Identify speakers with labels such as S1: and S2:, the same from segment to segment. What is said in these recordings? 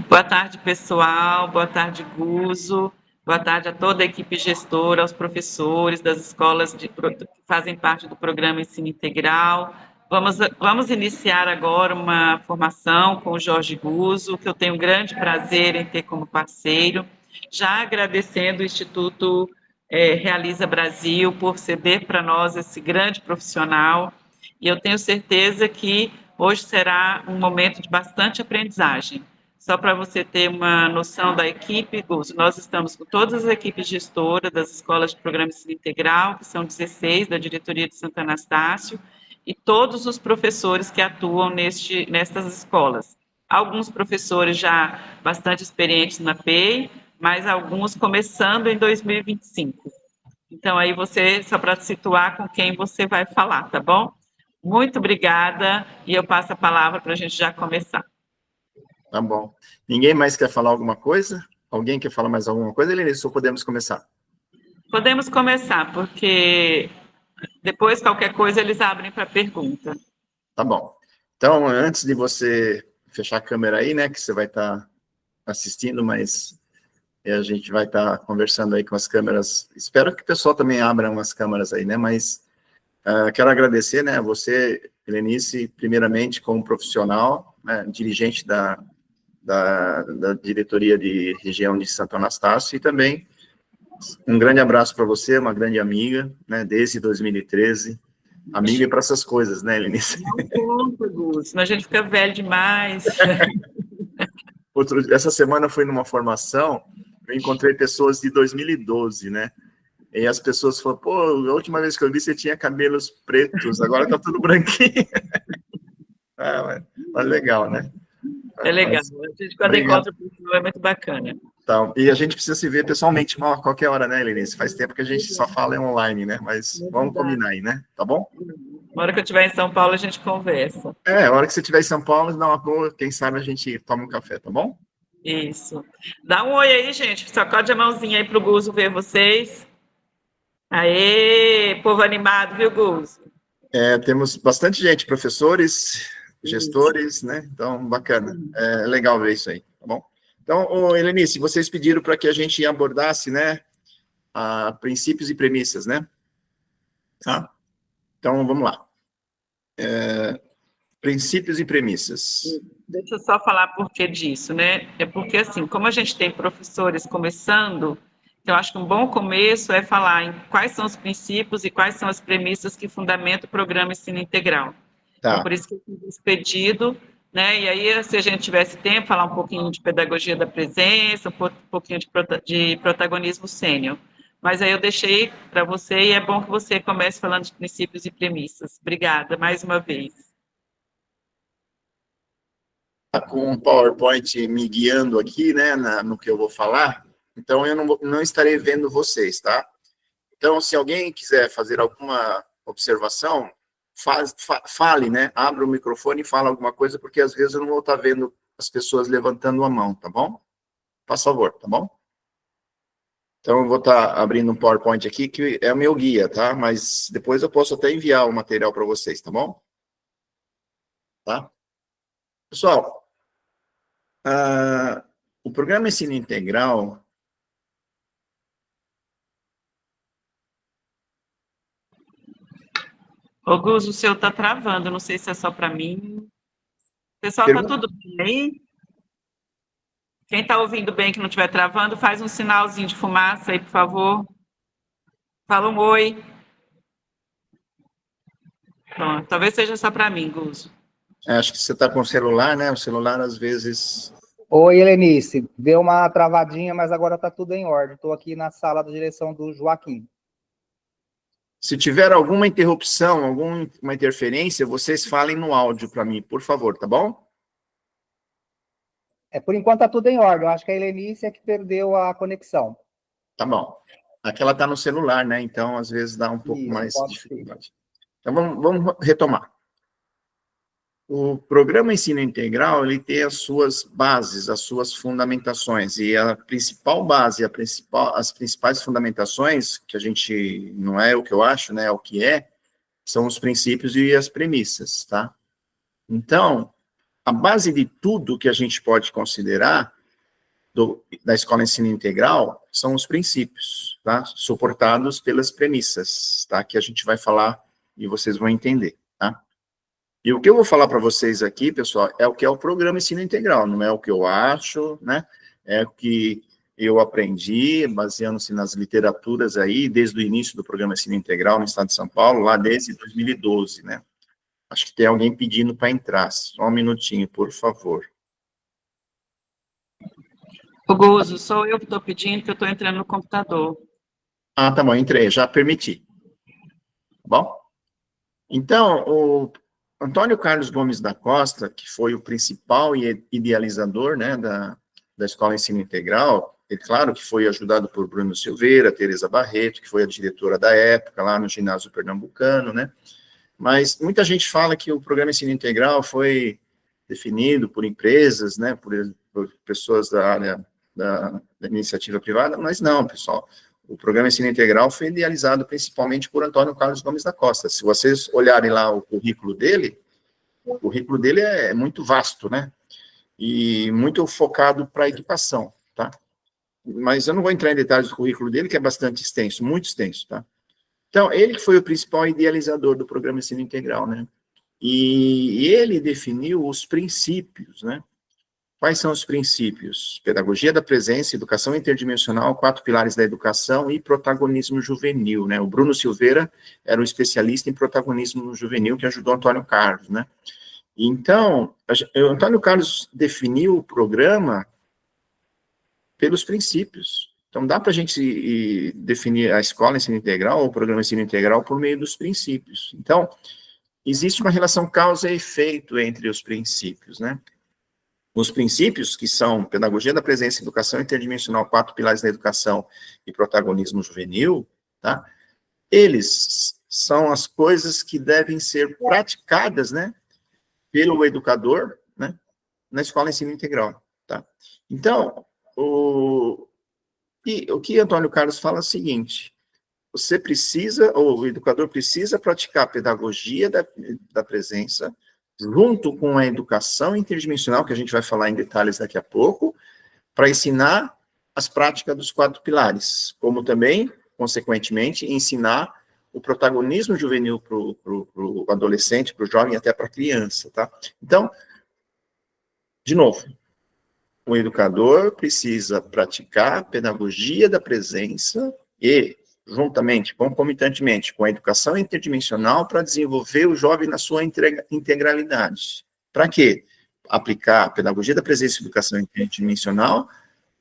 S1: Boa tarde, pessoal. Boa tarde, Guzo. Boa tarde a toda a equipe gestora, aos professores das escolas que fazem parte do programa Ensino Integral. Vamos iniciar agora uma formação com o Jorge Guzo, que eu tenho um grande prazer em ter como parceiro, já agradecendo o Instituto Realiza Brasil por ceder para nós esse grande profissional, e eu tenho certeza que hoje será um momento de bastante aprendizagem. Só para você ter uma noção da equipe, Guzo, nós estamos com todas as equipes gestoras das escolas de programa Ensino Integral, que são 16, da diretoria de Santo Anastácio, e todos os professores que atuam nestas escolas. Alguns professores já bastante experientes na PEI, mas alguns começando em 2025. Então, aí você, só para situar com quem você vai falar, tá bom? Muito obrigada, e eu passo a palavra para a gente já começar.
S2: Tá bom. Ninguém mais quer falar alguma coisa? Alguém quer falar mais alguma coisa, Helenice, ou podemos começar?
S1: Podemos começar, porque depois, qualquer coisa, eles abrem para pergunta.
S2: Tá bom. Então, antes de você fechar a câmera aí, né, que você vai estar assistindo, mas a gente vai estar conversando aí com as câmeras. Espero que o pessoal também abra umas câmeras aí, né, mas quero agradecer, né, a você, Helenice, primeiramente como profissional, né, dirigente da diretoria de região de Santo Anastácio, e também um grande abraço para você, uma grande amiga, né, desde 2013, amiga para essas coisas, né, Helenice?
S1: Não conta, Gus, senão a gente fica velho demais.
S2: Essa semana eu fui numa formação, eu encontrei pessoas de 2012, né, e as pessoas falaram, pô, a última vez que eu vi você tinha cabelos pretos, agora tá tudo branquinho. Mas legal, né?
S1: É legal, a gente quando encontra o pessoal é muito bacana.
S2: Então, e a gente precisa se ver pessoalmente a qualquer hora, né, Helenice? Faz tempo que a gente só fala online, né? Mas vamos combinar aí, né? Tá bom?
S1: Na hora que eu estiver em São Paulo, a gente conversa.
S2: A hora que você estiver em São Paulo, dá uma boa, quem sabe a gente toma um café, tá bom?
S1: Isso. Dá um oi aí, gente. Sacode a mãozinha aí pro Guzo ver vocês. Aê, povo animado, viu, Guzo?
S2: Temos bastante gente, professores, gestores, né? Então, bacana. É legal ver isso aí, tá bom? Então, Helenice, vocês pediram para que a gente abordasse, né, princípios e premissas, né? Tá? Então, vamos lá. Princípios e premissas.
S1: Deixa eu só falar por que disso, né? É porque, assim, como a gente tem professores começando, então, eu acho que um bom começo é falar em quais são os princípios e quais são as premissas que fundamentam o programa Ensino Integral.
S2: Tá.
S1: Então, por isso que eu fiz esse pedido, né? E aí, se a gente tivesse tempo, falar um pouquinho de pedagogia da presença, um pouquinho de protagonismo sênior. Mas aí eu deixei para você e é bom que você comece falando de princípios e premissas. Obrigada, mais uma vez.
S2: Com um PowerPoint me guiando aqui, né, no que eu vou falar, então eu não estarei vendo vocês, tá? Então, se alguém quiser fazer alguma observação, fale, né? Abra o microfone e fala alguma coisa, porque às vezes eu não vou estar vendo as pessoas levantando a mão, tá bom? Faz favor, tá bom? Então, eu vou estar abrindo um PowerPoint aqui, que é o meu guia, tá? Mas depois eu posso até enviar o material para vocês, tá bom? Tá? Pessoal, o programa Ensino Integral...
S1: Ô, Gus, o seu está travando, não sei se é só para mim. Pessoal, está tudo bem aí? Quem está ouvindo bem que não estiver travando, faz um sinalzinho de fumaça aí, por favor. Fala um oi. Bom, talvez seja só para mim, Guzo.
S2: Acho que você está com o celular, né? O celular, às vezes...
S3: Oi, Helenice. Deu uma travadinha, mas agora está tudo em ordem. Estou aqui na sala da direção do Joaquim.
S2: Se tiver alguma interrupção, alguma interferência, vocês falem no áudio para mim, por favor, tá bom?
S3: Por enquanto está tudo em ordem. Eu acho que a Helenice é que perdeu a conexão.
S2: Tá bom. Aqui ela está no celular, né? Então, às vezes, dá um pouco mais de dificuldade. Então, vamos retomar. O programa Ensino Integral, ele tem as suas bases, as suas fundamentações, e a principal base, as principais fundamentações, que a gente, não é o que eu acho, né, é o que é, são os princípios e as premissas, tá? Então, a base de tudo que a gente pode considerar da escola ensino integral são os princípios, tá? Suportados pelas premissas, tá? Que a gente vai falar e vocês vão entender, tá? E o que eu vou falar para vocês aqui, pessoal, é o que é o programa ensino integral, não é o que eu acho, né? É o que eu aprendi, baseando-se nas literaturas aí, desde o início do programa ensino integral no estado de São Paulo, lá desde 2012, né? Acho que tem alguém pedindo para entrar. Só um minutinho, por favor.
S1: O Guzo, sou eu que estou pedindo, que eu estou entrando no computador.
S2: Ah, tá bom, entrei, já permiti. Bom? Então, o Antônio Carlos Gomes da Costa, que foi o principal idealizador, né, da Escola Ensino Integral, é claro que foi ajudado por Bruno Silveira, Tereza Barreto, que foi a diretora da época, lá no ginásio pernambucano, né? Mas muita gente fala que o programa Ensino Integral foi definido por empresas, né, por pessoas da área da iniciativa privada, mas não, pessoal. O programa Ensino Integral foi idealizado principalmente por Antônio Carlos Gomes da Costa. Se vocês olharem lá o currículo dele é muito vasto, né? E muito focado para a educação, tá? Mas eu não vou entrar em detalhes do currículo dele, que é bastante extenso, muito extenso, tá? Então, ele foi o principal idealizador do programa Ensino Integral, né? E ele definiu os princípios, né? Quais são os princípios? Pedagogia da presença, educação interdimensional, 4 pilares da educação e protagonismo juvenil, né? O Bruno Silveira era um especialista em protagonismo juvenil que ajudou Antônio Carlos, né? Então, o Antônio Carlos definiu o programa pelos princípios. Então, dá para a gente definir a escola ensino integral ou o programa ensino integral por meio dos princípios. Então, existe uma relação causa e efeito entre os princípios, né? Os princípios, que são pedagogia da presença, educação interdimensional, 4 pilares da educação e protagonismo juvenil, tá? Eles são as coisas que devem ser praticadas, né, pelo educador, né, na escola ensino integral, tá? Então, o que Antônio Carlos fala é o seguinte: você precisa, ou o educador precisa praticar a pedagogia da presença, junto com a educação interdimensional, que a gente vai falar em detalhes daqui a pouco, para ensinar as práticas dos 4 pilares, como também, consequentemente, ensinar o protagonismo juvenil para o adolescente, para o jovem, até para a criança, tá? Então, de novo, o educador precisa praticar a pedagogia da presença e, juntamente, concomitantemente, com a educação interdimensional para desenvolver o jovem na sua integralidade. Para quê? Aplicar a pedagogia da presença e educação interdimensional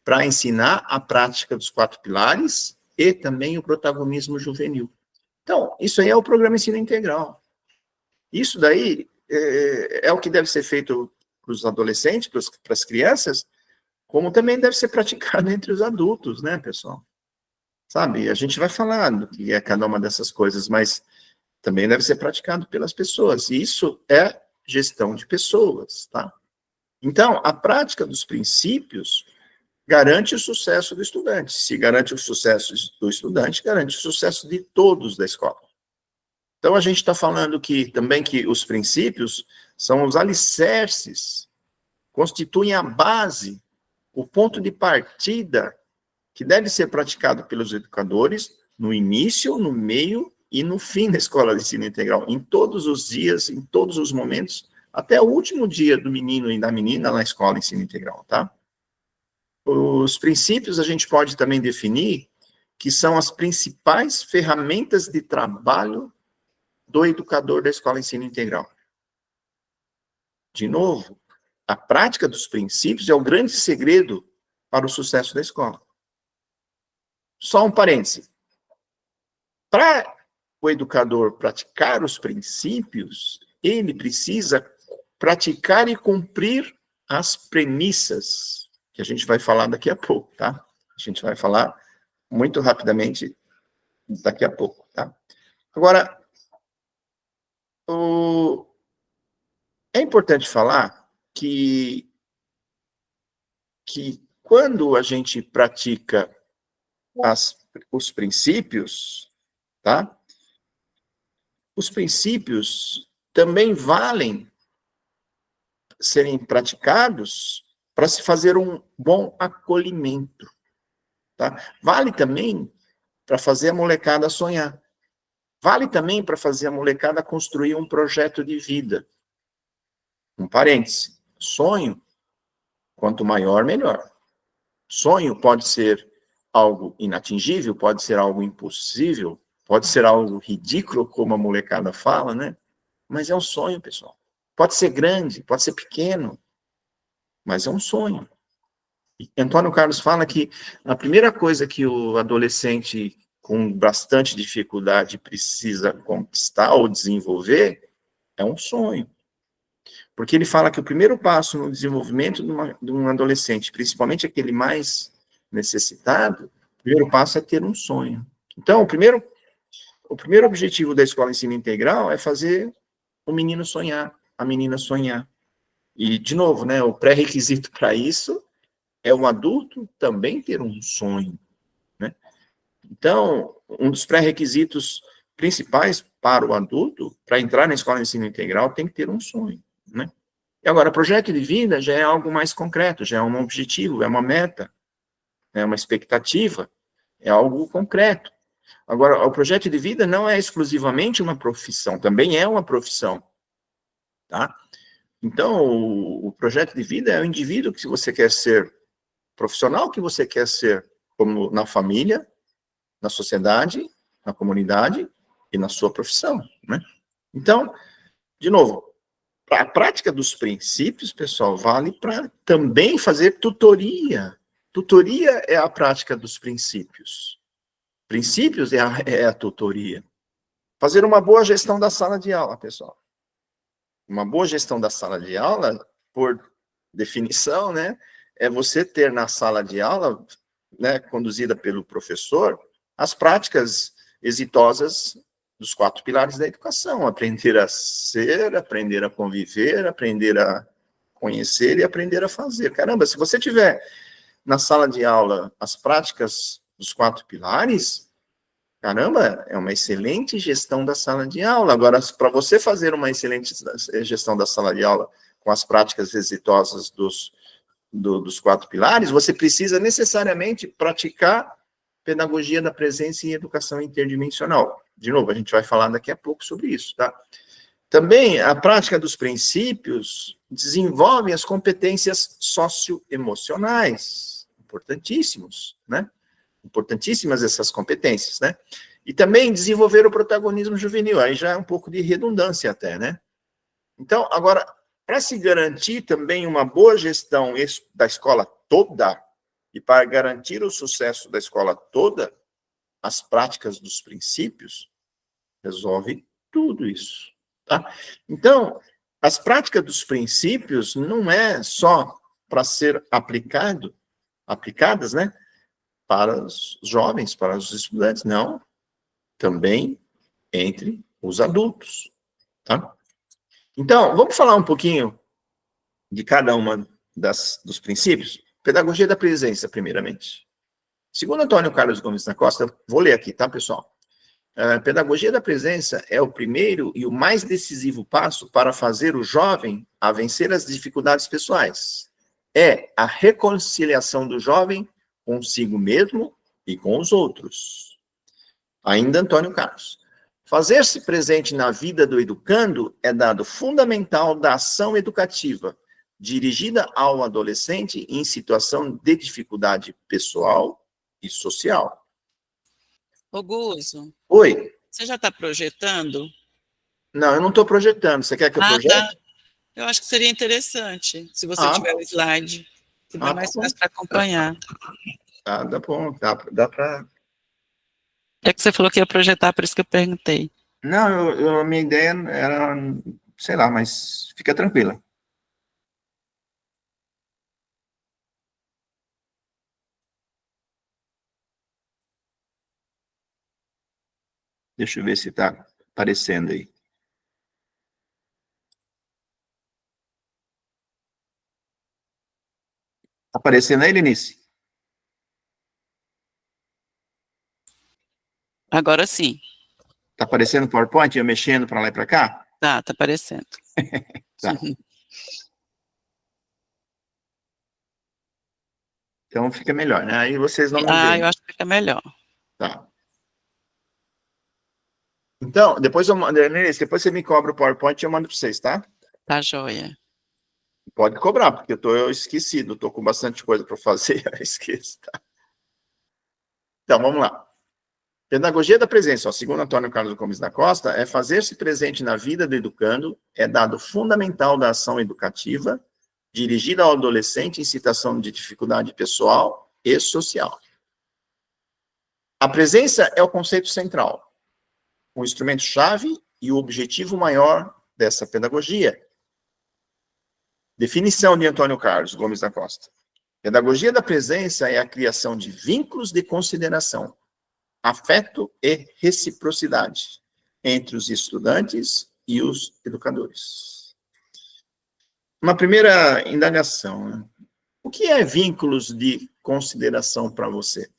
S2: para ensinar a prática dos 4 pilares e também o protagonismo juvenil. Então, isso aí é o programa Ensino Integral. Isso daí é o que deve ser feito para os adolescentes, para as crianças, como também deve ser praticado entre os adultos, né, pessoal? Sabe, a gente vai falar do que é cada uma dessas coisas, mas também deve ser praticado pelas pessoas. E isso é gestão de pessoas, tá? Então, a prática dos princípios garante o sucesso do estudante. Se garante o sucesso do estudante, garante o sucesso de todos da escola. Então, a gente está falando que também que os princípios são os alicerces, constituem a base, o ponto de partida que deve ser praticado pelos educadores no início, no meio e no fim da escola de ensino integral, em todos os dias, em todos os momentos, até o último dia do menino e da menina na escola de ensino integral, tá? Os princípios a gente pode também definir que são as principais ferramentas de trabalho do educador da escola de ensino integral. De novo, a prática dos princípios é o grande segredo para o sucesso da escola. Só um parêntese. Para o educador praticar os princípios, ele precisa praticar e cumprir as premissas, que a gente vai falar daqui a pouco, tá? A gente vai falar muito rapidamente daqui a pouco, tá? Agora, é importante falar que quando a gente pratica os princípios, tá? Os princípios também valem serem praticados para se fazer um bom acolhimento, tá? Vale também para fazer a molecada sonhar. Vale também para fazer a molecada construir um projeto de vida. Um parêntese, sonho, quanto maior, melhor. Sonho pode ser algo inatingível, pode ser algo impossível, pode ser algo ridículo, como a molecada fala, né? Mas é um sonho, pessoal. Pode ser grande, pode ser pequeno, mas é um sonho. E Antônio Carlos fala que a primeira coisa que o adolescente com bastante dificuldade precisa conquistar ou desenvolver é um sonho. Porque ele fala que o primeiro passo no desenvolvimento de um adolescente, principalmente aquele mais necessitado, o primeiro passo é ter um sonho. Então, o primeiro objetivo da escola ensino integral é fazer o menino sonhar, a menina sonhar. E, de novo, né, o pré-requisito para isso é o adulto também ter um sonho, né? Então, um dos pré-requisitos principais para o adulto, para entrar na escola de ensino integral, tem que ter um sonho, né? E agora, projeto de vida já é algo mais concreto, já é um objetivo, é uma meta, é uma expectativa, é algo concreto. Agora, o projeto de vida não é exclusivamente uma profissão, também é uma profissão, tá? Então, o projeto de vida é o indivíduo que você quer ser, profissional que você quer ser, como na família, na sociedade, na comunidade e na sua profissão, né? Então, de novo, a prática dos princípios, pessoal, vale para também fazer tutoria. Tutoria é a prática dos princípios. Princípios é a tutoria. Fazer uma boa gestão da sala de aula, pessoal. Uma boa gestão da sala de aula, por definição, né, é você ter na sala de aula, né, conduzida pelo professor, as práticas exitosas dos 4 pilares da educação: aprender a ser, aprender a conviver, aprender a conhecer e aprender a fazer. Caramba, se você tiver na sala de aula as práticas dos 4 pilares, caramba, é uma excelente gestão da sala de aula. Agora, para você fazer uma excelente gestão da sala de aula com as práticas exitosas dos 4 pilares, você precisa necessariamente praticar pedagogia da presença e educação interdimensional. De novo, a gente vai falar daqui a pouco sobre isso, tá? Também, a prática dos princípios desenvolve as competências socioemocionais, importantíssimos, né? Importantíssimas essas competências, né? E também desenvolver o protagonismo juvenil, aí já é um pouco de redundância até, né? Então, agora, para se garantir também uma boa gestão da escola toda, e para garantir o sucesso da escola toda, as práticas dos princípios resolve tudo isso, tá? Então, as práticas dos princípios não é só para ser aplicadas, né, para os jovens, para os estudantes, não, também entre os adultos, tá? Então, vamos falar um pouquinho de cada uma dos princípios. Pedagogia da presença, primeiramente. Segundo Antônio Carlos Gomes da Costa, vou ler aqui, tá, pessoal? A pedagogia da presença é o primeiro e o mais decisivo passo para fazer o jovem a vencer as dificuldades pessoais. É a reconciliação do jovem consigo mesmo e com os outros. Ainda Antônio Carlos. Fazer-se presente na vida do educando é dado fundamental da ação educativa, dirigida ao adolescente em situação de dificuldade pessoal e social.
S1: Ô, Guzo,
S2: Oi.
S1: você já está projetando?
S2: Não, eu não estou projetando. Você quer que eu projete?
S1: Tá. Eu acho que seria interessante, se você tiver o slide, que dá mais fácil para acompanhar.
S2: Dá bom, dá para...
S1: É que você falou que ia projetar, por isso que eu perguntei.
S2: Não, a minha ideia era, sei lá, mas fica tranquila. Deixa eu ver se está aparecendo aí. Está aparecendo aí, Lenice?
S1: Agora sim.
S2: Está aparecendo o PowerPoint, eu mexendo para lá e para cá?
S1: Tá aparecendo.
S2: Tá. Então fica melhor, né? Aí vocês não me
S4: Ah, eu
S2: veem.
S4: acho que fica melhor.
S2: Tá. Então, depois depois você me cobra o PowerPoint e eu mando para vocês, tá?
S4: Tá joia.
S2: Pode cobrar, porque eu esquecido, estou com bastante coisa para fazer, eu esqueço, tá? Então, vamos lá. Pedagogia da presença, ó, segundo Antônio Carlos Gomes da Costa, é fazer-se presente na vida do educando, é dado fundamental da ação educativa, dirigida ao adolescente em situação de dificuldade pessoal e social. A presença é o conceito central, o instrumento-chave e o objetivo maior dessa pedagogia. Definição de Antônio Carlos Gomes da Costa. Pedagogia da presença é a criação de vínculos de consideração, afeto e reciprocidade entre os estudantes e os educadores. Uma primeira indagação, né? O que é vínculos de consideração para você?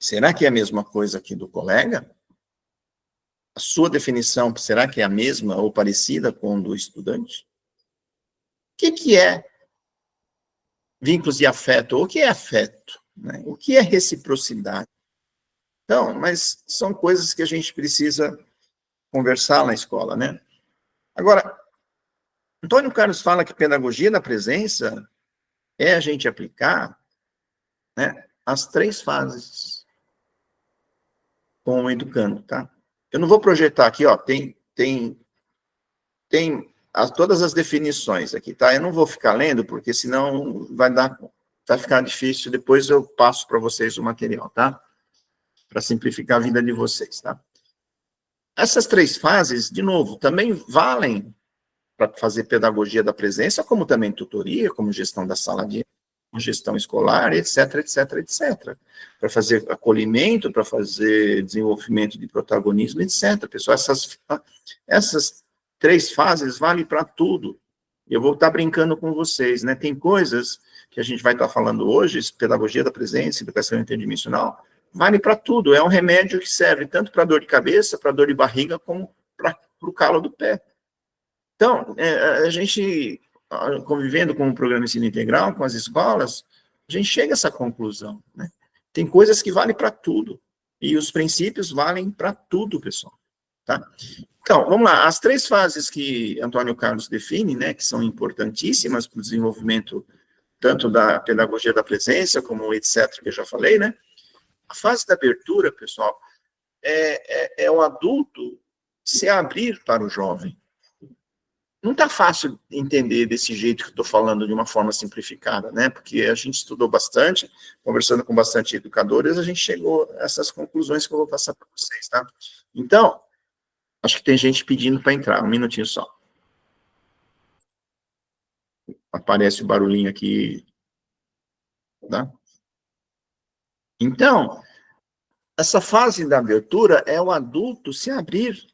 S2: Será que é a mesma coisa que do colega? A sua definição, será que é a mesma ou parecida com a do estudante? O que é vínculos de afeto? O que é afeto? Né? O que é reciprocidade? Então, mas são coisas que a gente precisa conversar na escola, né? Agora, Antônio Carlos fala que pedagogia da presença é a gente aplicar, né, as 3 fases com o educando, tá? Eu não vou projetar aqui, ó, tem todas as definições aqui, tá? Eu não vou ficar lendo, porque senão vai ficar difícil, depois eu passo para vocês o material, tá? Para simplificar a vida de vocês, tá? Essas 3 fases, de novo, também valem para fazer pedagogia da presença, como também tutoria, como gestão da sala de gestão escolar, etc, etc, etc. Para fazer acolhimento, para fazer desenvolvimento de protagonismo, etc. Pessoal, essas 3 fases valem para tudo. Eu vou estar brincando com vocês, né? Tem coisas que a gente vai estar falando hoje, pedagogia da presença, educação interdimensional, vale para tudo. É um remédio que serve tanto para dor de cabeça, para dor de barriga, como para o calo do pé. Então, a gente, convivendo com o programa Ensino Integral, com as escolas, a gente chega a essa conclusão, né? Tem coisas que valem para tudo, e os princípios valem para tudo, pessoal, tá? Então, vamos lá, as 3 fases que Antônio Carlos define, né, que são importantíssimas para o desenvolvimento tanto da pedagogia da presença, como etc., que eu já falei, né? A fase da abertura, pessoal, é o adulto se abrir para o jovem. Não está fácil entender desse jeito que estou falando de uma forma simplificada, né? Porque a gente estudou bastante, conversando com bastante educadores, a gente chegou a essas conclusões que eu vou passar para vocês, tá? Então, acho que tem gente pedindo para entrar, um minutinho só. Aparece o barulhinho aqui, tá? Então, essa fase da abertura é o adulto se abrir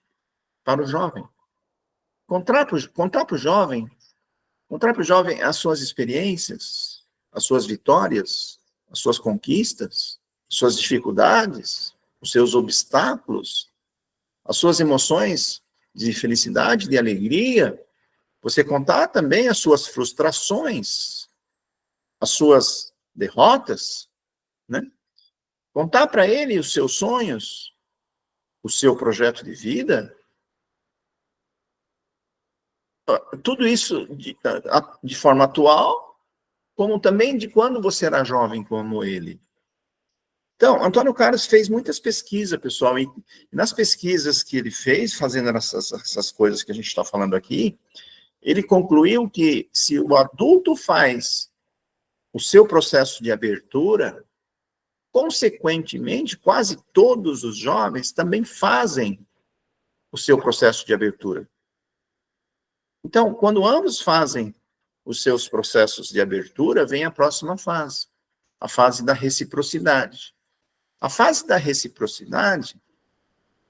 S2: para o jovem. Contar para o jovem as suas experiências, as suas vitórias, as suas conquistas, as suas dificuldades, os seus obstáculos, as suas emoções de felicidade, de alegria. Você contar também as suas frustrações, as suas derrotas, né? Contar para ele os seus sonhos, o seu projeto de vida. Tudo isso de forma atual, como também de quando você era jovem como ele. Então, Antônio Carlos fez muitas pesquisas, pessoal, e nas pesquisas que ele fez, fazendo essas coisas que a gente está falando aqui, ele concluiu que se o adulto faz o seu processo de abertura, consequentemente, quase todos os jovens também fazem o seu processo de abertura. Então, quando ambos fazem os seus processos de abertura, vem a próxima fase, a fase da reciprocidade. A fase da reciprocidade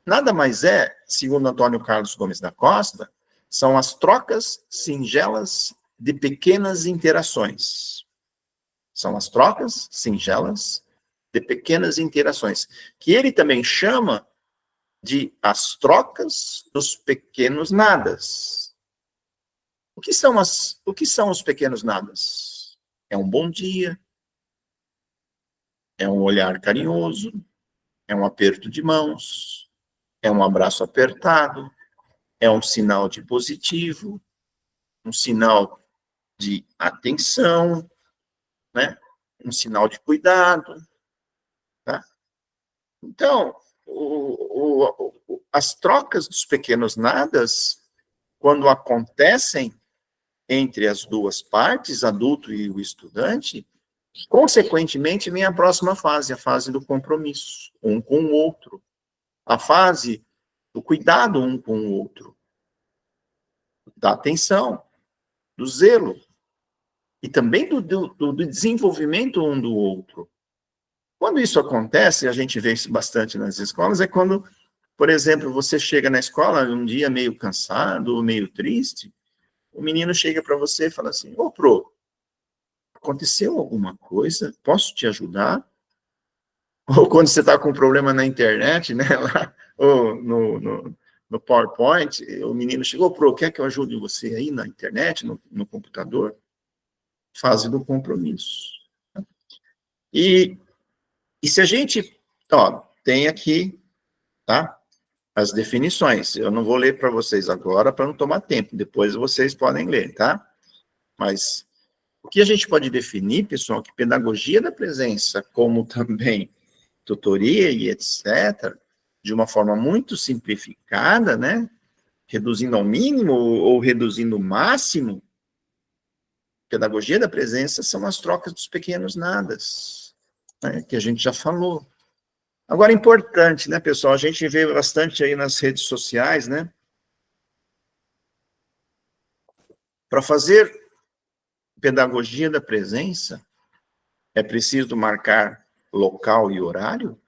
S2: nada mais é, segundo Antônio Carlos Gomes da Costa, são as trocas singelas de pequenas interações. São as trocas singelas de pequenas interações, que ele também chama de as trocas dos pequenos nadas. O que são os pequenos nadas? É um bom dia, É um olhar carinhoso, é um aperto de mãos, é um abraço apertado, é um sinal de positivo, um sinal de atenção, né? Um sinal de cuidado, tá? Então, as trocas dos pequenos nadas, quando acontecem entre as duas partes, adulto e o estudante, consequentemente vem a próxima fase, a fase do compromisso, um com o outro, a fase do cuidado um com o outro, da atenção, do zelo, e também do desenvolvimento um do outro. Quando isso acontece, a gente vê isso bastante nas escolas, é quando, por exemplo, você chega na escola um dia meio cansado, meio triste, o menino chega para você e fala assim, ô, pro, aconteceu alguma coisa? Posso te ajudar? Ou quando você está com um problema na internet, né, lá, ou no PowerPoint, o menino chegou, pro, quer que eu ajude você aí na internet, no computador? Fase do compromisso. E se a gente, ó, tem aqui, tá, as definições. Eu não vou ler para vocês agora, para não tomar tempo. Depois vocês podem ler, tá? Mas o que a gente pode definir, pessoal, que pedagogia da presença, como também tutoria e etc., de uma forma muito simplificada, né? Reduzindo ao mínimo ou reduzindo ao máximo, pedagogia da presença são as trocas dos pequenos nadas, né, que a gente já falou. Agora, importante, né, pessoal, a gente vê bastante aí nas redes sociais, né, para fazer pedagogia da presença, é preciso marcar local e horário?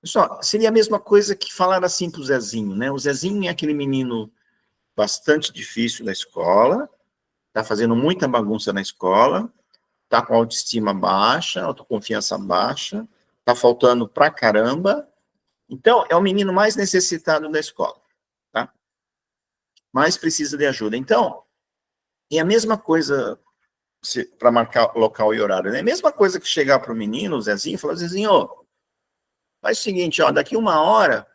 S2: Pessoal, seria a mesma coisa que falar assim para o Zezinho, né, o Zezinho é aquele menino bastante difícil da escola, está fazendo muita bagunça na escola, está com autoestima baixa, autoconfiança baixa, está faltando pra caramba. Então, é o menino mais necessitado da escola, tá? Mais precisa de ajuda. Então, é a mesma coisa para marcar local e horário, né? É a mesma coisa que chegar para o menino, o Zezinho, e falar, Zezinho, faz o seguinte, ó, daqui uma hora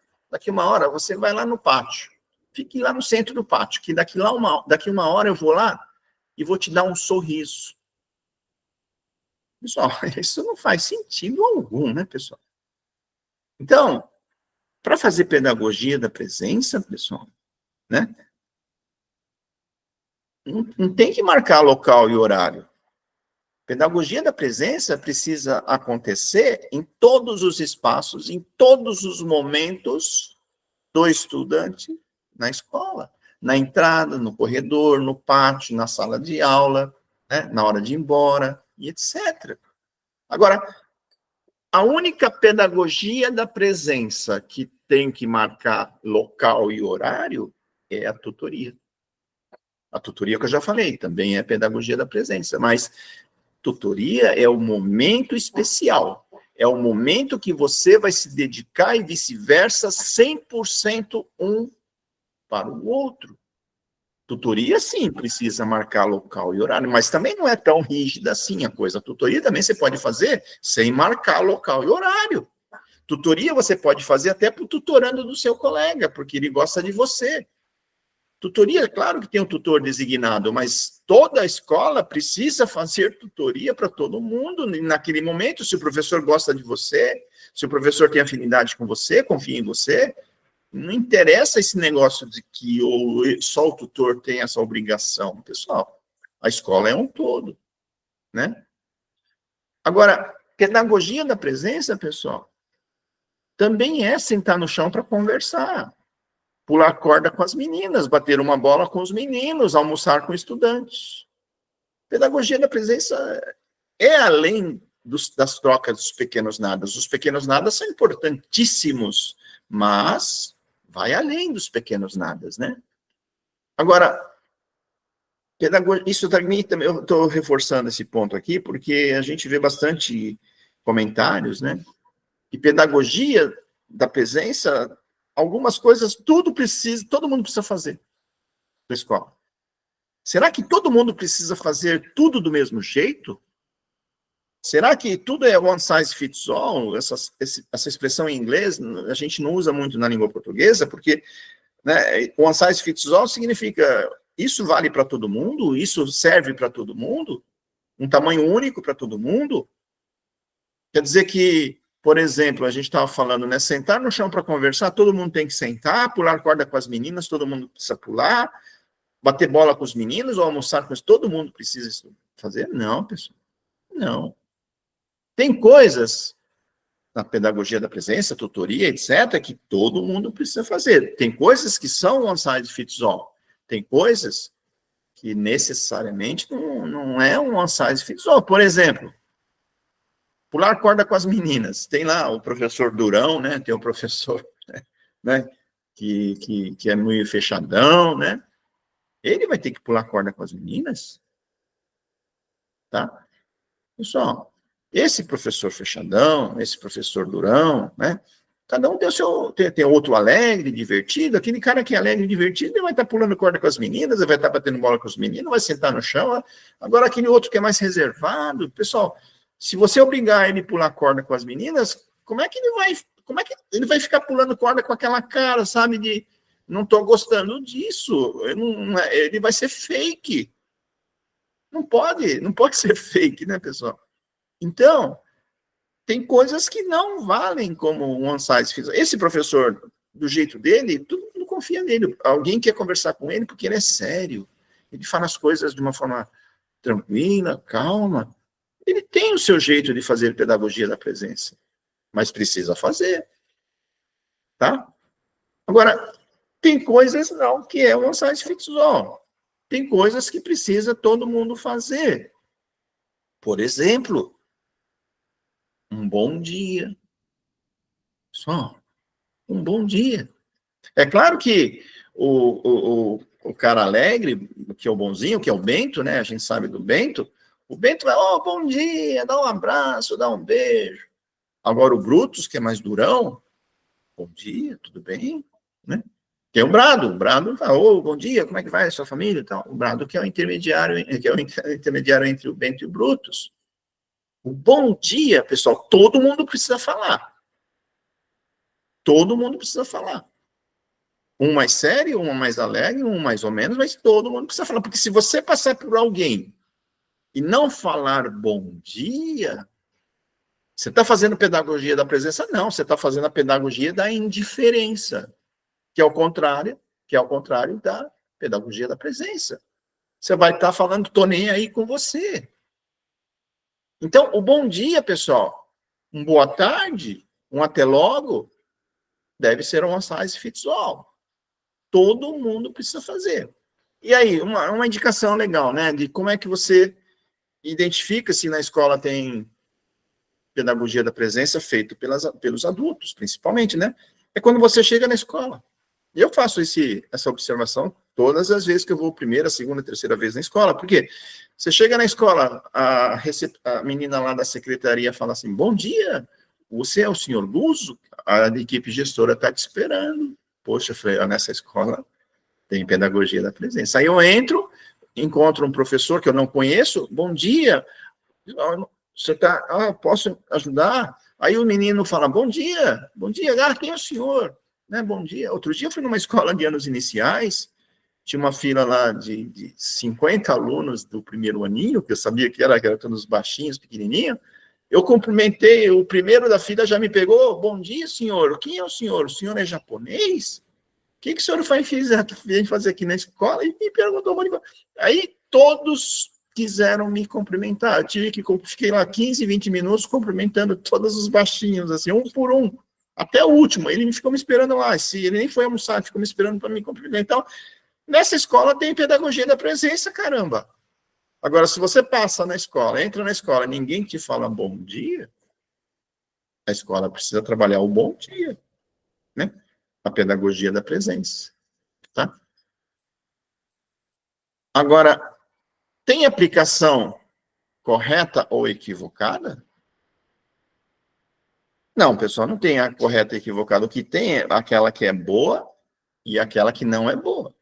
S2: você vai lá no pátio. Fique lá no centro do pátio, que daqui uma hora eu vou lá e vou te dar um sorriso. Pessoal, isso não faz sentido algum, né, pessoal? Então, para fazer pedagogia da presença, pessoal, né, não tem que marcar local e horário. Pedagogia da presença precisa acontecer em todos os espaços, em todos os momentos do estudante na escola. Na entrada, no corredor, no pátio, na sala de aula, né, na hora de ir embora, e etc. Agora, a única pedagogia da presença que tem que marcar local e horário é a tutoria. A tutoria que eu já falei, também é pedagogia da presença, mas tutoria é o momento especial, é o momento que você vai se dedicar e vice-versa 100% um para o outro. Tutoria, sim, precisa marcar local e horário, mas também não é tão rígida assim a coisa. A tutoria também você pode fazer sem marcar local e horário. Tutoria você pode fazer até para o tutorando do seu colega, porque ele gosta de você. Tutoria, claro que tem um tutor designado, mas toda a escola precisa fazer tutoria para todo mundo naquele momento. Se o professor gosta de você, se o professor tem afinidade com você, confia em você, não interessa esse negócio de que só o tutor tem essa obrigação, pessoal. A escola é um todo, né? Agora, pedagogia da presença, pessoal, também é sentar no chão para conversar, pular corda com as meninas, bater uma bola com os meninos, almoçar com estudantes. Pedagogia da presença é além das trocas dos pequenos nadas. Os pequenos nadas são importantíssimos, mas vai além dos pequenos nadas, né? Agora, isso também, eu estou reforçando esse ponto aqui, porque a gente vê bastante comentários, né? E pedagogia da presença, algumas coisas, todo mundo precisa fazer na escola. Será que todo mundo precisa fazer tudo do mesmo jeito? Será que tudo é one size fits all? Essa expressão em inglês a gente não usa muito na língua portuguesa, porque, né, one size fits all significa isso vale para todo mundo, isso serve para todo mundo, um tamanho único para todo mundo. Quer dizer que, por exemplo, a gente estava falando, né, sentar no chão para conversar, todo mundo tem que sentar, pular corda com as meninas, todo mundo precisa pular, bater bola com os meninos ou almoçar com eles, todo mundo precisa fazer? Não, pessoal, não. Tem coisas na pedagogia da presença, tutoria, etc., que todo mundo precisa fazer. Tem coisas que são one size fits all. Tem coisas que necessariamente não é um one size fits all. Por exemplo, pular corda com as meninas. Tem lá o professor Durão, né? Tem o professor, né? Que é meio fechadão, né? Ele vai ter que pular corda com as meninas? Tá? Pessoal, esse professor fechadão, esse professor Durão, né? Cada um tem o seu, tem outro alegre, divertido. Aquele cara que é alegre e divertido, ele vai estar pulando corda com as meninas, ele vai estar batendo bola com os meninos, vai sentar no chão. Agora, aquele outro que é mais reservado, pessoal, se você obrigar ele a pular corda com as meninas, como é que ele vai ficar pulando corda com aquela cara, sabe, de não estou gostando disso, ele vai ser fake. Não pode ser fake, né, pessoal? Então, tem coisas que não valem como one size fits all. Esse professor, do jeito dele, todo mundo confia nele. Alguém quer conversar com ele porque ele é sério. Ele fala as coisas de uma forma tranquila, calma. Ele tem o seu jeito de fazer pedagogia da presença, mas precisa fazer. Tá? Agora, tem coisas não que é one size fits all. Tem coisas que precisa todo mundo fazer. Por exemplo, um bom dia. Só um bom dia. É claro que o cara alegre, que é o bonzinho, que é o Bento, né? A gente sabe do Bento. O Bento vai, bom dia, dá um abraço, dá um beijo. Agora o Brutus, que é mais durão, bom dia, tudo bem? Né? Tem o Brado fala, bom dia, como é que vai a sua família? Então, o Brado que é o intermediário, entre o Bento e o Brutus. O bom dia, pessoal, todo mundo precisa falar. Todo mundo precisa falar. Um mais sério, um mais alegre, um mais ou menos, mas todo mundo precisa falar. Porque se você passar por alguém e não falar bom dia, você está fazendo pedagogia da presença? Não, você está fazendo a pedagogia da indiferença, que é o contrário da pedagogia da presença. Você vai estar falando, tô nem aí com você. Então, o bom dia, pessoal, um boa tarde, um até logo, deve ser um one size fits all. Todo mundo precisa fazer. E aí, uma indicação legal, né, de como é que você identifica se na escola tem pedagogia da presença feita pelos adultos, principalmente, né? É quando você chega na escola. Eu faço essa observação todas as vezes que eu vou primeira, segunda, terceira vez na escola, porque você chega na escola, a menina lá da secretaria fala assim, bom dia, você é o senhor Luso? A equipe gestora está te esperando. Poxa, eu falei, nessa escola tem pedagogia da presença. Aí eu entro, encontro um professor que eu não conheço, bom dia, você tá, posso ajudar? Aí o menino fala, bom dia, quem é o senhor? Né, bom dia. Outro dia eu fui numa escola de anos iniciais, tinha uma fila lá de 50 alunos do primeiro aninho, que eu sabia que era todos baixinhos, pequenininhos. Eu cumprimentei, o primeiro da fila já me pegou, bom dia, senhor, quem é o senhor? O senhor é japonês? O que o senhor vem fazer aqui na escola? E me perguntou, aí todos quiseram me cumprimentar, fiquei lá 15, 20 minutos cumprimentando todos os baixinhos, assim, um por um, até o último, ele ficou me esperando lá, se ele nem foi almoçar, ficou me esperando para me cumprimentar. Então, nessa escola tem pedagogia da presença, caramba. Agora, se você passa na escola, entra na escola, ninguém te fala bom dia, a escola precisa trabalhar o bom dia, né? A pedagogia da presença, tá? Agora, tem aplicação correta ou equivocada? Não, pessoal, não tem a correta e equivocada. O que tem é aquela que é boa e aquela que não é boa.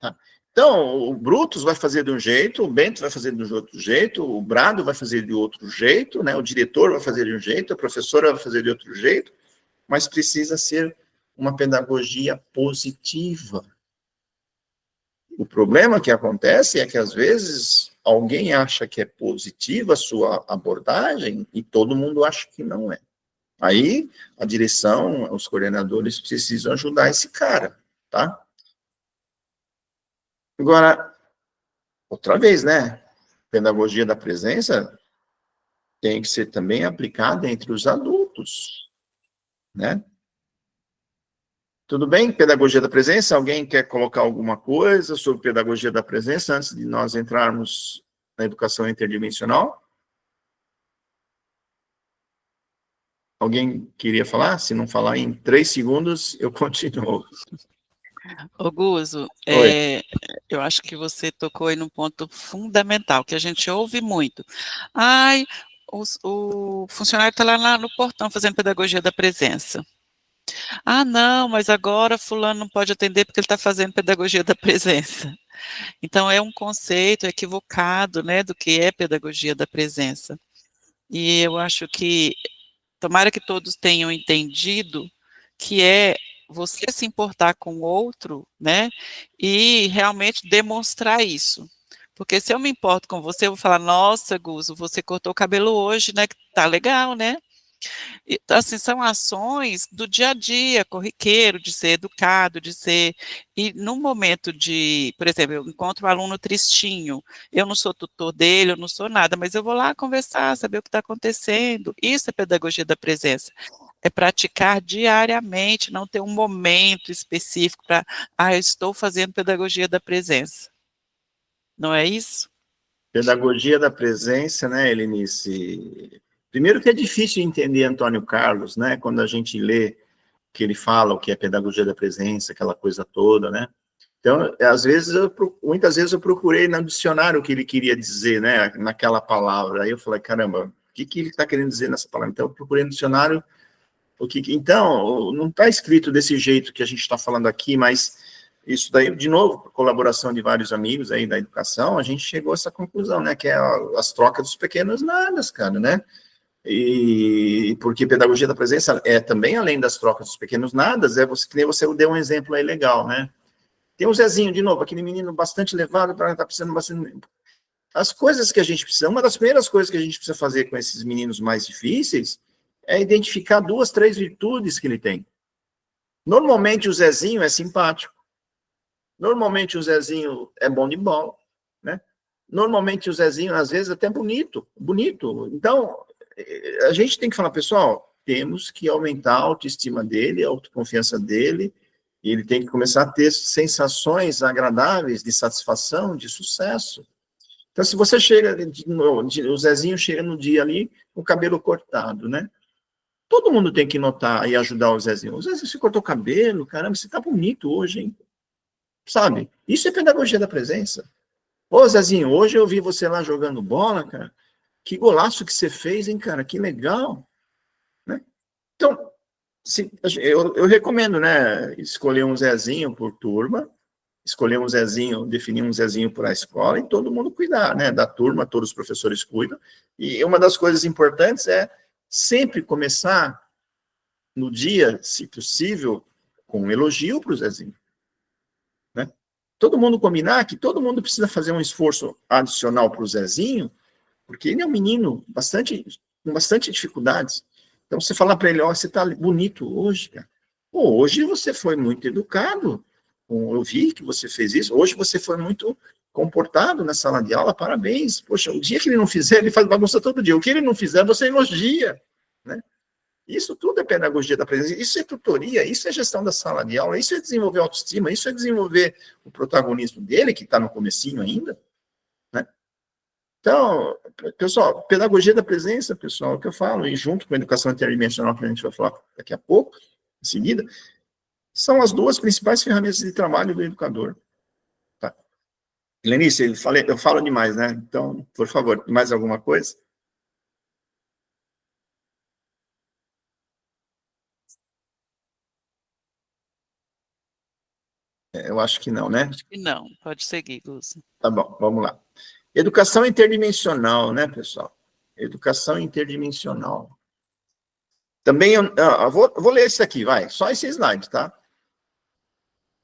S2: Tá? Então, o Brutus vai fazer de um jeito, o Bento vai fazer de outro jeito, o Brado vai fazer de outro jeito, né? O diretor vai fazer de um jeito, a professora vai fazer de outro jeito, mas precisa ser uma pedagogia positiva. O problema que acontece é que, às vezes, alguém acha que é positiva a sua abordagem e todo mundo acha que não é. Aí, a direção, os coordenadores precisam ajudar esse cara, tá? Agora, outra vez, né? Pedagogia da presença tem que ser também aplicada entre os adultos, né? Tudo bem? Pedagogia da presença? Alguém quer colocar alguma coisa sobre pedagogia da presença antes de nós entrarmos na educação interdimensional? Alguém queria falar? Se não falar em 3 segundos, eu continuo.
S4: Ô, Guzo,
S2: Oi.
S4: eu acho que você tocou aí num ponto fundamental, que a gente ouve muito. Ai, o funcionário está lá no portão fazendo pedagogia da presença. Ah, não, mas agora fulano não pode atender porque ele está fazendo pedagogia da presença. Então, é um conceito equivocado, né, do que é pedagogia da presença. E eu acho que, tomara que todos tenham entendido que é você se importar com o outro, né, e realmente demonstrar isso. Porque se eu me importo com você, eu vou falar, nossa, Guzo, você cortou o cabelo hoje, né, que tá legal, né? E, assim, são ações do dia a dia, corriqueiro, de ser educado, de ser. E no momento de, por exemplo, eu encontro um aluno tristinho, eu não sou tutor dele, eu não sou nada, mas eu vou lá conversar, saber o que está acontecendo. Isso é pedagogia da presença. É praticar diariamente, não ter um momento específico para, eu estou fazendo pedagogia da presença. Não é isso?
S2: Pedagogia da presença, né, Helenice? Primeiro que é difícil entender Antônio Carlos, né, quando a gente lê que ele fala o que é pedagogia da presença, aquela coisa toda, né? Então, às vezes, muitas vezes eu procurei no dicionário o que ele queria dizer, né, naquela palavra. Aí eu falei, caramba, o que ele está querendo dizer nessa palavra? Então, eu procurei no dicionário então, não está escrito desse jeito que a gente está falando aqui, mas isso daí, de novo, por colaboração de vários amigos aí da educação, a gente chegou a essa conclusão, né, que é as trocas dos pequenos nadas, cara, né? E porque pedagogia da presença é também, além das trocas dos pequenos nadas, é você, que nem você deu um exemplo aí legal, né? Tem o Zezinho, de novo, aquele menino bastante levado, para estar precisando bastante. As coisas que a gente precisa, uma das primeiras coisas que a gente precisa fazer com esses meninos mais difíceis é identificar 2, 3 virtudes que ele tem. Normalmente o Zezinho é simpático. Normalmente o Zezinho é bom de bola, né? Normalmente o Zezinho, às vezes, até bonito. Então, a gente tem que falar, pessoal, temos que aumentar a autoestima dele, a autoconfiança dele, e ele tem que começar a ter sensações agradáveis de satisfação, de sucesso. Então, se você chega, o Zezinho chega no dia ali com o cabelo cortado, né? Todo mundo tem que notar e ajudar o Zezinho. O Zezinho, você cortou o cabelo, caramba, você tá bonito hoje, hein? Sabe? Isso é pedagogia da presença. Ô, Zezinho, hoje eu vi você lá jogando bola, cara. Que golaço que você fez, hein, cara? Que legal. Né? Então, eu recomendo, né, escolher um Zezinho por turma, escolher um Zezinho, definir um Zezinho para a escola e todo mundo cuidar, né, da turma, todos os professores cuidam. E uma das coisas importantes é sempre começar no dia, se possível, com um elogio para o Zezinho. Né? Todo mundo combinar que todo mundo precisa fazer um esforço adicional para o Zezinho, porque ele é um menino com bastante dificuldades. Então, você falar para ele, ó, você está bonito hoje, cara. Pô, hoje você foi muito educado. Eu vi que você fez isso. Hoje você foi muito comportado na sala de aula, parabéns. Poxa, o dia que ele não fizer, ele faz bagunça todo dia. O que ele não fizer, você elogia, né? Isso tudo é pedagogia da presença, isso é tutoria, isso é gestão da sala de aula, isso é desenvolver autoestima, isso é desenvolver o protagonismo dele, que está no comecinho ainda, né? Então, pessoal, pedagogia da presença, pessoal, é o que eu falo, e junto com a educação interdimensional, que a gente vai falar daqui a pouco, em seguida, são as duas principais ferramentas de trabalho do educador. Tá? Lenice, eu falo demais, né? Então, por favor, mais alguma coisa? Eu acho que não, né?
S4: Acho que não. Pode seguir, Lúcia.
S2: Tá bom, vamos lá. Educação interdimensional, né, pessoal? Educação interdimensional. Também, vou ler esse aqui, vai. Só esse slide, tá?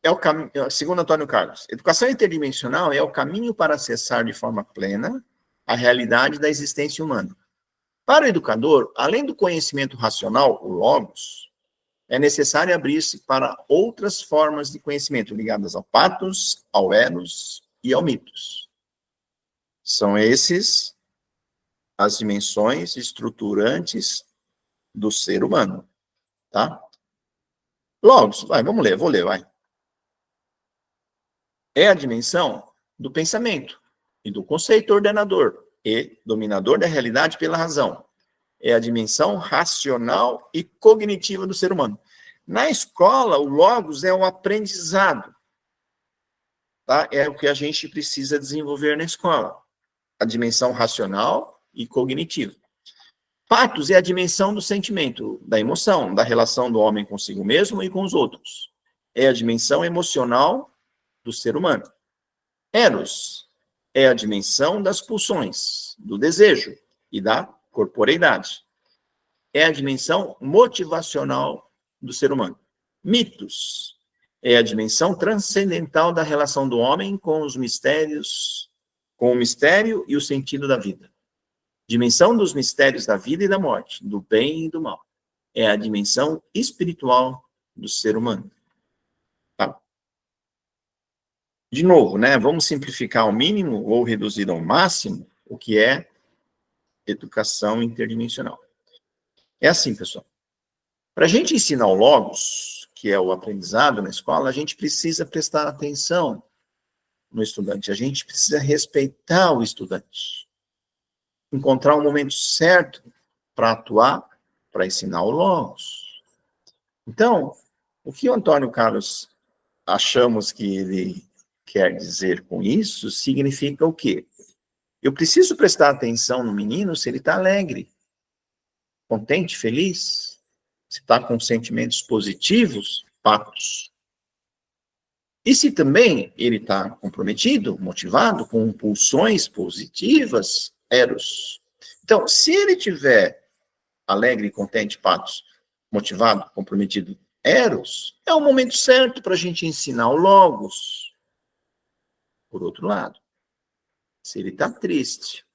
S2: É o caminho, segundo Antônio Carlos, educação interdimensional é o caminho para acessar de forma plena a realidade da existência humana. Para o educador, além do conhecimento racional, o logos, é necessário abrir-se para outras formas de conhecimento ligadas ao patos, ao eros e ao mitos. São esses as dimensões estruturantes do ser humano, tá? Logos, vai, vamos ler, vou ler, vai. É a dimensão do pensamento e do conceito ordenador e dominador da realidade pela razão. É a dimensão racional e cognitiva do ser humano. Na escola, o logos é o aprendizado, tá? É o que a gente precisa desenvolver na escola. A dimensão racional e cognitiva. Patos é a dimensão do sentimento, da emoção, da relação do homem consigo mesmo e com os outros. É a dimensão emocional do ser humano. Eros é a dimensão das pulsões, do desejo e da corporeidade. É a dimensão motivacional do ser humano. Mitos é a dimensão transcendental da relação do homem com os mistérios, com o mistério e o sentido da vida. Dimensão dos mistérios da vida e da morte, do bem e do mal. É a dimensão espiritual do ser humano. Tá? De novo, né? Vamos simplificar ao mínimo ou reduzir ao máximo o que é educação interdimensional. É assim, pessoal. Para a gente ensinar o logos, que é o aprendizado na escola, a gente precisa prestar atenção no estudante. A gente precisa respeitar o estudante. Encontrar o momento certo para atuar, para ensinar o logos. Então, o que o Antônio Carlos achamos que ele quer dizer com isso, significa o quê? Eu preciso prestar atenção no menino se ele está alegre, contente, feliz, se está com sentimentos positivos, patos. E se também ele está comprometido, motivado, com pulsões positivas, eros. Então, se ele tiver alegre, contente, patos, motivado, comprometido, eros, é o momento certo para a gente ensinar o logos. Por outro lado, se ele está triste,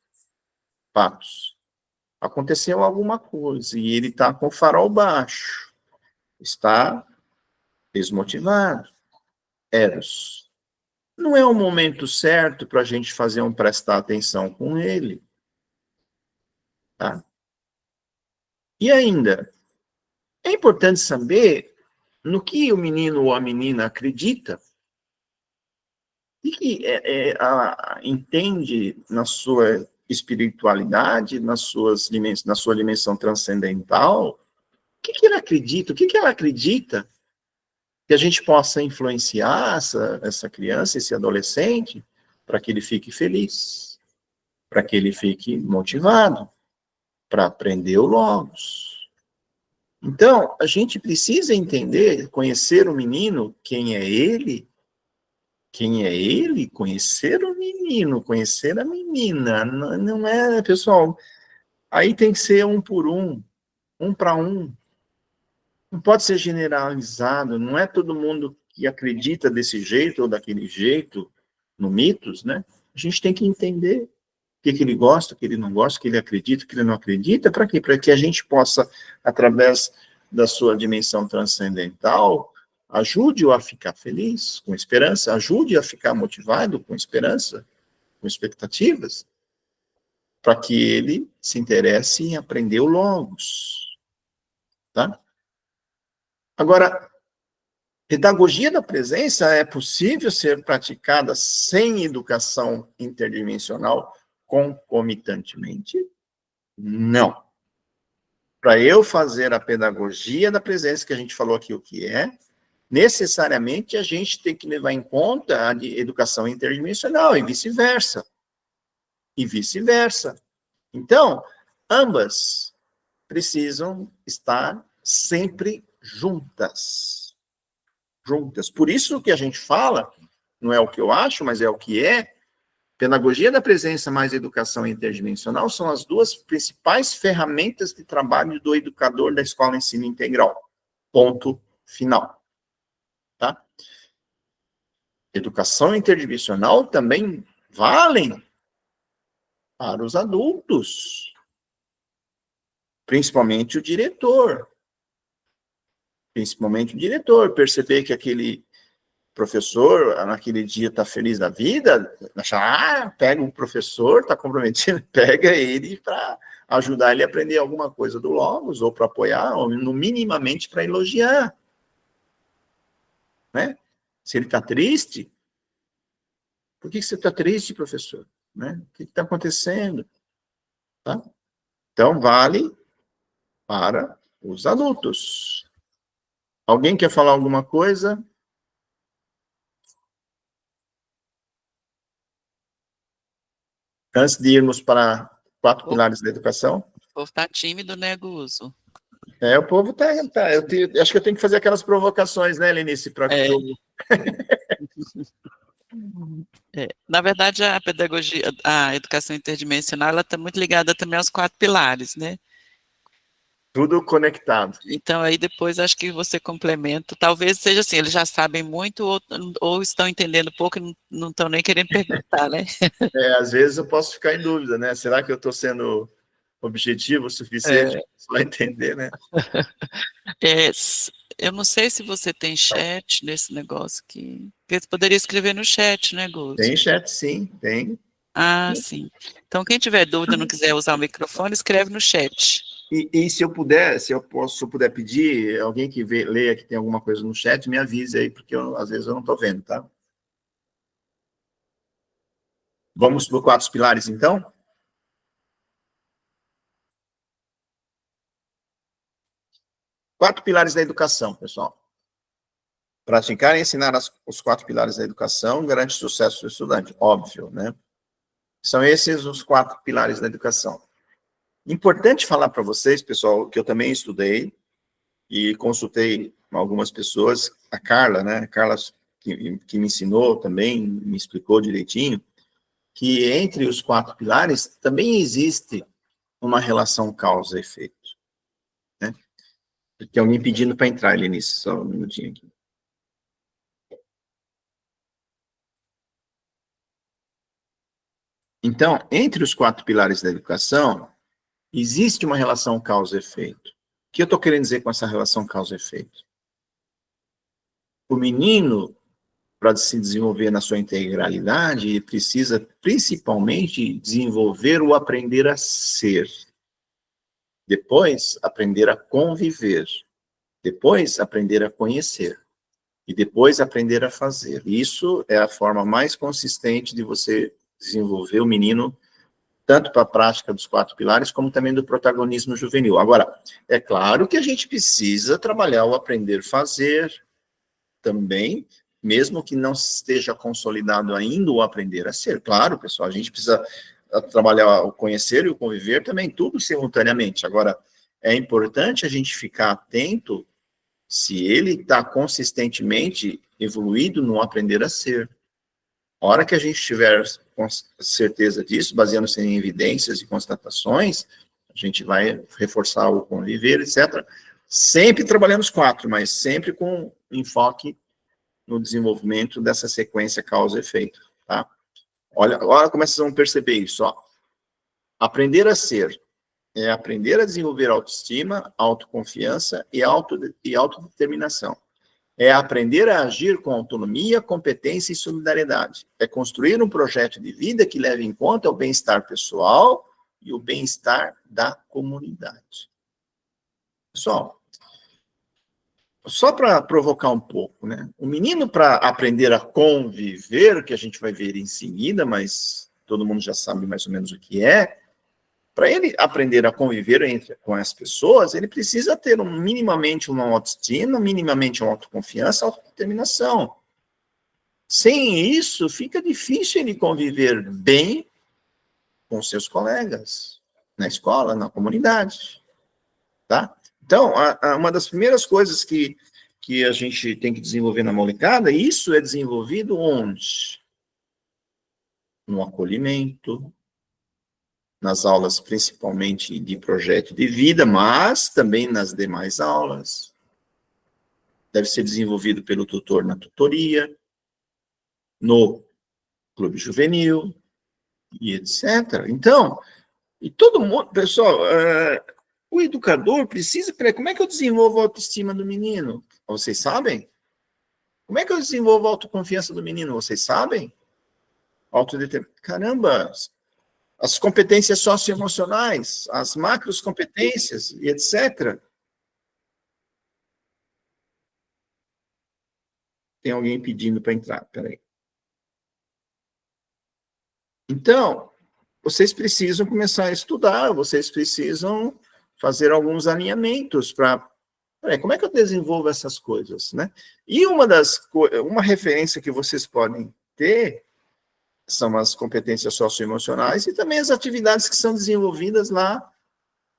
S2: patos, aconteceu alguma coisa e ele está com o farol baixo, está desmotivado, eros. Não é o momento certo para a gente fazer um prestar atenção com ele. Tá? E ainda, é importante saber no que o menino ou a menina acredita e que entende na sua espiritualidade, na sua dimensão transcendental, o que ele acredita, o que ela acredita, que a gente possa influenciar essa criança, esse adolescente, para que ele fique feliz, para que ele fique motivado, para aprender o logos. Então, a gente precisa entender, conhecer o menino, quem é ele, conhecer o menino, conhecer a menina, não é, pessoal, aí tem que ser um por um para um, não pode ser generalizado, não é todo mundo que acredita desse jeito ou daquele jeito, no mitos, né? A gente tem que entender o que ele gosta, o que ele não gosta, o que ele acredita, o que ele não acredita, para quê? Para que a gente possa, através da sua dimensão transcendental, ajude-o a ficar feliz, com esperança, ajude-o a ficar motivado, com esperança, com expectativas, para que ele se interesse em aprender o logos. Tá? Agora, pedagogia da presença é possível ser praticada sem educação interdimensional concomitantemente? Não. Para eu fazer a pedagogia da presença, que a gente falou aqui o que é, necessariamente a gente tem que levar em conta a educação interdimensional e vice-versa. E vice-versa. Então, ambas precisam estar sempre juntas. juntas. Por isso que a gente fala, não é o que eu acho, mas é o que é, pedagogia da presença mais educação interdimensional são as duas principais ferramentas de trabalho do educador da escola ensino integral. Ponto final. Tá? Educação interdimensional também valem para os adultos, principalmente o diretor. Principalmente o diretor, perceber que aquele professor, naquele dia, está feliz da vida, pega um professor, está comprometido, pega ele para ajudar ele a aprender alguma coisa do Logos, ou para apoiar, ou no minimamente para elogiar. Né? Se ele está triste, por que você está triste, professor? Né? O que está acontecendo? Tá? Então, vale para os adultos. Alguém quer falar alguma coisa? Antes de irmos para 4 pilares da educação?
S4: O povo está tímido, né, Guzo?
S2: O povo tá acho que eu tenho que fazer aquelas provocações, né, Lenice?
S4: Na verdade, a pedagogia, a educação interdimensional, ela está muito ligada também aos 4 pilares, né?
S2: Tudo conectado.
S4: Então, aí depois acho que você complementa, talvez seja assim, eles já sabem muito ou estão entendendo pouco e não estão nem querendo perguntar, né?
S2: Às vezes eu posso ficar em dúvida, né? Será que eu estou sendo objetivo o suficiente para entender, né?
S4: Eu não sei se você tem chat nesse negócio aqui, porque você poderia escrever no chat, né, Guzo?
S2: Tem chat, sim, tem.
S4: Ah, sim. Então, quem tiver dúvida, não quiser usar o microfone, escreve no chat.
S2: E se eu puder, se eu puder pedir, alguém que leia que tem alguma coisa no chat, me avise aí, porque às vezes eu não estou vendo, tá? Vamos para os 4 pilares, então? Quatro pilares da educação, pessoal. Praticar e ensinar os 4 pilares da educação garante sucesso do estudante, óbvio, né? São esses os 4 pilares da educação. Importante falar para vocês, pessoal, que eu também estudei e consultei algumas pessoas, a Carla, né? A Carla que me ensinou também, me explicou direitinho, que entre os 4 pilares também existe uma relação causa-efeito. Né? Tem alguém pedindo para entrar, Lenice, só um minutinho aqui. Então, entre os 4 pilares da educação, existe uma relação causa-efeito. O que eu estou querendo dizer com essa relação causa-efeito? O menino, para se desenvolver na sua integralidade, ele precisa principalmente desenvolver o aprender a ser. Depois, aprender a conviver. Depois, aprender a conhecer. E depois, aprender a fazer. Isso é a forma mais consistente de você desenvolver o menino, tanto para a prática dos 4 pilares, como também do protagonismo juvenil. Agora, é claro que a gente precisa trabalhar o aprender a fazer também, mesmo que não esteja consolidado ainda o aprender a ser. Claro, pessoal, a gente precisa trabalhar o conhecer e o conviver também, tudo simultaneamente. Agora, é importante a gente ficar atento se ele está consistentemente evoluído no aprender a ser. A hora que a gente tiver certeza disso, baseando-se em evidências e constatações, a gente vai reforçar o conviver, etc. Sempre trabalhando os 4, mas sempre com enfoque no desenvolvimento dessa sequência causa-efeito, tá? Olha, agora como vocês vão perceber isso, ó. Aprender a ser é aprender a desenvolver autoestima, autoconfiança e autodeterminação. É aprender a agir com autonomia, competência e solidariedade. É construir um projeto de vida que leve em conta o bem-estar pessoal e o bem-estar da comunidade. Pessoal, só para provocar um pouco, né? O menino, para aprender a conviver, que a gente vai ver em seguida, mas todo mundo já sabe mais ou menos o que é, para ele aprender a conviver com as pessoas, ele precisa ter minimamente uma autoestima, minimamente uma autoconfiança, autodeterminação. Sem isso, fica difícil ele conviver bem com seus colegas, na escola, na comunidade. Tá? Então, uma das primeiras coisas que que a gente tem que desenvolver na molecada, e isso é desenvolvido onde? No acolhimento, nas aulas principalmente de projeto de vida, mas também nas demais aulas. Deve ser desenvolvido pelo tutor na tutoria, no clube juvenil, e etc. Então, e todo mundo, pessoal, o educador precisa, como é que eu desenvolvo a autoestima do menino? Vocês sabem? Como é que eu desenvolvo a autoconfiança do menino? Vocês sabem? Caramba, as competências socioemocionais, as macros competências, e etc. Tem alguém pedindo para entrar, peraí. Então, vocês precisam começar a estudar, vocês precisam fazer alguns alinhamentos para... Como é que eu desenvolvo essas coisas, né? E uma referência que vocês podem ter são as competências socioemocionais e também as atividades que são desenvolvidas lá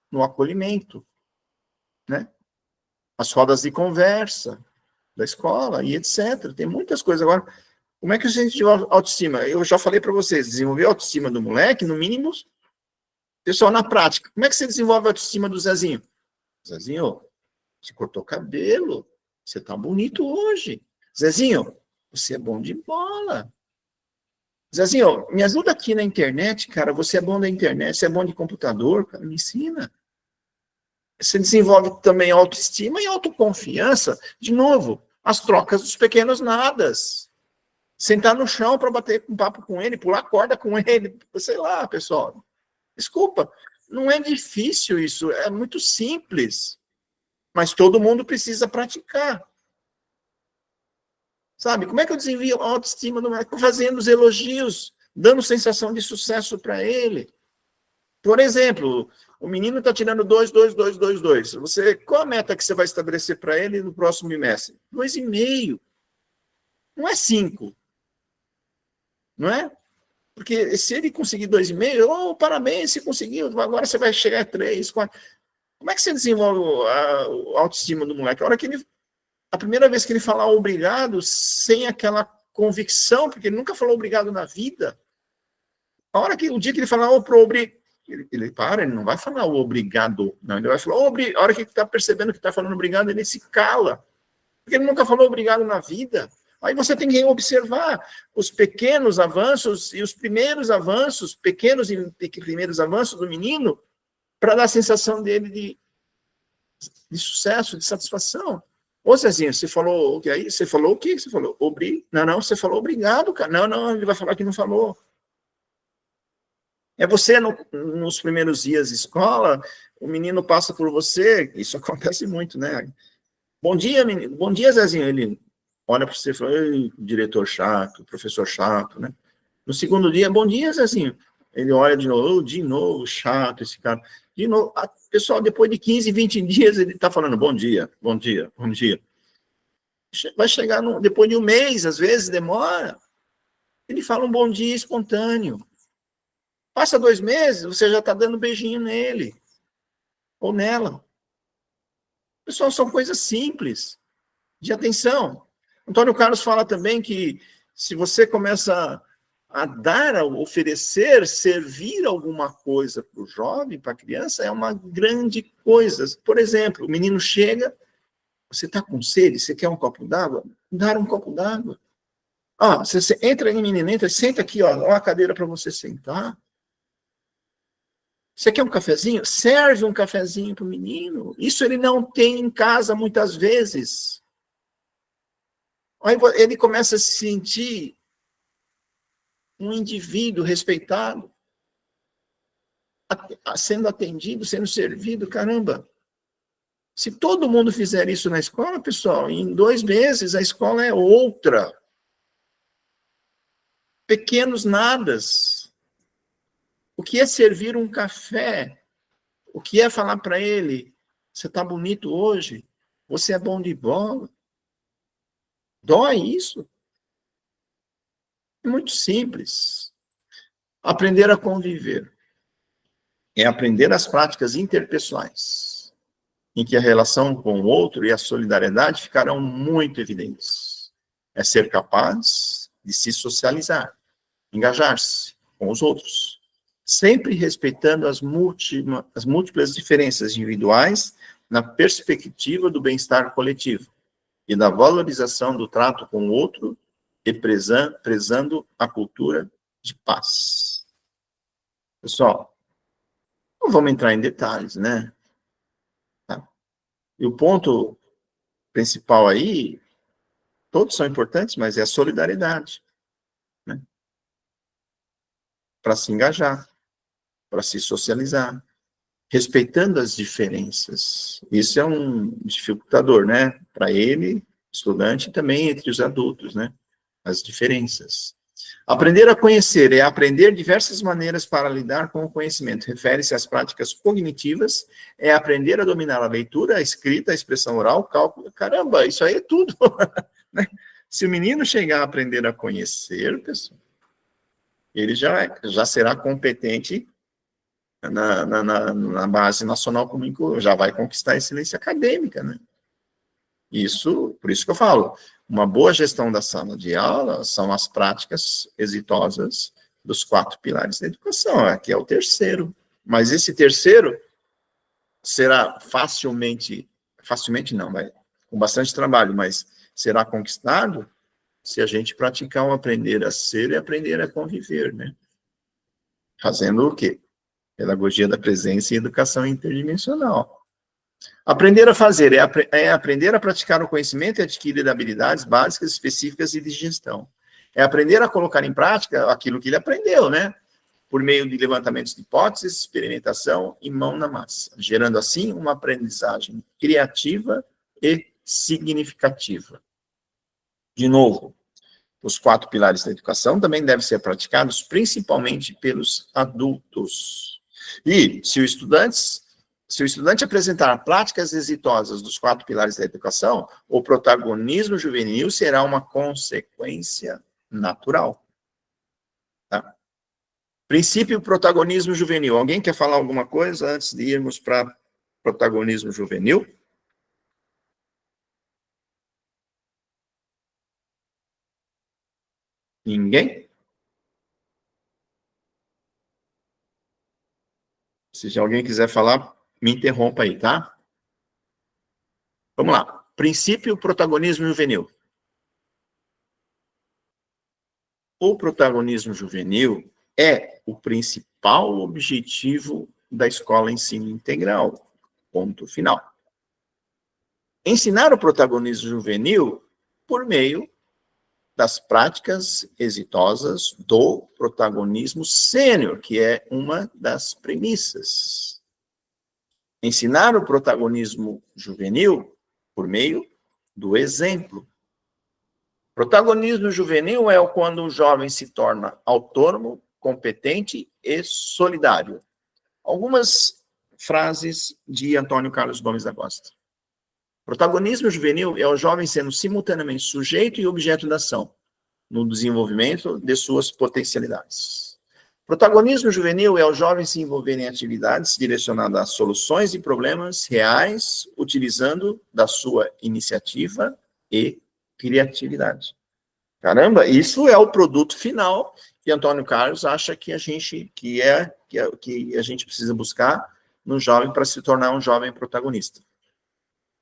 S2: no acolhimento, né? As rodas de conversa da escola e etc. Tem muitas coisas. Agora, como é que a gente desenvolve autoestima? Eu já falei para vocês, desenvolver a autoestima do moleque, no mínimo, pessoal, na prática. Como é que você desenvolve a autoestima do Zezinho? Zezinho, você cortou cabelo, você tá bonito hoje. Zezinho, você é bom de bola. Zezinho, me ajuda aqui na internet, cara, você é bom da internet, você é bom de computador, cara, me ensina. Você desenvolve também autoestima e autoconfiança. De novo, as trocas dos pequenos nadas. Sentar no chão para bater um papo com ele, pular corda com ele, sei lá, pessoal. Desculpa, não é difícil isso, é muito simples. Mas todo mundo precisa praticar. Sabe, como é que eu desenvolvo a autoestima do moleque? Fazendo os elogios, dando sensação de sucesso para ele. Por exemplo, o menino está tirando 2, 2, 2, 2, 2. Qual a meta que você vai estabelecer para ele no próximo bimestre? 2,5. Não é 5. Não é? Porque se ele conseguir 2,5, parabéns, você conseguiu, agora você vai chegar a 3, 4. Como é que você desenvolve a autoestima do moleque? A primeira vez que ele falar obrigado, sem aquela convicção, porque ele nunca falou obrigado na vida. O dia que ele falar ele para, ele não vai falar o obrigado, não, ele vai falar a hora que ele está percebendo que está falando obrigado, ele se cala, porque ele nunca falou obrigado na vida. Aí você tem que observar os pequenos avanços e os primeiros avanços, pequenos e primeiros avanços do menino, para dar a sensação dele de sucesso, de satisfação. Ô, Zezinho, você falou o que aí? Você falou o quê? Você falou Não, você falou obrigado, cara. Não, ele vai falar que não falou. É você, nos primeiros dias de escola, o menino passa por você, isso acontece muito, né? Bom dia, menino. Bom dia, Zezinho. Ele olha para você e fala, diretor chato, professor chato, né? No segundo dia, bom dia, Zezinho. Ele olha de novo, chato esse cara. De novo, pessoal, depois de 15, 20 dias, ele está falando bom dia, bom dia, bom dia. Vai chegar depois de um mês, às vezes, demora. Ele fala um bom dia espontâneo. Passa 2 meses, você já está dando beijinho nele. Ou nela. Pessoal, são coisas simples. De atenção. Antônio Carlos fala também que se você começa a dar, a oferecer, servir alguma coisa para o jovem, para a criança, é uma grande coisa. Por exemplo, o menino chega, você está com sede, você quer um copo d'água? Dar um copo d'água. Você entra aí, menino, senta aqui, uma cadeira para você sentar. Você quer um cafezinho? Serve um cafezinho para o menino. Isso ele não tem em casa muitas vezes. Aí ele começa a se sentir um indivíduo respeitado, sendo atendido, sendo servido, caramba. Se todo mundo fizer isso na escola, pessoal, em 2 meses a escola é outra. Pequenos nadas. O que é servir um café? O que é falar para ele, você está bonito hoje? Você é bom de bola? Dói isso? É muito simples. Aprender a conviver. É aprender as práticas interpessoais. em que a relação com o outro e a solidariedade ficarão muito evidentes. É ser capaz de se socializar, engajar-se com os outros, sempre respeitando as múltiplas diferenças individuais na perspectiva do bem-estar coletivo e da valorização do trato com o outro e prezando a cultura de paz. Pessoal, não vamos entrar em detalhes, né? Tá. E o ponto principal aí, todos são importantes, mas é a solidariedade, né? Para se engajar, para se socializar, respeitando as diferenças. Isso é um dificultador, né? Para ele, estudante, e também entre os adultos, né? As diferenças. Aprender a conhecer é aprender diversas maneiras para lidar com o conhecimento. Refere-se às práticas cognitivas, é aprender a dominar a leitura, a escrita, a expressão oral, o cálculo. Caramba, isso aí é tudo. Né? Se o menino chegar a aprender a conhecer, pessoal, ele já será competente na base nacional comum, já vai conquistar a excelência acadêmica, né? Por isso que eu falo, uma boa gestão da sala de aula são as práticas exitosas dos 4 pilares da educação. Aqui é o terceiro. Mas esse terceiro será facilmente não, vai com bastante trabalho, mas será conquistado se a gente praticar o aprender a ser e aprender a conviver, né? Fazendo o quê? Pedagogia da presença e educação interdimensional. Aprender a fazer é aprender a praticar o conhecimento e adquirir habilidades básicas, específicas e de gestão. É aprender a colocar em prática aquilo que ele aprendeu, né? Por meio de levantamentos de hipóteses, experimentação e mão na massa, gerando assim uma aprendizagem criativa e significativa. De novo, os 4 pilares da educação também devem ser praticados principalmente pelos adultos. E se o estudante apresentar práticas exitosas dos 4 pilares da educação, o protagonismo juvenil será uma consequência natural. Tá? Princípio protagonismo juvenil. Alguém quer falar alguma coisa antes de irmos para protagonismo juvenil? Ninguém? Se alguém quiser falar, me interrompa aí, tá? Vamos lá. Princípio protagonismo juvenil. O protagonismo juvenil é o principal objetivo da escola ensino integral. Ponto final. Ensinar o protagonismo juvenil por meio das práticas exitosas do protagonismo sênior, que é uma das premissas. Ensinar o protagonismo juvenil por meio do exemplo. Protagonismo juvenil é quando o jovem se torna autônomo, competente e solidário. Algumas frases de Antônio Carlos Gomes da Costa. Protagonismo juvenil é o jovem sendo simultaneamente sujeito e objeto da ação, no desenvolvimento de suas potencialidades. Protagonismo juvenil é o jovem se envolver em atividades direcionadas a soluções de problemas reais, utilizando da sua iniciativa e criatividade. Caramba, isso é o produto final que Antônio Carlos acha que a gente precisa buscar no jovem para se tornar um jovem protagonista.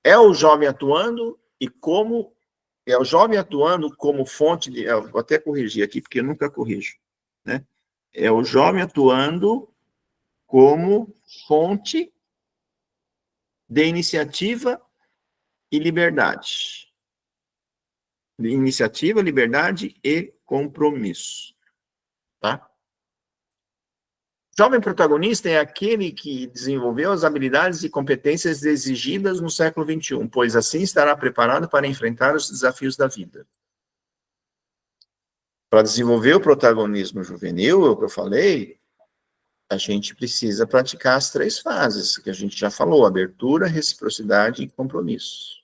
S2: É o jovem atuando como fonte de, vou até corrigir aqui porque eu nunca corrijo, né? É o jovem atuando como fonte de iniciativa e liberdade. Iniciativa, liberdade e compromisso. Tá? Jovem protagonista é aquele que desenvolveu as habilidades e competências exigidas no século XXI, pois assim estará preparado para enfrentar os desafios da vida. Para desenvolver o protagonismo juvenil, é o que eu falei, a gente precisa praticar as 3 fases, que a gente já falou: abertura, reciprocidade e compromisso.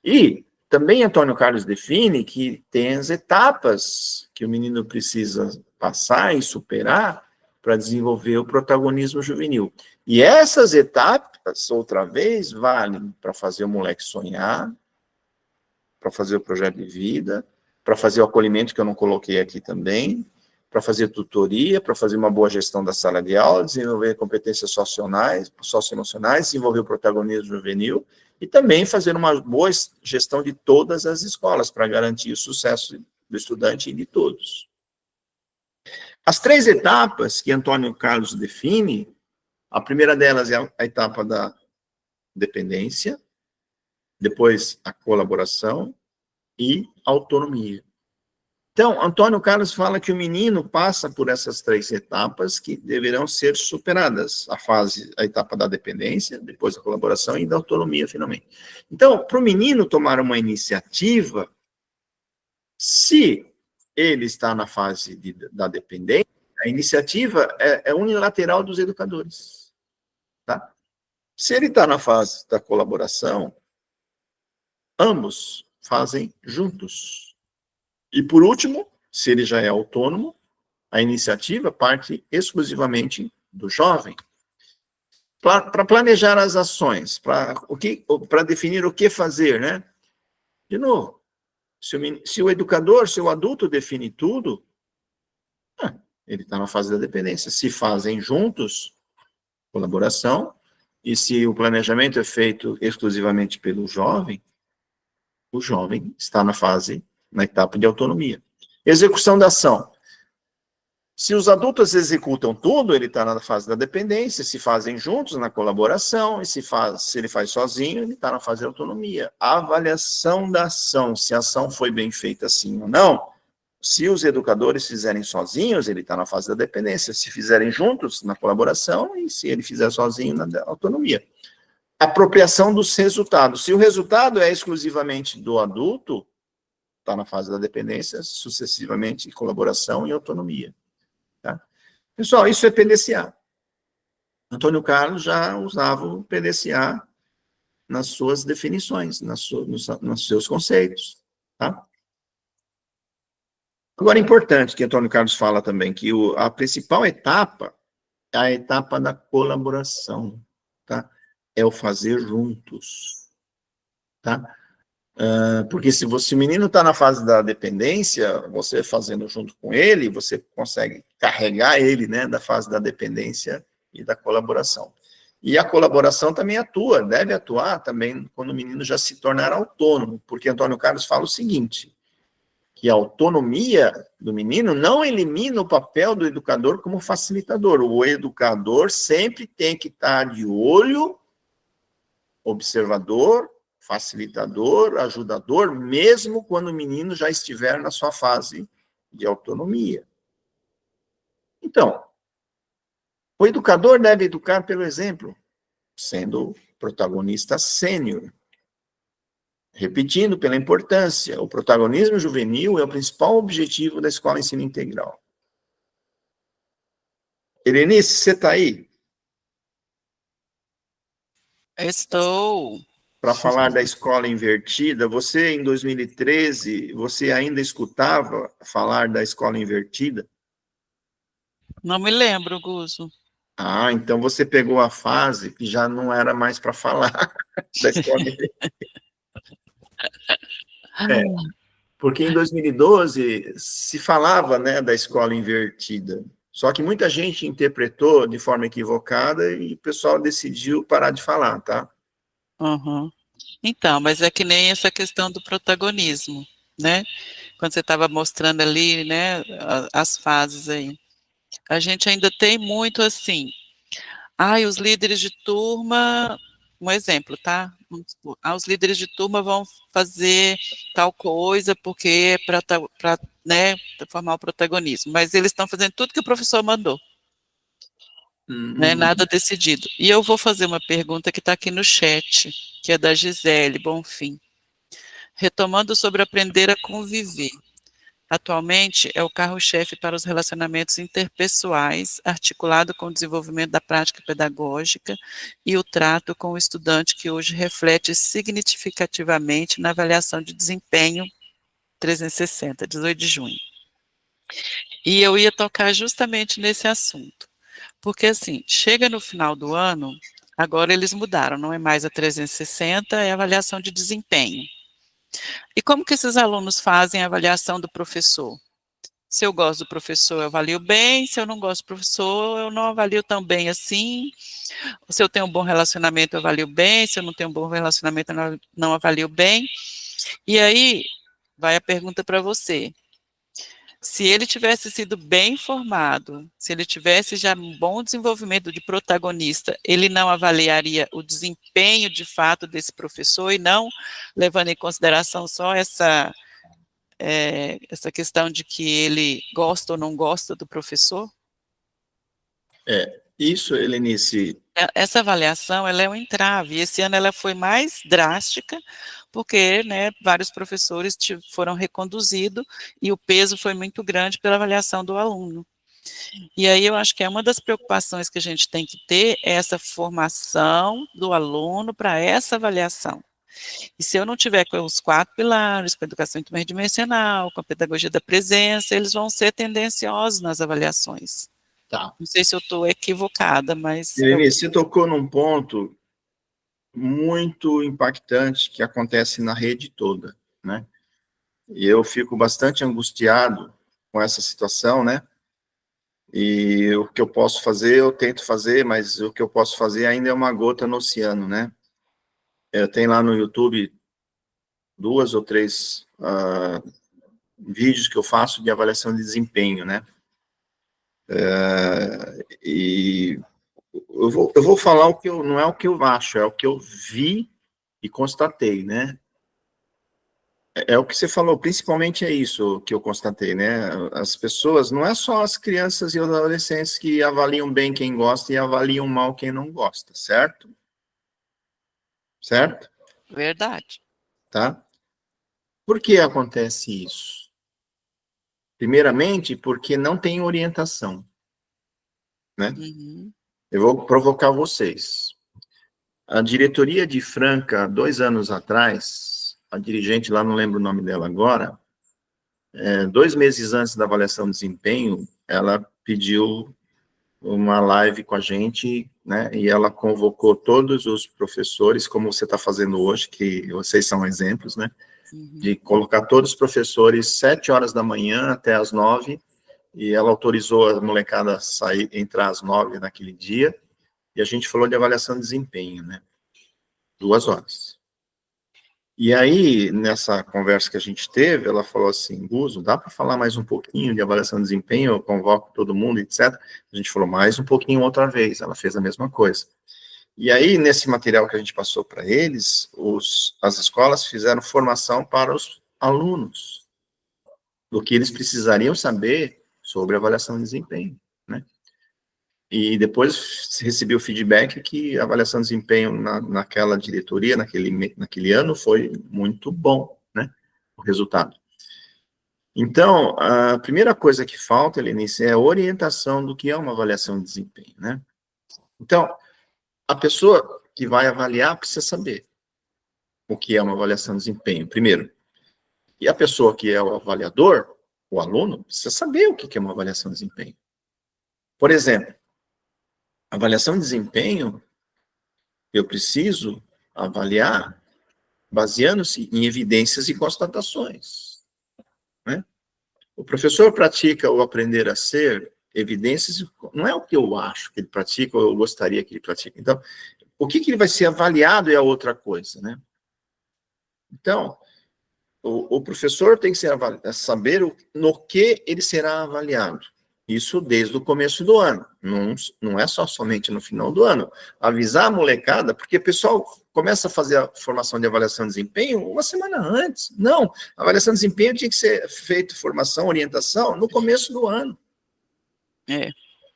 S2: E também Antônio Carlos define que tem as etapas que o menino precisa passar e superar para desenvolver o protagonismo juvenil. E essas etapas, outra vez, valem para fazer o moleque sonhar, para fazer o projeto de vida, para fazer o acolhimento, que eu não coloquei aqui também, para fazer tutoria, para fazer uma boa gestão da sala de aula, desenvolver competências socioemocionais, desenvolver o protagonismo juvenil, e também fazer uma boa gestão de todas as escolas, para garantir o sucesso do estudante e de todos. As 3 etapas que Antônio Carlos define, a primeira delas é a etapa da dependência, depois a colaboração e a autonomia. Então, Antônio Carlos fala que o menino passa por essas 3 etapas que deverão ser superadas, a etapa da dependência, depois da colaboração e da autonomia, finalmente. Então, para o menino tomar uma iniciativa, se ele está na fase da dependência, a iniciativa é unilateral dos educadores. Tá? Se ele está na fase da colaboração, ambos fazem juntos. E, por último, se ele já é autônomo, a iniciativa parte exclusivamente do jovem. Para planejar as ações, para definir o que fazer, né? De novo, se o educador, se o adulto define tudo, ele está na fase da dependência. Se fazem juntos, colaboração, e se o planejamento é feito exclusivamente pelo jovem, o jovem está na etapa de autonomia. Execução da ação. Se os adultos executam tudo, ele está na fase da dependência, se fazem juntos, na colaboração, e se ele faz sozinho, ele está na fase de autonomia. A avaliação da ação, se a ação foi bem feita sim ou não, se os educadores fizerem sozinhos, ele está na fase da dependência, se fizerem juntos, na colaboração, e se ele fizer sozinho, na autonomia. Apropriação dos resultados. Se o resultado é exclusivamente do adulto, está na fase da dependência, sucessivamente, colaboração e autonomia. Tá? Pessoal, isso é PDCA. Antônio Carlos já usava o PDCA nas suas definições, nos seus conceitos. Tá? Agora, é importante que Antônio Carlos fala também que a principal etapa é a etapa da colaboração. Tá? É o fazer juntos. Tá? Porque se o menino está na fase da dependência, você fazendo junto com ele, você consegue carregar ele, né, da fase da dependência e da colaboração. E a colaboração também deve atuar também quando o menino já se tornar autônomo, porque Antônio Carlos fala o seguinte, que a autonomia do menino não elimina o papel do educador como facilitador. O educador sempre tem que estar de olho, observador, facilitador, ajudador, mesmo quando o menino já estiver na sua fase de autonomia. Então, o educador deve educar pelo exemplo, sendo protagonista sênior. Repetindo, pela importância, o protagonismo juvenil é o principal objetivo da Escola Ensino Integral. Erenice, você está aí?
S4: Estou.
S2: Para falar da escola invertida, você, em 2013, você ainda escutava falar da escola invertida?
S4: Não me lembro, Guzo.
S2: Ah, então você pegou a fase que já não era mais para falar da escola invertida. Porque em 2012 se falava, né, da escola invertida, só que muita gente interpretou de forma equivocada e o pessoal decidiu parar de falar, tá?
S4: Uhum. Então, mas é que nem essa questão do protagonismo, né? Quando você estava mostrando ali, né, as fases aí. A gente ainda tem muito assim, os líderes de turma, um exemplo, tá? Os líderes de turma vão fazer tal coisa porque é para, né, formar o protagonismo, mas eles estão fazendo tudo que o professor mandou. Né, nada decidido. E eu vou fazer uma pergunta que está aqui no chat, que é da Gisele Bonfim. Retomando sobre aprender a conviver. Atualmente, é o carro-chefe para os relacionamentos interpessoais, articulado com o desenvolvimento da prática pedagógica e o trato com o estudante, que hoje reflete significativamente na avaliação de desempenho 360, 18 de junho. E eu ia tocar justamente nesse assunto. Porque, assim, chega no final do ano, agora eles mudaram, não é mais a 360, é a avaliação de desempenho. E como que esses alunos fazem a avaliação do professor? Se eu gosto do professor, eu avalio bem, se eu não gosto do professor, eu não avalio tão bem assim. Se eu tenho um bom relacionamento, eu avalio bem, se eu não tenho um bom relacionamento, eu não avalio bem. E aí, vai a pergunta para você. Se ele tivesse sido bem informado, se ele tivesse já um bom desenvolvimento de protagonista, ele não avaliaria o desempenho de fato desse professor e não levando em consideração só essa questão de que ele gosta ou não gosta do professor?
S2: Isso, Helenice,
S4: Essa avaliação, ela é um entrave, e esse ano ela foi mais drástica, porque, né, vários professores foram reconduzidos, e o peso foi muito grande pela avaliação do aluno. E aí eu acho que é uma das preocupações que a gente tem que ter, é essa formação do aluno para essa avaliação. E se eu não tiver com os 4 pilares, com a educação interdimensional, com a pedagogia da presença, eles vão ser tendenciosos nas avaliações.
S2: tá.
S4: Não sei se eu estou equivocada, mas...
S2: Helenice, você tocou num ponto muito impactante que acontece na rede toda, né? E eu fico bastante angustiado com essa situação, né? E o que eu posso fazer, eu tento fazer, mas o que eu posso fazer ainda é uma gota no oceano, né? Eu tenho lá no YouTube 2 ou 3 vídeos que eu faço de avaliação de desempenho, né? E eu vou falar o que não é o que eu acho, é o que eu vi e constatei, né? É o que você falou, principalmente é isso que eu constatei, né? As pessoas, não é só as crianças e os adolescentes que avaliam bem quem gosta e avaliam mal quem não gosta, certo? Certo?
S4: Verdade.
S2: Tá? Por que acontece isso? Primeiramente, porque não tem orientação, né?
S4: Uhum.
S2: Eu vou provocar vocês. A diretoria de Franca, 2 anos atrás, a dirigente lá, não lembro o nome dela agora, 2 meses antes da avaliação de desempenho, ela pediu uma live com a gente, né, e ela convocou todos os professores, como você está fazendo hoje, que vocês são exemplos, né, de colocar todos os professores 7 horas da manhã até as 9, e ela autorizou a molecada a sair, entrar às 9 naquele dia, e a gente falou de avaliação de desempenho, né, 2 horas. E aí, nessa conversa que a gente teve, ela falou assim, Guzo, dá para falar mais um pouquinho de avaliação de desempenho? Eu convoco todo mundo, etc. A gente falou mais um pouquinho outra vez, ela fez a mesma coisa. E aí, nesse material que a gente passou para eles, as escolas fizeram formação para os alunos, do que eles precisariam saber sobre avaliação de desempenho, né? E depois recebi o feedback que a avaliação de desempenho naquela diretoria, naquele ano, foi muito bom, né, o resultado. Então, a primeira coisa que falta, Helenice, é a orientação do que é uma avaliação de desempenho, né? Então, a pessoa que vai avaliar precisa saber o que é uma avaliação de desempenho, primeiro. E a pessoa que é o avaliador, o aluno, precisa saber o que é uma avaliação de desempenho. Por exemplo, avaliação de desempenho, eu preciso avaliar baseando-se em evidências e constatações, né? O professor pratica o aprender a ser, evidências, não é o que eu acho que ele pratica ou eu gostaria que ele pratique. Então, o que ele vai ser avaliado é a outra coisa, né? Então, o professor tem que saber no que ele será avaliado. Isso desde o começo do ano, não é só somente no final do ano. Avisar a molecada, porque o pessoal começa a fazer a formação de avaliação de desempenho uma semana antes. Não, a avaliação de desempenho tinha que ser feita formação, orientação, no começo do ano.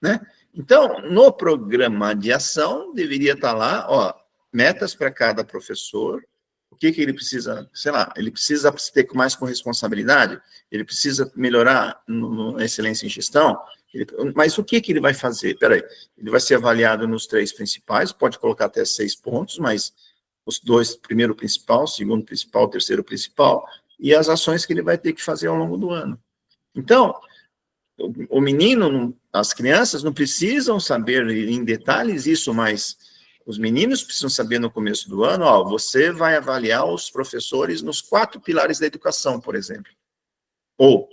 S2: Né? Então, no programa de ação, deveria estar lá, ó, metas para cada professor, o que ele precisa, sei lá, ele precisa ter mais corresponsabilidade, ele precisa melhorar na excelência em gestão, mas o que ele vai fazer? Peraí, ele vai ser avaliado nos 3 principais, pode colocar até 6 pontos, mas os 2, primeiro principal, segundo principal, terceiro principal, e as ações que ele vai ter que fazer ao longo do ano. Então, o menino, as crianças não precisam saber em detalhes isso, mas os meninos precisam saber no começo do ano, ó, você vai avaliar os professores nos 4 pilares da educação, por exemplo. Ou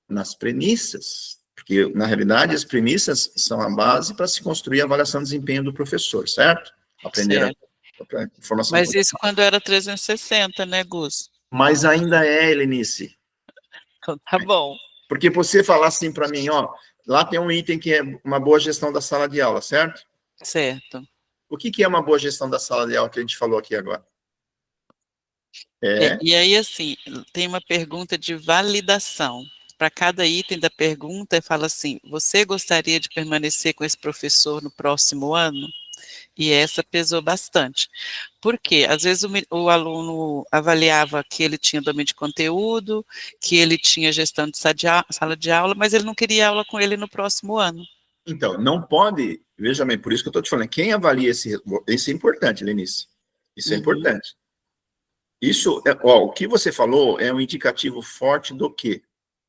S2: nas premissas, porque, na realidade, as premissas são a base para se construir a avaliação de desempenho do professor, certo? Aprender
S4: Certo.
S2: a informação.
S4: Mas isso quando era 360, né, Gus?
S2: Mas ainda é, Helenice.
S4: Então, tá bom.
S2: Porque você falar assim para mim, ó, lá tem um item que é uma boa gestão da sala de aula, certo?
S4: Certo.
S2: O que é uma boa gestão da sala de aula que a gente falou aqui agora?
S4: E aí, assim, tem uma pergunta de validação. Para cada item da pergunta, fala assim, você gostaria de permanecer com esse professor no próximo ano? E essa pesou bastante. Por quê? Às vezes o aluno avaliava que ele tinha domínio de conteúdo, que ele tinha gestão de sala de aula, mas ele não queria aula com ele no próximo ano.
S2: Então, não pode, veja bem, por isso que eu estou te falando, quem avalia isso é importante, Lenice, isso é importante. Isso, o que você falou é um indicativo forte do quê?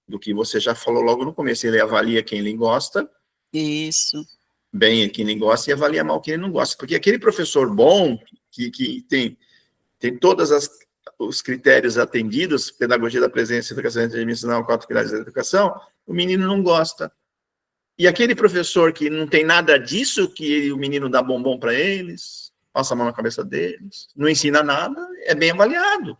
S2: Do que você já falou logo no começo, ele avalia quem ele gosta,
S4: Isso.
S2: bem quem ele gosta, e avalia mal quem ele não gosta, porque aquele professor bom, que tem todos os critérios atendidos, pedagogia da presença, educação interdimensional, 4 pilares da educação, o menino não gosta. E aquele professor que não tem nada disso, que o menino dá bombom para eles, passa a mão na cabeça deles, não ensina nada, é bem avaliado.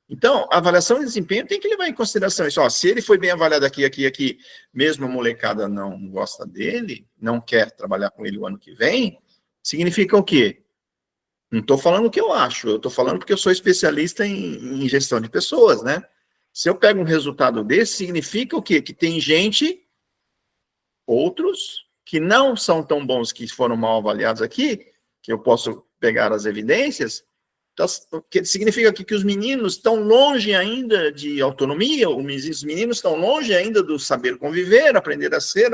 S2: Então, a avaliação de desempenho tem que levar em consideração isso. Ó, se ele foi bem avaliado aqui, mesmo a molecada não gosta dele, não quer trabalhar com ele o ano que vem, significa o quê? Não estou falando o que eu acho, eu estou falando porque eu sou especialista em gestão de pessoas, né? Se eu pego um resultado desse, significa o quê? Que tem outros, que não são tão bons, que foram mal avaliados aqui, que eu posso pegar as evidências, que significa que os meninos estão longe ainda de autonomia, os meninos estão longe ainda do saber conviver, aprender a ser,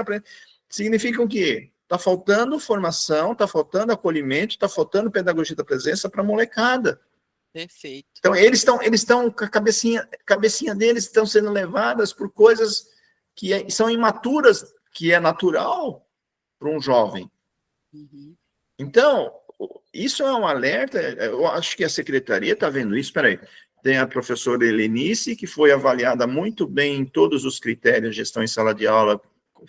S2: significa o quê? Está faltando formação, está faltando acolhimento, está faltando pedagogia da presença para a molecada.
S4: Perfeito.
S2: Então, eles estão com a cabecinha deles estão sendo levadas por coisas que são imaturas, que é natural para um jovem. Então, isso é um alerta, eu acho que a secretaria está vendo isso, espera aí, tem a professora Helenice, que foi avaliada muito bem em todos os critérios, gestão em sala de aula,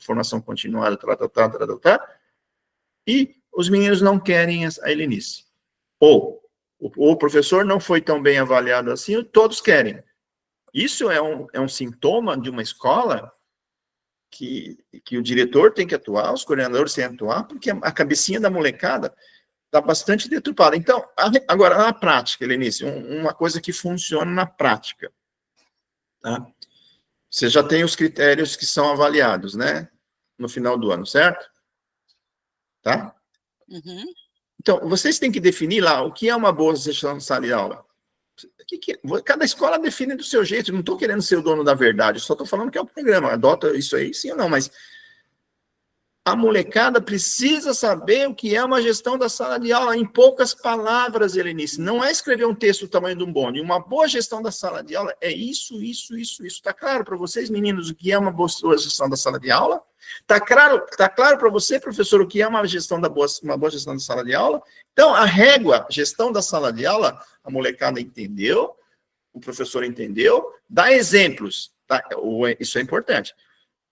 S2: formação continuada, e os meninos não querem a Helenice. Ou o professor não foi tão bem avaliado assim, todos querem. Isso é um sintoma de uma escola que o diretor tem que atuar, os coordenadores têm que atuar, porque a cabecinha da molecada está bastante deturpada. Então, agora, na prática, Helenice, uma coisa que funciona na prática. Tá? Você já tem os critérios que são avaliados, né? No final do ano, certo? Tá? Então, vocês têm que definir lá o que é uma boa gestão de sala de aula. Cada escola define do seu jeito, não estou querendo ser o dono da verdade, só estou falando que é o programa, adota isso aí, sim ou não, mas a molecada precisa saber o que é uma gestão da sala de aula, em poucas palavras, Helenice. Não é escrever um texto do tamanho de um bonde. Uma boa gestão da sala de aula é isso. Está claro para vocês, meninos, o que é uma boa gestão da sala de aula? Está claro para você, professor, o que é uma boa gestão da sala de aula? Então, a régua, gestão da sala de aula, a molecada entendeu, o professor entendeu, dá exemplos. Tá? Isso é importante.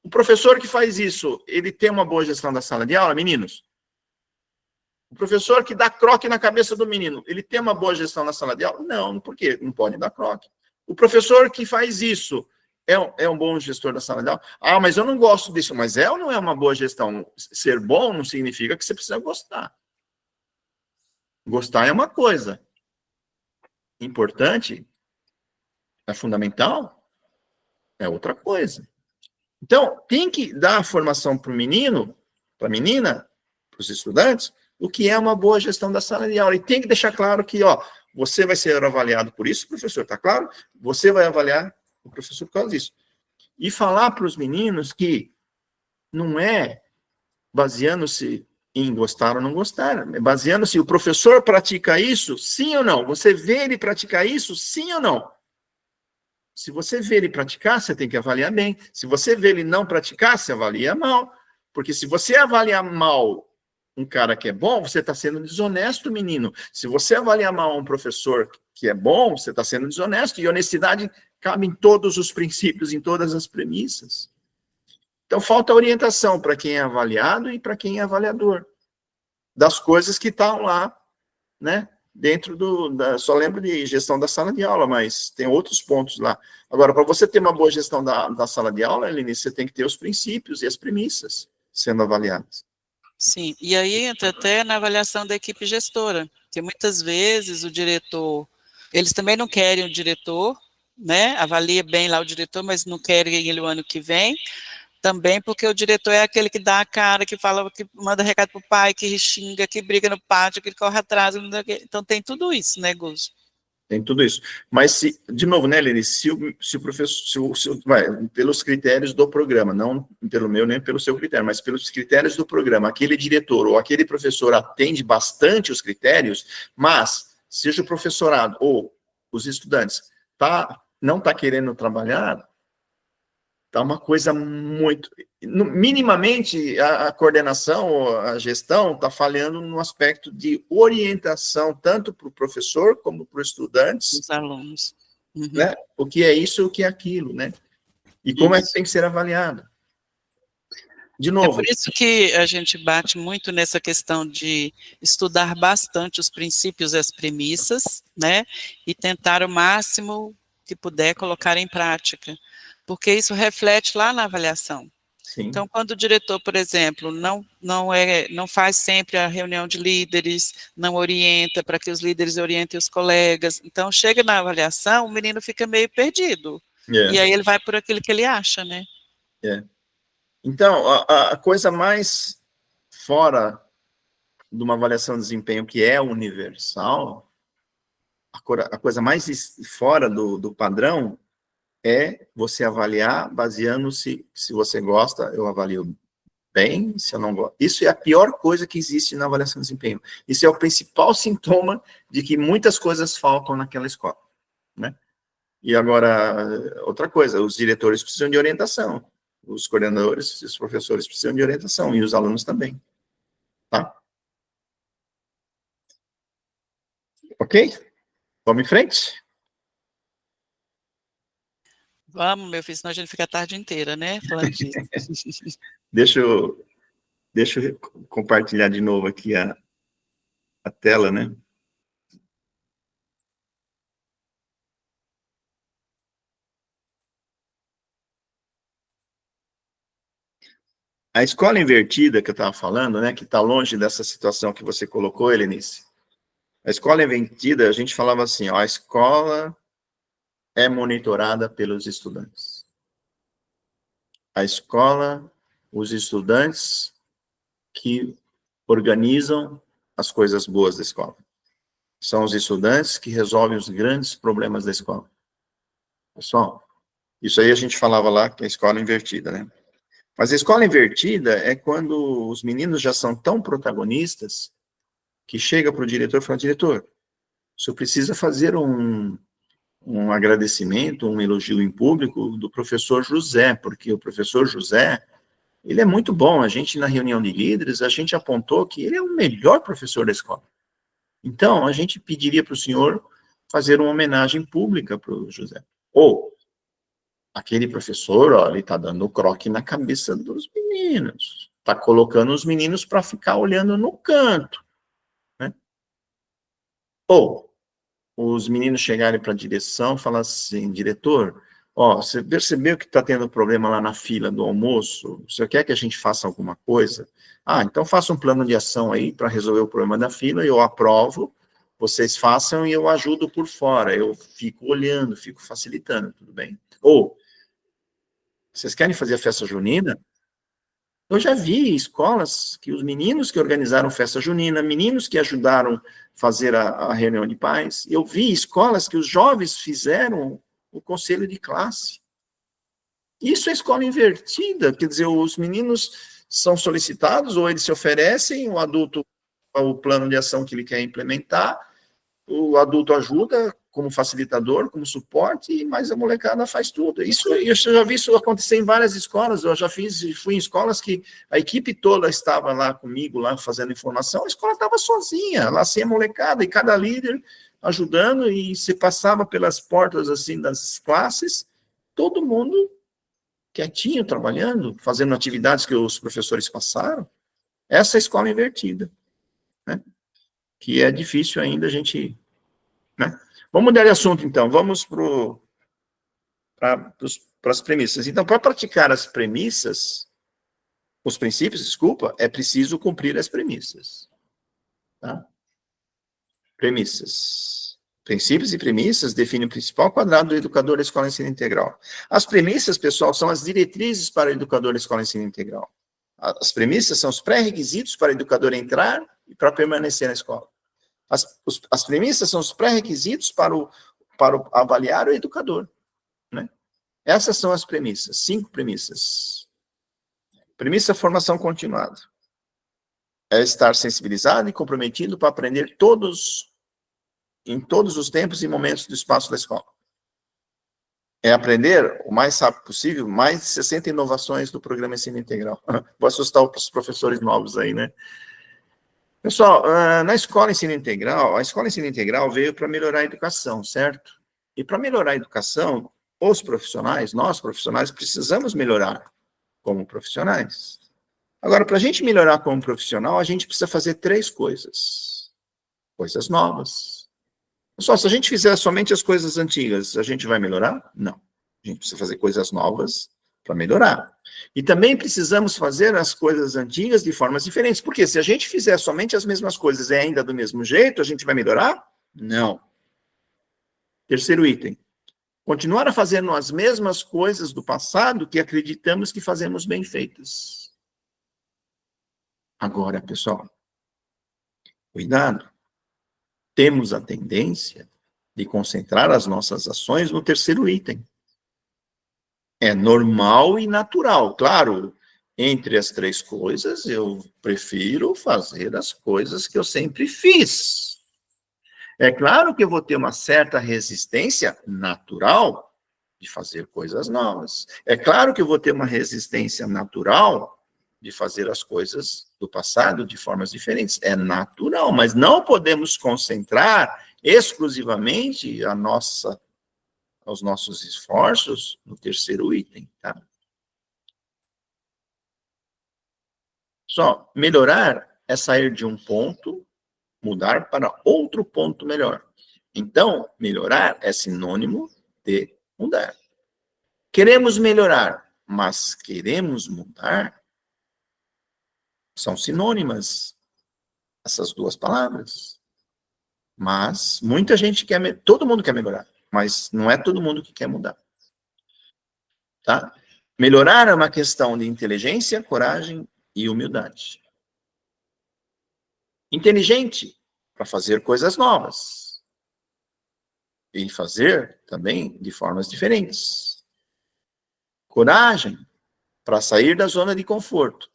S2: O professor que faz isso, ele tem uma boa gestão da sala de aula, meninos? O professor que dá croque na cabeça do menino, ele tem uma boa gestão na sala de aula? Não, por quê? Não pode dar croque. O professor que faz isso, é um bom gestor da sala de aula? Ah, mas eu não gosto disso. Mas é ou não é uma boa gestão? Ser bom não significa que você precisa gostar. Gostar é uma coisa. Importante, é fundamental, é outra coisa. Então, tem que dar a formação para o menino, para a menina, para os estudantes, o que é uma boa gestão da sala de aula. E tem que deixar claro que, você vai ser avaliado por isso, professor, tá claro? Você vai avaliar o professor por causa disso. E falar para os meninos que não é baseando-se em gostar ou não gostar, é baseando-se, o professor pratica isso, sim ou não? Você vê ele praticar isso, sim ou não? Se você vê ele praticar, você tem que avaliar bem. Se você vê ele não praticar, você avalia mal. Porque se você avaliar mal um cara que é bom, você está sendo desonesto, menino. Se você avaliar mal um professor que é bom, você está sendo desonesto. E honestidade cabe em todos os princípios, em todas as premissas. Então, falta orientação para quem é avaliado e para quem é avaliador. Das coisas que estão lá, né? Dentro só lembro de gestão da sala de aula, mas tem outros pontos lá. Agora, para você ter uma boa gestão da sala de aula, Eline, você tem que ter os princípios e as premissas sendo avaliadas.
S4: Sim, e aí entra até na avaliação da equipe gestora, que muitas vezes o diretor, eles também não querem o diretor, né, avalia bem lá o diretor, mas não querem ele o ano que vem, também porque o diretor é aquele que dá a cara, que fala, que manda recado para o pai, que xinga, que briga no pátio, que corre atrás, então tem tudo isso, né, Gus?
S2: Tem tudo isso. Mas, de novo, né, Lili, se o professor, pelos critérios do programa, não pelo meu nem pelo seu critério, mas pelos critérios do programa, aquele diretor ou aquele professor atende bastante os critérios, mas, seja o professorado ou os estudantes não está querendo trabalhar, está uma coisa muito... Minimamente, a coordenação, a gestão, está falhando no aspecto de orientação, tanto para o professor como para os estudantes.
S4: Os alunos. Uhum.
S2: Né? O que é isso, o que é aquilo, né? E como é que tem que ser avaliado. De novo...
S4: É por isso que a gente bate muito nessa questão de estudar bastante os princípios e as premissas, né? E tentar o máximo que puder colocar em prática, porque isso reflete lá na avaliação.
S2: Sim.
S4: Então, quando o diretor, por exemplo, não faz sempre a reunião de líderes, não orienta para que os líderes orientem os colegas, então chega na avaliação, o menino fica meio perdido, e aí ele vai por aquilo que ele acha, né?
S2: Então, a coisa mais fora de uma avaliação de desempenho que é universal, a coisa mais fora do padrão é você avaliar baseando-se, se você gosta, eu avalio bem, se eu não gosto. Isso é a pior coisa que existe na avaliação de desempenho. Isso é o principal sintoma de que muitas coisas faltam naquela escola, né? E agora, outra coisa, os diretores precisam de orientação, os coordenadores e os professores precisam de orientação, e os alunos também, tá? Ok? Vamos em frente?
S4: Vamos, meu filho, senão a gente fica a tarde inteira, né, falando disso.
S2: Deixa eu compartilhar de novo aqui a tela, né? A escola invertida que eu estava falando, né, que está longe dessa situação que você colocou, Helenice. A escola invertida, a gente falava assim, ó, a escola é monitorada pelos estudantes. A escola, os estudantes que organizam as coisas boas da escola. São os estudantes que resolvem os grandes problemas da escola. Pessoal, isso aí a gente falava lá que é a escola invertida, né? Mas a escola invertida é quando os meninos já são tão protagonistas que chega para o diretor e fala, diretor, o senhor precisa fazer um agradecimento, um elogio em público do professor José, porque o professor José, ele é muito bom. A gente, na reunião de líderes, a gente apontou que ele é o melhor professor da escola. Então, a gente pediria para o senhor fazer uma homenagem pública para o José. Ou, aquele professor, ó, ele está dando croque na cabeça dos meninos. Está colocando os meninos para ficar olhando no canto. Né? Ou, os meninos chegarem para a direção e falar assim, diretor, ó, você percebeu que está tendo problema lá na fila do almoço? Você quer que a gente faça alguma coisa? Ah, então faça um plano de ação aí para resolver o problema da fila, eu aprovo, vocês façam e eu ajudo por fora, eu fico olhando, fico facilitando, tudo bem? Ou, vocês querem fazer a festa junina? Eu já vi escolas que os meninos que organizaram festa junina, meninos que ajudaram a fazer a reunião de pais, eu vi escolas que os jovens fizeram o conselho de classe. Isso é escola invertida, quer dizer, os meninos são solicitados, ou eles se oferecem, o adulto, o plano de ação que ele quer implementar, o adulto ajuda, como facilitador, como suporte, mas a molecada faz tudo. Isso, eu já vi isso acontecer em várias escolas, eu já fui em escolas que a equipe toda estava lá comigo, lá fazendo informação, a escola estava sozinha, lá sem a molecada, e cada líder ajudando, e se passava pelas portas, assim, das classes, todo mundo quietinho, trabalhando, fazendo atividades que os professores passaram. Essa é a escola invertida, né? Que é difícil ainda a gente, né? Vamos mudar de assunto, então. Vamos para as premissas. Então, para praticar as premissas, os princípios, desculpa, é preciso cumprir as premissas. Tá? Premissas. Princípios e premissas definem o principal quadrado do educador da escola de ensino integral. As premissas, pessoal, são as diretrizes para o educador da escola de ensino integral. As premissas são os pré-requisitos para o educador entrar e para permanecer na escola. As premissas são os pré-requisitos para avaliar o educador, né? Essas são as premissas, 5 premissas. Premissa, formação continuada. É estar sensibilizado e comprometido para aprender em todos os tempos e momentos do espaço da escola. É aprender o mais rápido possível, mais de 60 inovações do programa Ensino Integral. Vou assustar os professores novos aí, né? Pessoal, na escola Ensino Integral, a escola Ensino Integral veio para melhorar a educação, certo? E para melhorar a educação, os profissionais, nós profissionais, precisamos melhorar como profissionais. Agora, para a gente melhorar como profissional, a gente precisa fazer 3 coisas. Coisas novas. Pessoal, se a gente fizer somente as coisas antigas, a gente vai melhorar? Não. A gente precisa fazer coisas novas para melhorar. E também precisamos fazer as coisas antigas de formas diferentes. Porque se a gente fizer somente as mesmas coisas e ainda do mesmo jeito, a gente vai melhorar? Não. Terceiro item. Continuar a fazer as mesmas coisas do passado que acreditamos que fazemos bem feitas. Agora, pessoal, cuidado. Temos a tendência de concentrar as nossas ações no terceiro item. É normal e natural. Claro, entre as 3 coisas, eu prefiro fazer as coisas que eu sempre fiz. É claro que eu vou ter uma certa resistência natural de fazer coisas novas. É claro que eu vou ter uma resistência natural de fazer as coisas do passado de formas diferentes. É natural, mas não podemos concentrar exclusivamente os nossos esforços no terceiro item, tá? Só melhorar é sair de um ponto, mudar para outro ponto melhor. Então, melhorar é sinônimo de mudar. Queremos melhorar, mas queremos mudar? São sinônimas essas 2 palavras. Mas muita gente todo mundo quer melhorar, mas não é todo mundo que quer mudar. Tá? Melhorar é uma questão de inteligência, coragem e humildade. Inteligente para fazer coisas novas. E fazer também de formas diferentes. Coragem para sair da zona de conforto.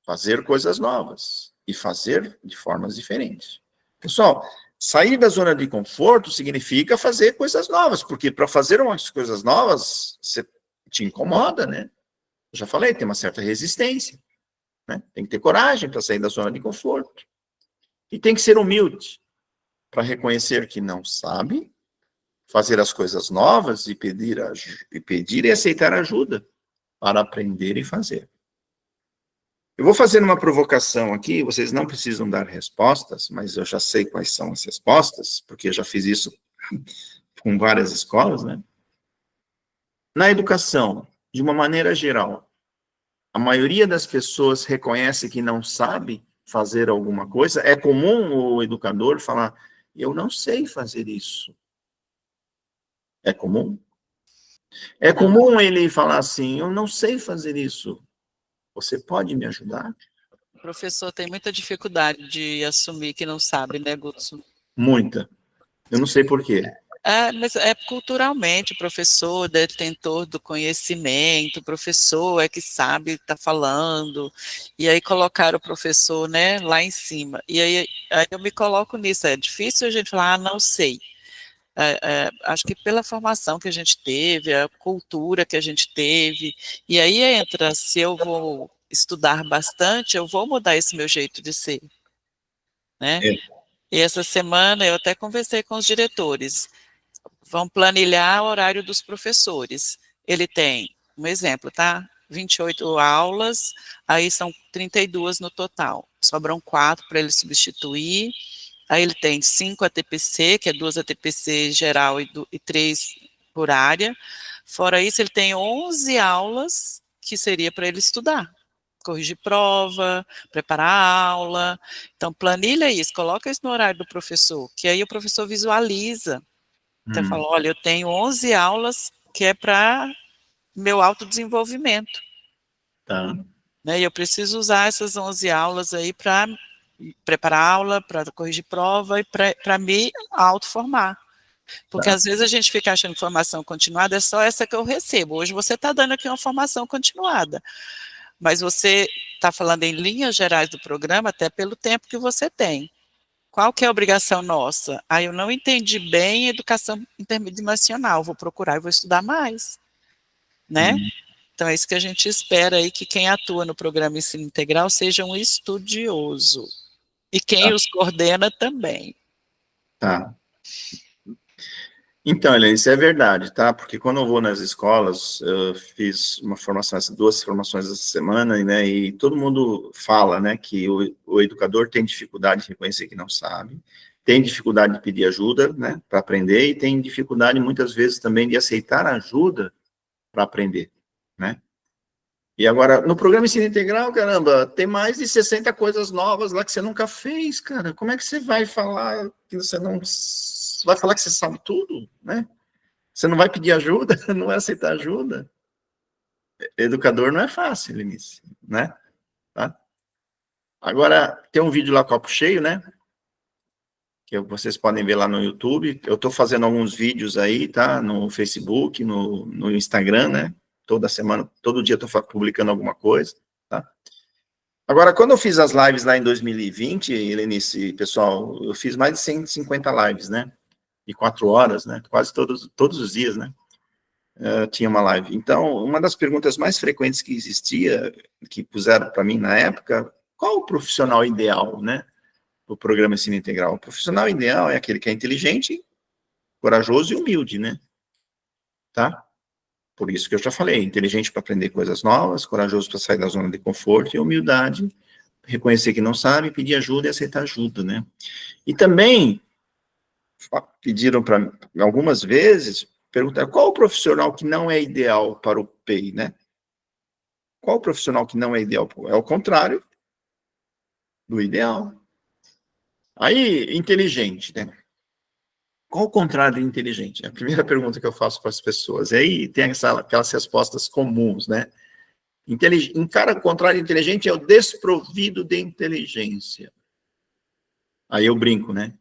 S2: Fazer coisas novas. E fazer de formas diferentes. Pessoal, sair da zona de conforto significa fazer coisas novas, porque para fazer umas coisas novas, você te incomoda, né? Eu já falei, tem uma certa resistência, né? Tem que ter coragem para sair da zona de conforto. E tem que ser humilde para reconhecer que não sabe, fazer as coisas novas e pedir e aceitar ajuda para aprender e fazer. Eu vou fazer uma provocação aqui, vocês não precisam dar respostas, mas eu já sei quais são as respostas, porque eu já fiz isso com várias escolas, né? Na educação, de uma maneira geral, a maioria das pessoas reconhece que não sabe fazer alguma coisa. É comum o educador falar, eu não sei fazer isso. É comum? É comum ele falar assim, eu não sei fazer isso. Você pode me ajudar?
S4: O professor tem muita dificuldade de assumir que não sabe, né, Gudson?
S2: Muita. Eu não sei por quê.
S4: Mas é culturalmente, o professor detentor do conhecimento, o professor é que sabe, está falando, e aí colocaram o professor, né, lá em cima. E aí eu me coloco nisso, é difícil a gente falar, não sei. acho que pela formação que a gente teve, a cultura que a gente teve, e aí entra, se eu vou estudar bastante, eu vou mudar esse meu jeito de ser, né?
S2: É.
S4: E essa semana eu até conversei com os diretores, vão planilhar o horário dos professores. Ele tem, um exemplo, tá? 28 aulas, aí são 32 no total. Sobram 4 para ele substituir. Aí ele tem 5 ATPC, que é 2 ATPC geral e 3 por área. Fora isso, ele tem 11 aulas que seria para ele estudar. Corrigir prova, preparar a aula. Então, planilha isso, coloca isso no horário do professor, que aí o professor visualiza. Então, fala, olha, eu tenho 11 aulas que é para meu autodesenvolvimento.
S2: Tá.
S4: Né, e eu preciso usar essas 11 aulas aí para preparar aula, para corrigir prova e para me autoformar. Porque às vezes a gente fica achando que formação continuada é só essa que eu recebo. Hoje você está dando aqui uma formação continuada, mas você está falando em linhas gerais do programa até pelo tempo que você tem. Qual que é a obrigação nossa? Eu não entendi bem educação interdimensional, vou procurar e vou estudar mais, né? Então é isso que a gente espera aí, que quem atua no programa Ensino Integral seja um estudioso. E quem os coordena também.
S2: Tá. Então, Helena, isso é verdade, tá? Porque quando eu vou nas escolas, eu fiz uma formação, 2 formações essa semana, né? E todo mundo fala, né, que o educador tem dificuldade de reconhecer que não sabe, tem dificuldade de pedir ajuda, né, para aprender, e tem dificuldade, muitas vezes, também de aceitar ajuda para aprender, né? E agora, no programa Ensino Integral, caramba, tem mais de 60 coisas novas lá que você nunca fez, cara. Como é que você vai falar que você não... Vai falar que você sabe tudo, né? Você não vai pedir ajuda, não vai aceitar ajuda. Educador não é fácil, Lenice, né? Tá? Agora, tem um vídeo lá, Copo Cheio, né? Que vocês podem ver lá no YouTube. Eu estou fazendo alguns vídeos aí, tá? No Facebook, no Instagram, né? Toda semana, todo dia estou publicando alguma coisa, tá? Agora, quando eu fiz as lives lá em 2020, Helenice, pessoal, eu fiz mais de 150 lives, né? De 4 horas, né? Quase todos os dias, né? Tinha uma live. Então, uma das perguntas mais frequentes que existia, que puseram para mim na época, qual o profissional ideal, né? Do programa Ensino Integral? O profissional ideal é aquele que é inteligente, corajoso e humilde, né? Tá? Por isso que eu já falei, inteligente para aprender coisas novas, corajoso para sair da zona de conforto e humildade, reconhecer que não sabe, pedir ajuda e aceitar ajuda, né? E também pediram para algumas vezes, perguntar qual o profissional que não é ideal para o PEI, né? Qual o profissional que não é ideal? É o contrário do ideal. Aí, inteligente, né? Qual o contrário de inteligente? É a primeira pergunta que eu faço para as pessoas. E aí tem aquelas respostas comuns, né? Um cara contrário de inteligente é o desprovido de inteligência. Aí eu brinco, né?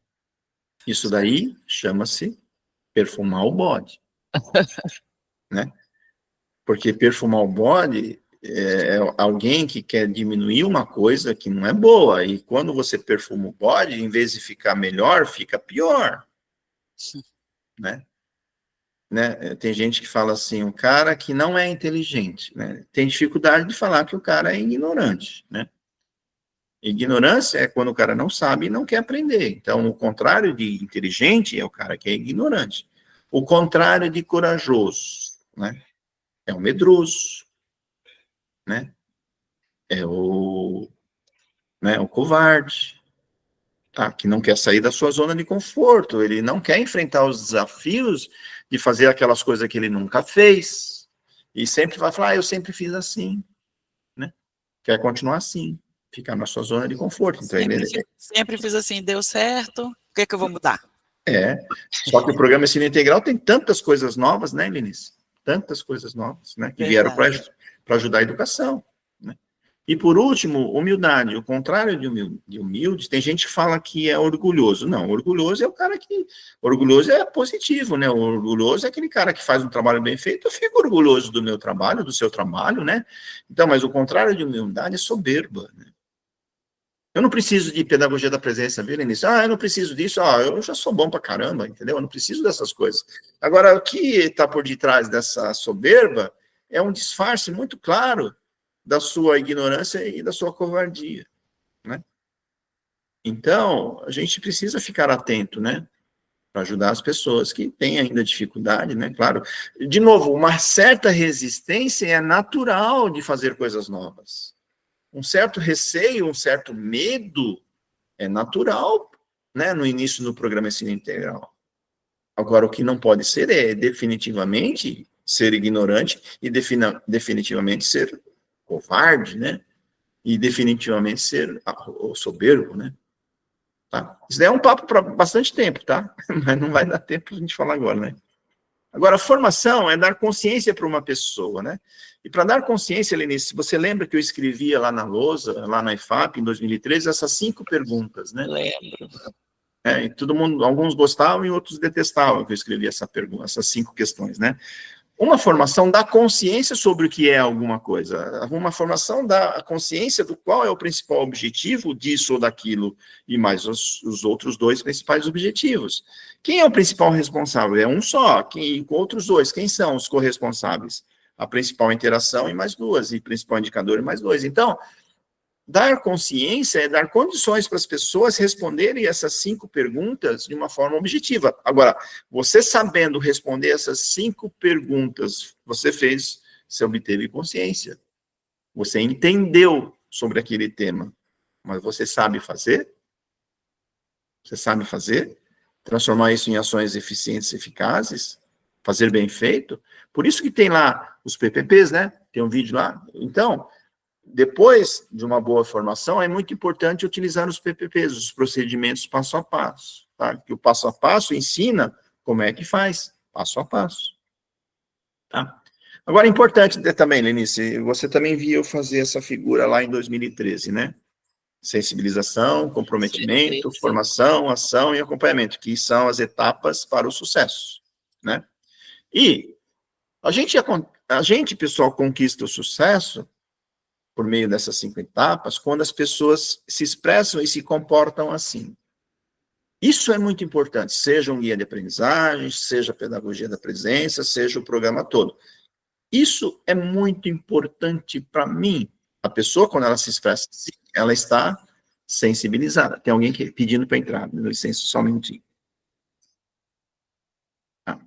S2: Isso daí chama-se perfumar o bode. Né? Porque perfumar o bode é alguém que quer diminuir uma coisa que não é boa. E quando você perfuma o bode, em vez de ficar melhor, fica pior. Né? Tem gente que fala assim, o cara que não é inteligente, né? Tem dificuldade de falar que o cara é ignorante, né? Ignorância é quando o cara não sabe e não quer aprender. Então, o contrário de inteligente é o cara que é ignorante. O contrário de corajoso, né? É o medroso, né? É o covarde, tá? Que não quer sair da sua zona de conforto, ele não quer enfrentar os desafios de fazer aquelas coisas que ele nunca fez, e sempre vai falar, eu sempre fiz assim, né? Quer continuar assim, ficar na sua zona de conforto. Então,
S4: sempre fiz assim, deu certo, o que é que eu vou mudar?
S2: Só que o programa Ensino Integral tem tantas coisas novas, né, Lenice? Tantas coisas novas, né? Que vieram para ajudar a educação, né? E por último, humildade. O contrário de humilde, tem gente que fala que é orgulhoso. Não, orgulhoso é o cara que... Orgulhoso é positivo, né? O orgulhoso é aquele cara que faz um trabalho bem feito. Eu fico orgulhoso do meu trabalho, do seu trabalho, né? Então, mas o contrário de humildade é soberba, né? Eu não preciso de pedagogia da presença, viu, Lenice? Eu não preciso disso, eu já sou bom pra caramba, entendeu? Eu não preciso dessas coisas. Agora, o que está por detrás dessa soberba é um disfarce muito claro da sua ignorância e da sua covardia, né? Então, a gente precisa ficar atento, né? Para ajudar as pessoas que têm ainda dificuldade, né? Claro. De novo, uma certa resistência é natural de fazer coisas novas. Um certo receio, um certo medo é natural, né, no início do programa Ensino Integral. Agora, o que não pode ser é definitivamente ser ignorante e definitivamente ser covarde, né? E definitivamente ser soberbo, né? Tá? Isso daí é um papo para bastante tempo, tá? Mas não vai dar tempo para a gente falar agora, né? Agora, a formação é dar consciência para uma pessoa, né? E para dar consciência, Lenice, você lembra que eu escrevia lá na lousa, lá na IFAP, em 2013, essas 5 perguntas, né?
S4: Lembro.
S2: E todo mundo, alguns gostavam e outros detestavam que eu escrevia essas 5 questões, né? Uma formação dá consciência sobre o que é alguma coisa. Uma formação dá a consciência do qual é o principal objetivo disso ou daquilo, e mais os outros 2 principais objetivos. Quem é o principal responsável? É um só. Com outros 2, quem são os corresponsáveis? A principal interação e mais 2, e principal indicador e mais 2. Então, dar consciência é dar condições para as pessoas responderem essas 5 perguntas de uma forma objetiva. Agora, você sabendo responder essas 5 perguntas, você obteve consciência. Você entendeu sobre aquele tema. Mas você sabe fazer? Você sabe fazer? Transformar isso em ações eficientes e eficazes? Fazer bem feito? Por isso que tem lá os PPPs, né? Tem um vídeo lá. Então, depois de uma boa formação, é muito importante utilizar os PPPs, os procedimentos passo a passo, tá? Que o passo a passo ensina como é que faz, passo a passo, tá? Agora, é importante também, Lenice, você também viu eu fazer essa figura lá em 2013, né? Sensibilização, comprometimento, formação, ação e acompanhamento, que são as etapas para o sucesso, né? E a gente, pessoal, conquista o sucesso por meio dessas 5 etapas, quando as pessoas se expressam e se comportam assim. Isso é muito importante, seja um guia de aprendizagem, seja a pedagogia da presença, seja o programa todo. Isso é muito importante para mim. A pessoa, quando ela se expressa assim, ela está sensibilizada. Tem alguém pedindo para entrar, me licença, só um minutinho. Tá.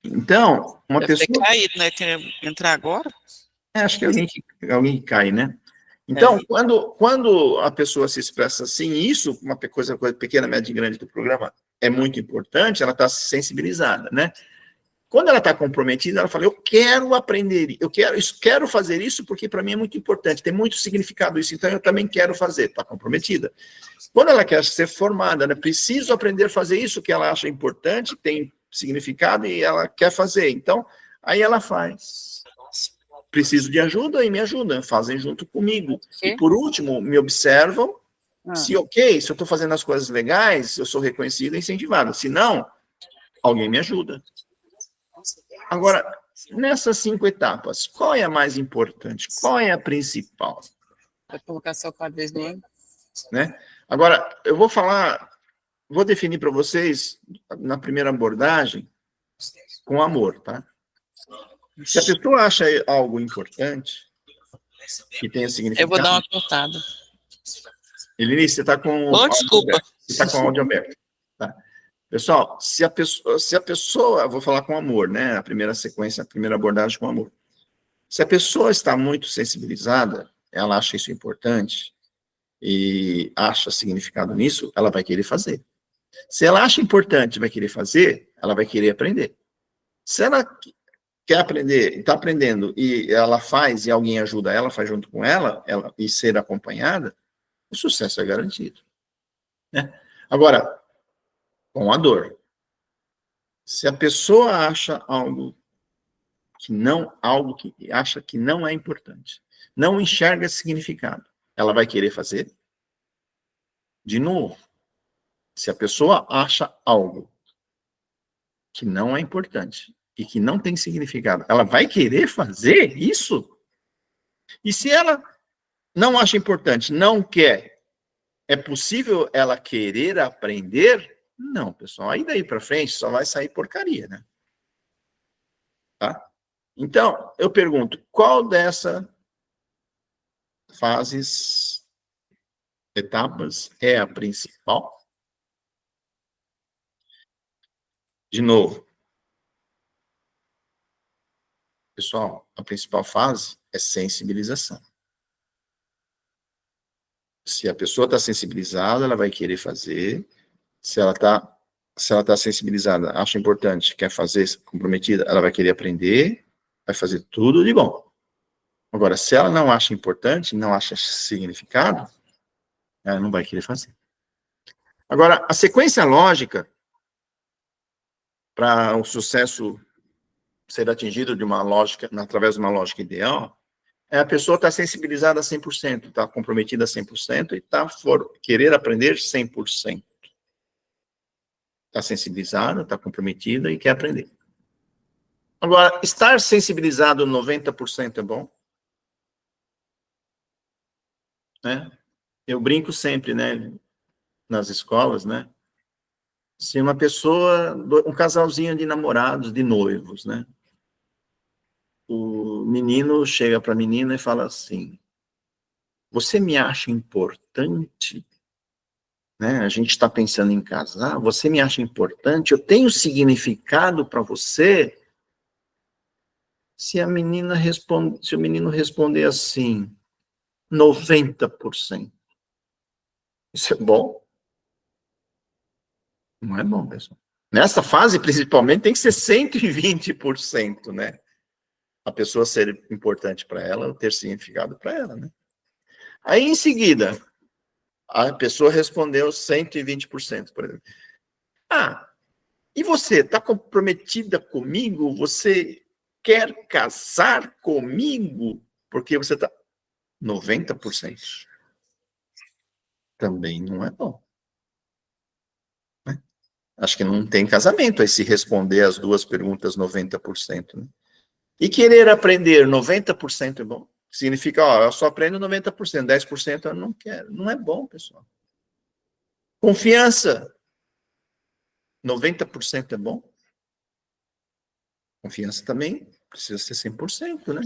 S2: Então, uma
S4: Deve
S2: pessoa...
S4: ter caído, né? Quer entrar agora?
S2: Acho que alguém que cai, né? Então, quando a pessoa se expressa assim, isso, uma coisa pequena, média e grande do programa, é muito importante, ela está sensibilizada, né? Quando ela está comprometida, ela fala, eu quero aprender, eu quero fazer isso porque para mim é muito importante, tem muito significado isso, então eu também quero fazer, está comprometida. Quando ela quer ser formada, né, preciso aprender a fazer isso que ela acha importante, tem significado e ela quer fazer, então, aí ela faz. Preciso de ajuda e me ajudam, fazem junto comigo. E por último, me observam, se eu estou fazendo as coisas legais, eu sou reconhecido e incentivado. Se não, alguém me ajuda. Agora, nessas 5 etapas, qual é a mais importante? Qual é a principal?
S4: Vai colocar só cada vez
S2: né? Agora, eu vou definir para vocês, na primeira abordagem, com amor, tá? Se a pessoa acha algo importante, que tenha significado...
S4: Eu vou dar uma cortada.
S2: Elinice, você está com...
S4: desculpa.
S2: Você está com o áudio aberto. Tá? Pessoal, se a pessoa... Vou falar com amor, né? A primeira sequência, a primeira abordagem com amor. Se a pessoa está muito sensibilizada, ela acha isso importante e acha significado nisso, ela vai querer fazer. Se ela acha importante e vai querer fazer, ela vai querer aprender. Se ela quer aprender, está aprendendo, e ela faz, e alguém ajuda ela, faz junto com ela e ser acompanhada, o sucesso é garantido. Né? Agora, com a dor. Se a pessoa acha algo que acha que não é importante, não enxerga significado, ela vai querer fazer? De novo, se a pessoa acha algo que não é importante e que não tem significado, ela vai querer fazer isso? E se ela não acha importante, não quer, É possível ela querer aprender? Não, pessoal. Aí daí para frente só vai sair porcaria, né? Tá? Então, eu pergunto, qual dessas fases, etapas, é a principal? De novo, pessoal, a principal fase é sensibilização. Se a pessoa está sensibilizada, ela vai querer fazer. Se ela está sensibilizada, acha importante, quer fazer, comprometida, ela vai querer aprender, vai fazer tudo de bom. Agora, se ela não acha importante, não acha significado, ela não vai querer fazer. Agora, a sequência lógica para o sucesso ser atingido de uma lógica, através de uma lógica ideal, é a pessoa estar sensibilizada a 100%, está comprometida a 100% e querer aprender 100%. Está sensibilizada, está comprometida e quer aprender. Agora, estar sensibilizado 90% é bom? Né? Eu brinco sempre, né, nas escolas, né? Se uma pessoa, um casalzinho de namorados, de noivos, né? O menino chega para a menina e fala assim: você me acha importante? Né? A gente está pensando em casar, você me acha importante? Eu tenho significado para você? Se a menina responde, se o menino responder assim, 90%. Isso é bom? Não é bom, pessoal. Nessa fase, principalmente, tem que ser 120%, né? A pessoa ser importante para ela, ter significado para ela, né? Aí, em seguida, a pessoa respondeu 120%, por exemplo. Ah, e você, está comprometida comigo? Você quer casar comigo? Porque você está 90%. Também não é bom. Né? Acho que não tem casamento aí se responder as duas perguntas 90%. Né? E querer aprender 90% é bom? Significa, ó, eu só aprendo 90%, 10% eu não quero. Não é bom, pessoal. Confiança, 90% é bom? Confiança também precisa ser 100%, né?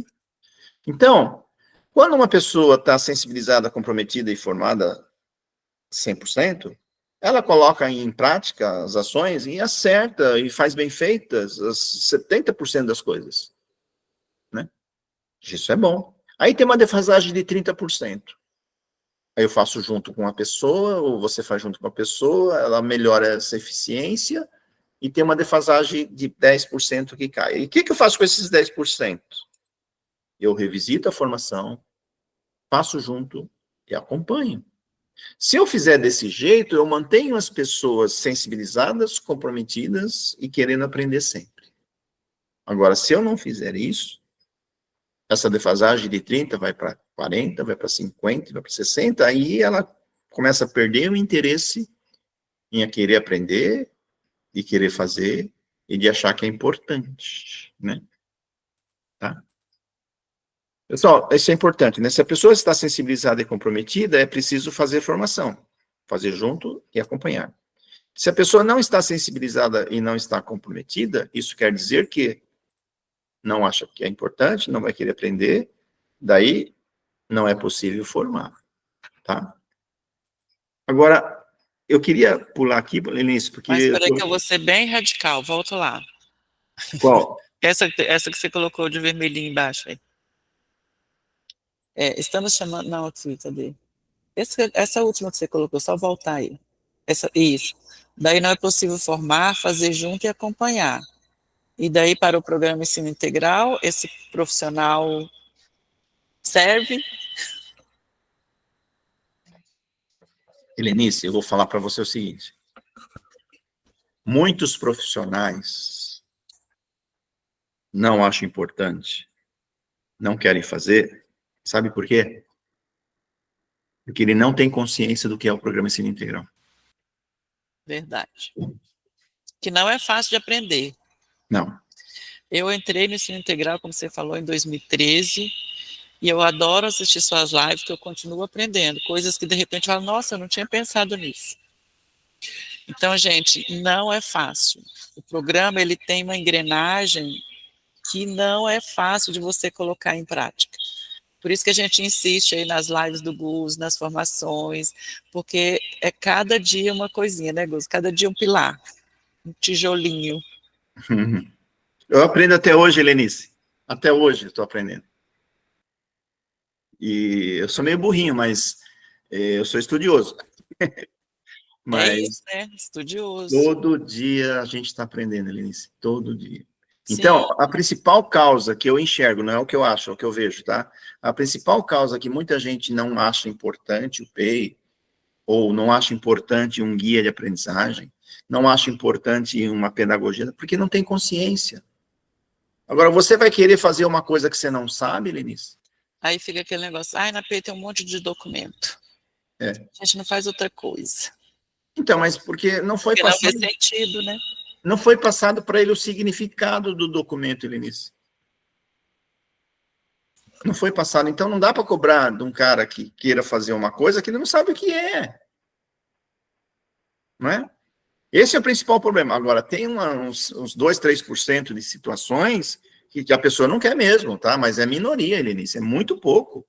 S2: Então, quando uma pessoa está sensibilizada, comprometida e formada 100%, ela coloca em prática as ações e acerta e faz bem feitas as 70% das coisas, né? Isso é bom. Aí tem uma defasagem de 30%. Aí eu faço junto com a pessoa, ou você faz junto com a pessoa, ela melhora essa eficiência e tem uma defasagem de 10% que cai. E o que eu faço com esses 10%? Eu revisito a formação, passo junto e acompanho. Se eu fizer desse jeito, eu mantenho as pessoas sensibilizadas, comprometidas e querendo aprender sempre. Agora, se eu não fizer isso, essa defasagem de 30 vai para 40, vai para 50, vai para 60, aí ela começa a perder o interesse em querer aprender, de querer fazer e de achar que é importante, né? Tá? Pessoal, isso é importante, né? Se a pessoa está sensibilizada e comprometida, é preciso fazer formação, fazer junto e acompanhar. Se a pessoa não está sensibilizada e não está comprometida, isso quer dizer que não acha que é importante, não vai querer aprender, daí não é possível formar, tá? Agora, eu queria pular aqui, Lenice, porque...
S4: Mas espera aí que eu vou ser bem radical, volto lá.
S2: Qual?
S4: Essa que você colocou de vermelhinho embaixo aí. Estamos chamando... Não, aqui, cadê? Essa última que você colocou, só voltar aí. Isso. Daí não é possível formar, fazer junto e acompanhar. E daí, para o programa Ensino Integral, esse profissional serve?
S2: Helenice, eu vou falar para você o seguinte. Muitos profissionais não acham importante, não querem fazer. Sabe por quê? Porque ele não tem consciência do que é o programa Ensino Integral.
S4: Verdade. Que não é fácil de aprender.
S2: Não.
S4: Eu entrei no Ensino Integral, como você falou, em 2013, E eu adoro assistir suas lives, que eu continuo aprendendo, coisas que de repente eu falo, nossa, eu não tinha pensado nisso. Então, gente, não é fácil. O programa, ele tem uma engrenagem que não é fácil de você colocar em prática. Por isso que a gente insiste aí nas lives do Gus, nas formações, porque é cada dia uma coisinha, né, Gus? Cada dia um pilar, um tijolinho.
S2: Eu aprendo até hoje, Helenice. Até hoje eu estou aprendendo. E eu sou meio burrinho, mas eu sou estudioso. Mas
S4: É isso, né? Estudioso.
S2: todo dia a gente está aprendendo, Helenice. Todo dia.
S4: Sim.
S2: Então, a principal causa que eu enxergo, não é o que eu acho, é o que eu vejo, tá? A principal causa que muita gente não acha importante o PEI, ou não acha importante um guia de aprendizagem, não acha importante uma pedagogia, porque não tem consciência. Agora, você vai querer fazer uma coisa que você não sabe, Lenice?
S4: Aí fica aquele negócio, ai, na PEI tem um monte de documento. A gente não faz outra coisa.
S2: Então, mas porque não foi
S4: porque
S2: passado...
S4: não fez sentido, né?
S2: Não foi passado para ele o significado do documento, Lenice. Não foi passado. Então, não dá para cobrar de um cara que queira fazer uma coisa que ele não sabe o que é. Não é? Esse é o principal problema. Agora, tem uns 2, 3% de situações que a pessoa não quer mesmo, tá? Mas é minoria, Lenice, é muito pouco.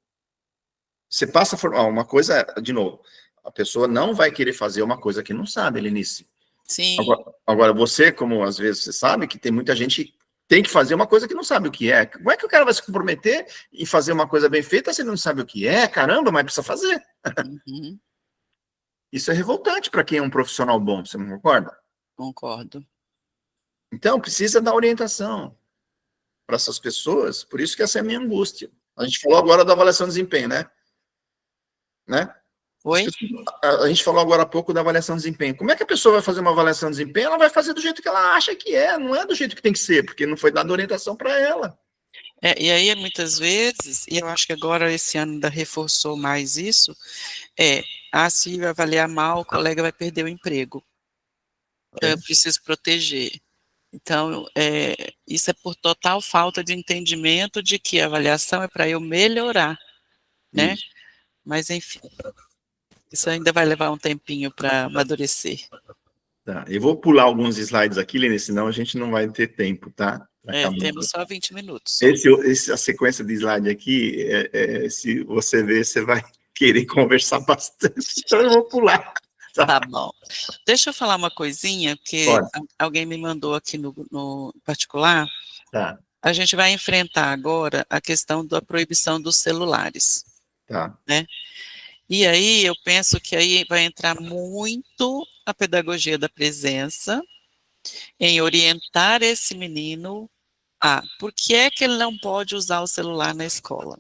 S2: Você passa uma coisa, de novo, a pessoa não vai querer fazer uma coisa que não sabe, Lenice.
S4: Sim.
S2: Agora, você, como às vezes você sabe, que tem muita gente que tem que fazer uma coisa que não sabe o que é. Como é que o cara vai se comprometer em fazer uma coisa bem feita se ele não sabe o que é? Caramba, mas precisa fazer.
S4: Uhum.
S2: Isso é revoltante para quem é um profissional bom, você não concorda?
S4: Concordo.
S2: Então, precisa dar orientação para essas pessoas, por isso que essa é a minha angústia. A gente falou agora da avaliação de desempenho, né?
S4: Oi?
S2: A gente falou agora há pouco da avaliação de desempenho. Como é que a pessoa vai fazer uma avaliação de desempenho? Ela vai fazer do jeito que ela acha que é, não é do jeito que tem que ser, porque não foi dada orientação para ela.
S4: E aí, muitas vezes, e eu acho que agora esse ano ainda reforçou mais isso, se avaliar mal, o colega vai perder o emprego. Então, eu preciso proteger. Então, isso é por total falta de entendimento de que a avaliação é para eu melhorar, né?
S2: Isso.
S4: Mas, enfim, isso ainda vai levar um tempinho para amadurecer.
S2: Tá, eu vou pular alguns slides aqui, Lene, senão a gente não vai ter tempo, tá?
S4: Temos só 20 minutos.
S2: A sequência de slide aqui, se você ver, você vai querer conversar bastante, então eu vou pular.
S4: Tá bom. Deixa eu falar uma coisinha, que alguém me mandou aqui no particular.
S2: Tá.
S4: A gente vai enfrentar agora a questão da proibição dos celulares.
S2: Tá.
S4: Né? E aí, eu penso que aí vai entrar muito a pedagogia da presença em orientar esse menino por que é que ele não pode usar o celular na escola.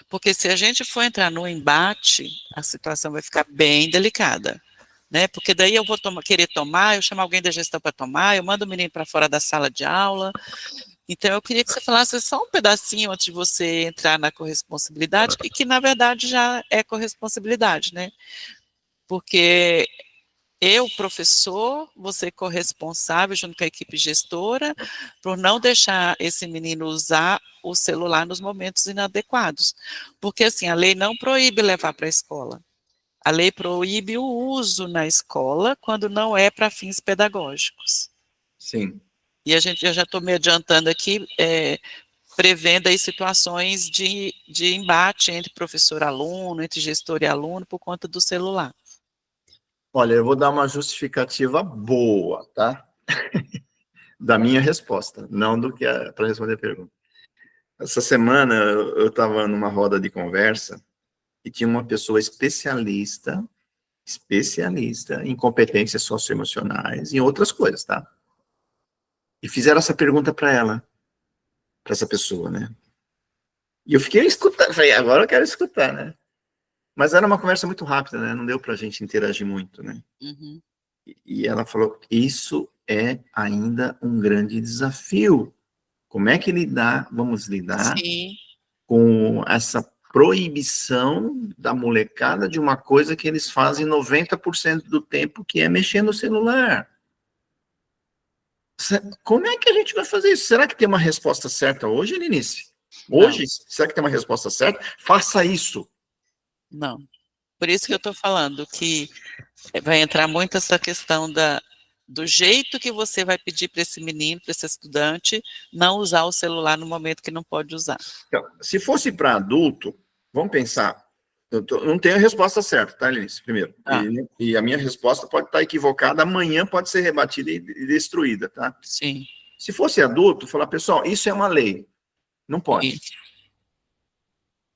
S4: Porque se a gente for entrar no embate, a situação vai ficar bem delicada. Né? Porque daí eu vou querer tomar, eu chamo alguém da gestão para tomar, eu mando o menino para fora da sala de aula. Então, eu queria que você falasse só um pedacinho antes de você entrar na corresponsabilidade, e que, na verdade, já é corresponsabilidade, né? Porque eu, professor, você corresponsável, junto com a equipe gestora, por não deixar esse menino usar o celular nos momentos inadequados. Porque, assim, a lei não proíbe levar para a escola. A lei proíbe o uso na escola quando não é para fins pedagógicos.
S2: Sim.
S4: E eu já estou me adiantando aqui, prevendo aí situações de embate entre professor e aluno, entre gestor e aluno, por conta do celular.
S2: Olha, eu vou dar uma justificativa boa, tá? Da minha resposta, não do que para responder a pergunta. Essa semana eu estava numa roda de conversa e tinha uma pessoa especialista em competências socioemocionais e em outras coisas, tá? E fizeram essa pergunta para ela, para essa pessoa, né? E eu fiquei escutando, falei, agora eu quero escutar, né? Mas era uma conversa muito rápida, né? Não deu pra gente interagir muito, né?
S4: Uhum.
S2: E ela falou, isso é ainda um grande desafio. Como é que vamos lidar
S4: Sim.
S2: com essa proibição da molecada de uma coisa que eles fazem 90% do tempo, que é mexer no celular? Como é que a gente vai fazer isso? Será que tem uma resposta certa hoje, Lenice? Hoje, será que tem uma resposta certa? Faça isso.
S4: Não. Por isso que eu estou falando que vai entrar muito essa questão do jeito que você vai pedir para esse menino, para esse estudante, não usar o celular no momento que não pode usar.
S2: Então, se fosse para adulto, vamos pensar. Não tenho a resposta certa, tá, Elis? Primeiro. E a minha resposta pode estar equivocada, amanhã pode ser rebatida e destruída, tá?
S4: Sim.
S2: Se fosse adulto, falar, pessoal, isso é uma lei. Não pode.
S4: Isso.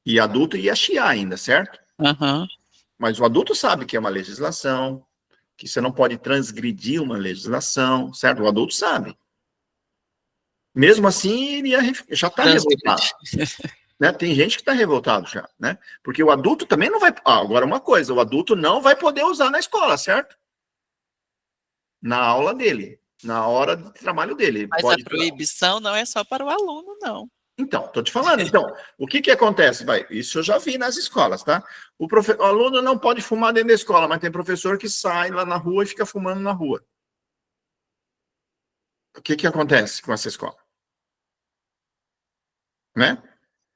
S2: E adulto ia chiar ainda, certo?
S4: Uhum.
S2: Mas o adulto sabe que é uma legislação, que você não pode transgredir uma legislação, certo? O adulto sabe. Mesmo assim, ele já está revoltado. Né? Tem gente que está revoltado já, né? Porque o adulto também não vai... agora uma coisa, o adulto não vai poder usar na escola, certo? Na aula dele, na hora de trabalho dele.
S4: Mas a proibição não é só para o aluno, não.
S2: Então, estou te falando. Então, o que acontece? Isso eu já vi nas escolas, tá? O aluno não pode fumar dentro da escola, mas tem professor que sai lá na rua e fica fumando na rua. O que acontece com essa escola? Né?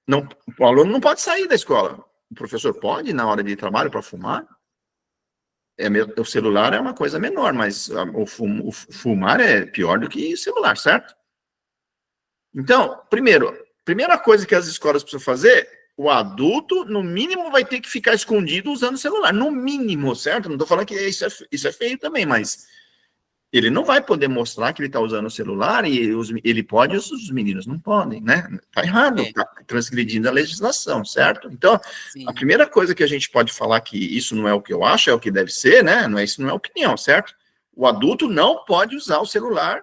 S2: Não, o aluno não pode sair da escola. O professor pode, na hora de trabalho, para fumar. O celular é uma coisa menor, mas o fumar é pior do que celular, certo? Então, primeira coisa que as escolas precisam fazer, o adulto, no mínimo, vai ter que ficar escondido usando o celular. No mínimo, certo? Não estou falando que isso é feio também, mas ele não vai poder mostrar que ele está usando o celular e ele pode e os meninos não podem, né? Está errado, está transgredindo a legislação, certo? Então, sim, a primeira coisa que a gente pode falar que isso não é o que eu acho, é o que deve ser, né? Isso não é opinião, certo? O adulto não pode usar o celular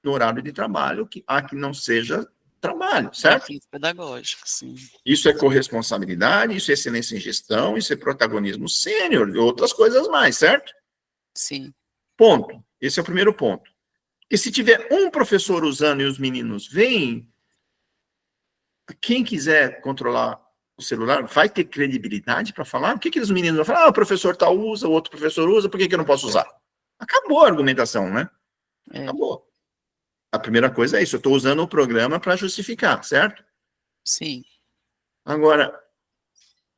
S2: no horário de trabalho, que não seja trabalho, certo?
S4: Fins pedagógicos, sim.
S2: Isso é corresponsabilidade, isso é excelência em gestão, isso é protagonismo sênior e outras coisas mais, certo?
S4: Sim.
S2: Ponto. Esse é o primeiro ponto. E se tiver um professor usando e os meninos veem, quem quiser controlar o celular vai ter credibilidade para falar? O que os meninos vão falar? O professor tal usa, o outro professor usa, por que eu não posso usar? Acabou a argumentação, né? Acabou. A primeira coisa é isso, eu estou usando o programa para justificar, certo?
S4: Sim.
S2: Agora,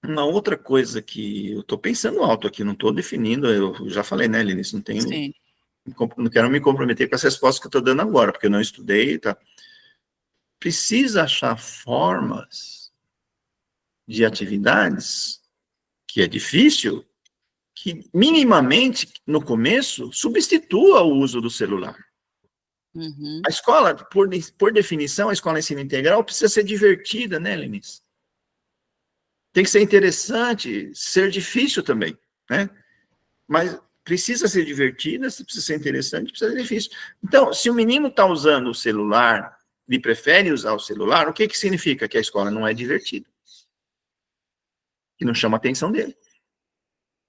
S2: uma outra coisa que eu estou pensando alto aqui, não estou definindo, eu já falei, né, Linice, não quero me comprometer com as respostas que eu estou dando agora, porque eu não estudei, tá? Precisa achar formas de atividades, que é difícil, que minimamente, no começo, substitua o uso do celular.
S4: Uhum.
S2: A escola, por definição, a escola ensino integral precisa ser divertida, né, Lenice? Tem que ser interessante, ser difícil também, né? Mas precisa ser divertida, precisa ser interessante, precisa ser difícil. Então, se o menino está usando o celular, ele prefere usar o celular, o que significa? Que a escola não é divertida. Que não chama a atenção dele.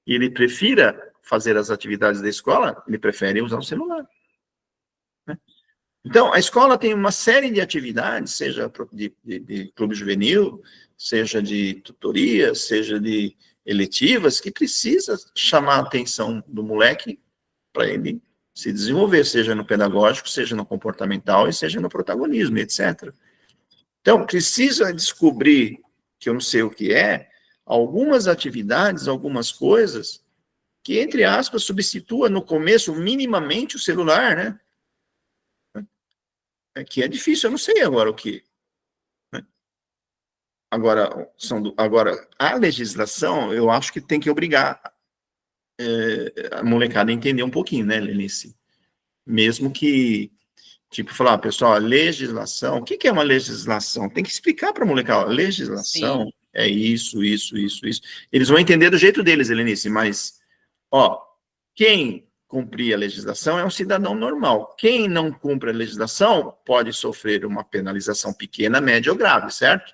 S2: E ele prefira fazer as atividades da escola, ele prefere usar o celular. Então, a escola tem uma série de atividades, seja de clube juvenil, seja de tutoria, seja de eletivas, que precisa chamar a atenção do moleque para ele se desenvolver, seja no pedagógico, seja no comportamental e seja no protagonismo, etc. Então, precisa descobrir, que eu não sei o que é, algumas atividades, algumas coisas, que, entre aspas, substitua no começo minimamente o celular, né? Que é difícil, eu não sei agora o que. Né? Agora, a legislação, eu acho que tem que obrigar a molecada a entender um pouquinho, né, Lenice? Mesmo que, tipo, falar, pessoal, a legislação, o que é uma legislação? Tem que explicar para a molecada, legislação Sim. é isso, isso, isso, isso. Eles vão entender do jeito deles, Lenice, mas, quem cumprir a legislação é um cidadão normal. Quem não cumpre a legislação pode sofrer uma penalização pequena, média ou grave, certo?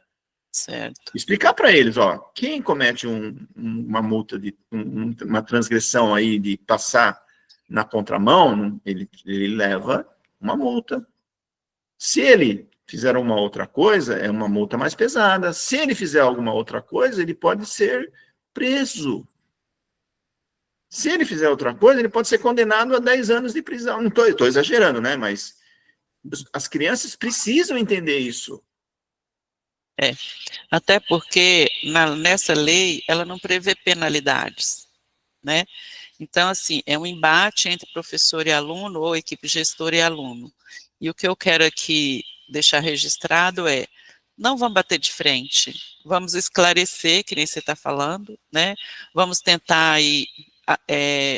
S4: Certo.
S2: Explicar para eles, quem comete uma multa, uma transgressão aí de passar na contramão, ele leva uma multa. Se ele fizer uma outra coisa, é uma multa mais pesada. Se ele fizer alguma outra coisa, ele pode ser preso. Se ele fizer outra coisa, ele pode ser condenado a 10 anos de prisão. Não estou exagerando, né? Mas as crianças precisam entender isso.
S4: Até porque nessa lei ela não prevê penalidades, né? Então, assim, é um embate entre professor e aluno, ou equipe gestora e aluno. E o que eu quero aqui deixar registrado é, não vamos bater de frente, vamos esclarecer, que nem você está falando, né? Vamos tentar ir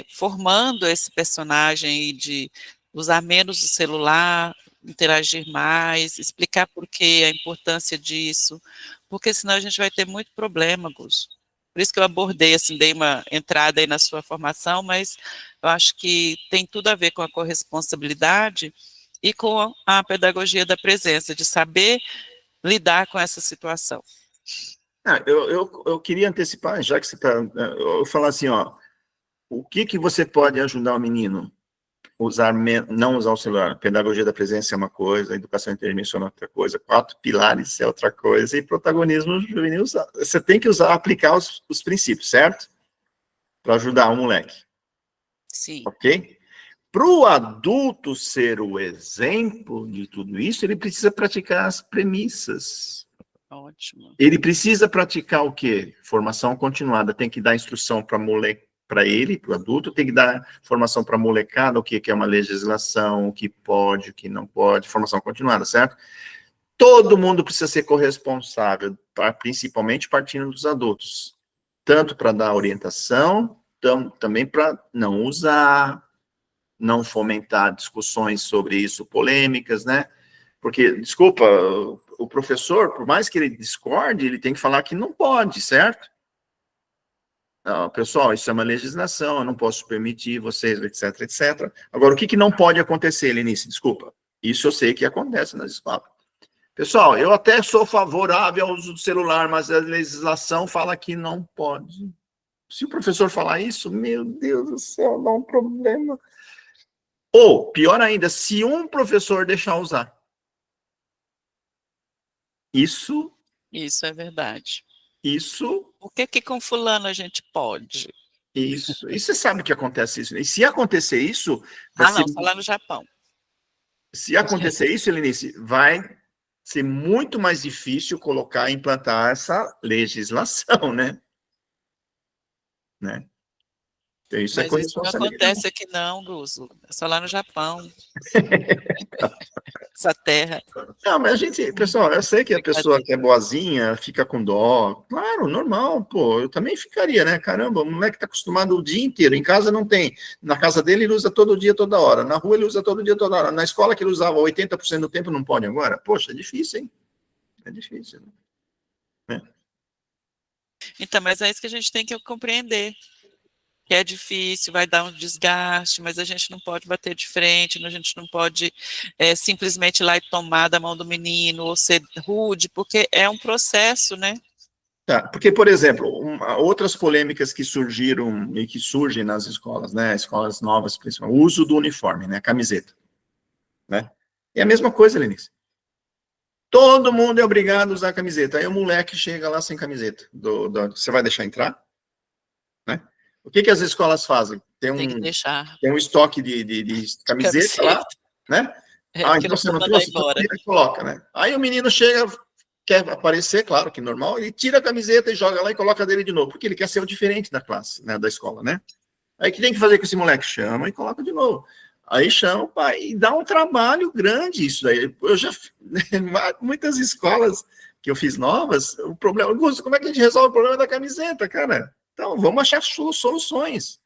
S4: formando esse personagem aí de usar menos o celular, interagir mais, explicar por que a importância disso, porque senão a gente vai ter muito problema, Gus. Por isso que eu abordei, assim, dei uma entrada aí na sua formação, mas eu acho que tem tudo a ver com a corresponsabilidade e com a pedagogia da presença, de saber lidar com essa situação.
S2: Eu queria antecipar, já que você está... Eu falar assim, ó, o que você pode ajudar o menino? Não usar o celular. Pedagogia da presença é uma coisa, educação interdimensional é outra coisa, 4 pilares é outra coisa, e protagonismo juvenil, você tem que aplicar os princípios, certo? Para ajudar o moleque.
S4: Sim.
S2: Ok? Para o adulto ser o exemplo de tudo isso, ele precisa praticar as premissas.
S4: Ótimo.
S2: Ele precisa praticar o quê? Formação continuada. Tem que dar instrução para ele, para o adulto, tem que dar formação para a molecada, o que é uma legislação, o que pode, o que não pode, formação continuada, certo? Todo mundo precisa ser corresponsável, principalmente partindo dos adultos. Tanto para dar orientação, também para não usar, não fomentar discussões sobre isso, polêmicas, né? Porque, desculpa, o professor, por mais que ele discorde, ele tem que falar que não pode, certo? Não, pessoal, isso é uma legislação, eu não posso permitir vocês, etc, etc. Agora, o que não pode acontecer, Lenice? Desculpa. Isso eu sei que acontece nas escolas. Pessoal, eu até sou favorável ao uso do celular, mas a legislação fala que não pode. Se o professor falar isso, meu Deus do céu, dá um problema. Ou, pior ainda, se um professor deixar usar. Isso
S4: é verdade.
S2: Isso...
S4: Por que com fulano a gente pode?
S2: Isso. E você sabe que acontece isso. E se acontecer isso...
S4: Não, só lá no Japão.
S2: Se acontecer isso, Helenice, vai ser muito mais difícil implantar essa legislação, né? Então, isso
S4: Mas
S2: é
S4: isso não acontece aqui não, Guzo. É só lá no Japão. Essa terra.
S2: Não, mas pessoal, eu sei que a pessoa que é boazinha fica com dó. Claro, normal, pô. Eu também ficaria, né? Caramba, o moleque tá acostumado o dia inteiro. Em casa não tem. Na casa dele ele usa todo dia, toda hora. Na rua ele usa todo dia, toda hora. Na escola que ele usava 80% do tempo, não pode agora? Poxa, é difícil, hein? É difícil, né?
S4: Então, mas é isso que a gente tem que compreender. Que é difícil, vai dar um desgaste, mas a gente não pode bater de frente, a gente não pode simplesmente ir lá e tomar da mão do menino, ou ser rude, porque é um processo, né?
S2: Tá, porque, por exemplo, outras polêmicas que surgiram e que surgem nas escolas, né, escolas novas, principalmente, o uso do uniforme, né, camiseta, né? É a mesma coisa, Lenice. Todo mundo é obrigado a usar camiseta. Aí o moleque chega lá sem camiseta. Você vai deixar entrar? Né? O que as escolas fazem? Tem um estoque de camiseta lá, né? Então você não trouxe? Coloca, né? Aí o menino chega, quer aparecer, claro que normal, ele tira a camiseta e joga lá e coloca dele de novo, porque ele quer ser o diferente da classe, né, da escola, né? Aí o que tem que fazer com esse moleque? Chama e coloca de novo. Aí chama o pai e dá um trabalho grande isso aí. Eu já, muitas escolas que eu fiz novas, o problema, Augusto, como é que a gente resolve o problema da camiseta, cara? Então, vamos achar soluções.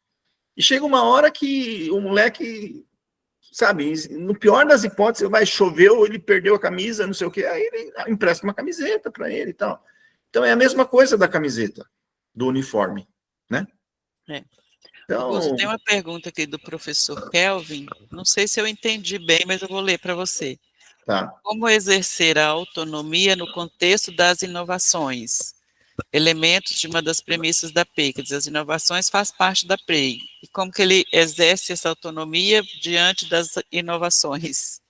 S2: E chega uma hora que o moleque, sabe, no pior das hipóteses, vai chover, ou ele perdeu a camisa, não sei o quê, aí ele empresta uma camiseta para ele e tal. Então, é a mesma coisa da camiseta, do uniforme, né?
S4: Então... Augusto, tem uma pergunta aqui do professor Kelvin, não sei se eu entendi bem, mas eu vou ler para você.
S2: Tá.
S4: Como exercer a autonomia no contexto das inovações? Elementos de uma das premissas da PEI, quer dizer, as inovações fazem parte da PEI. E como que ele exerce essa autonomia diante das inovações?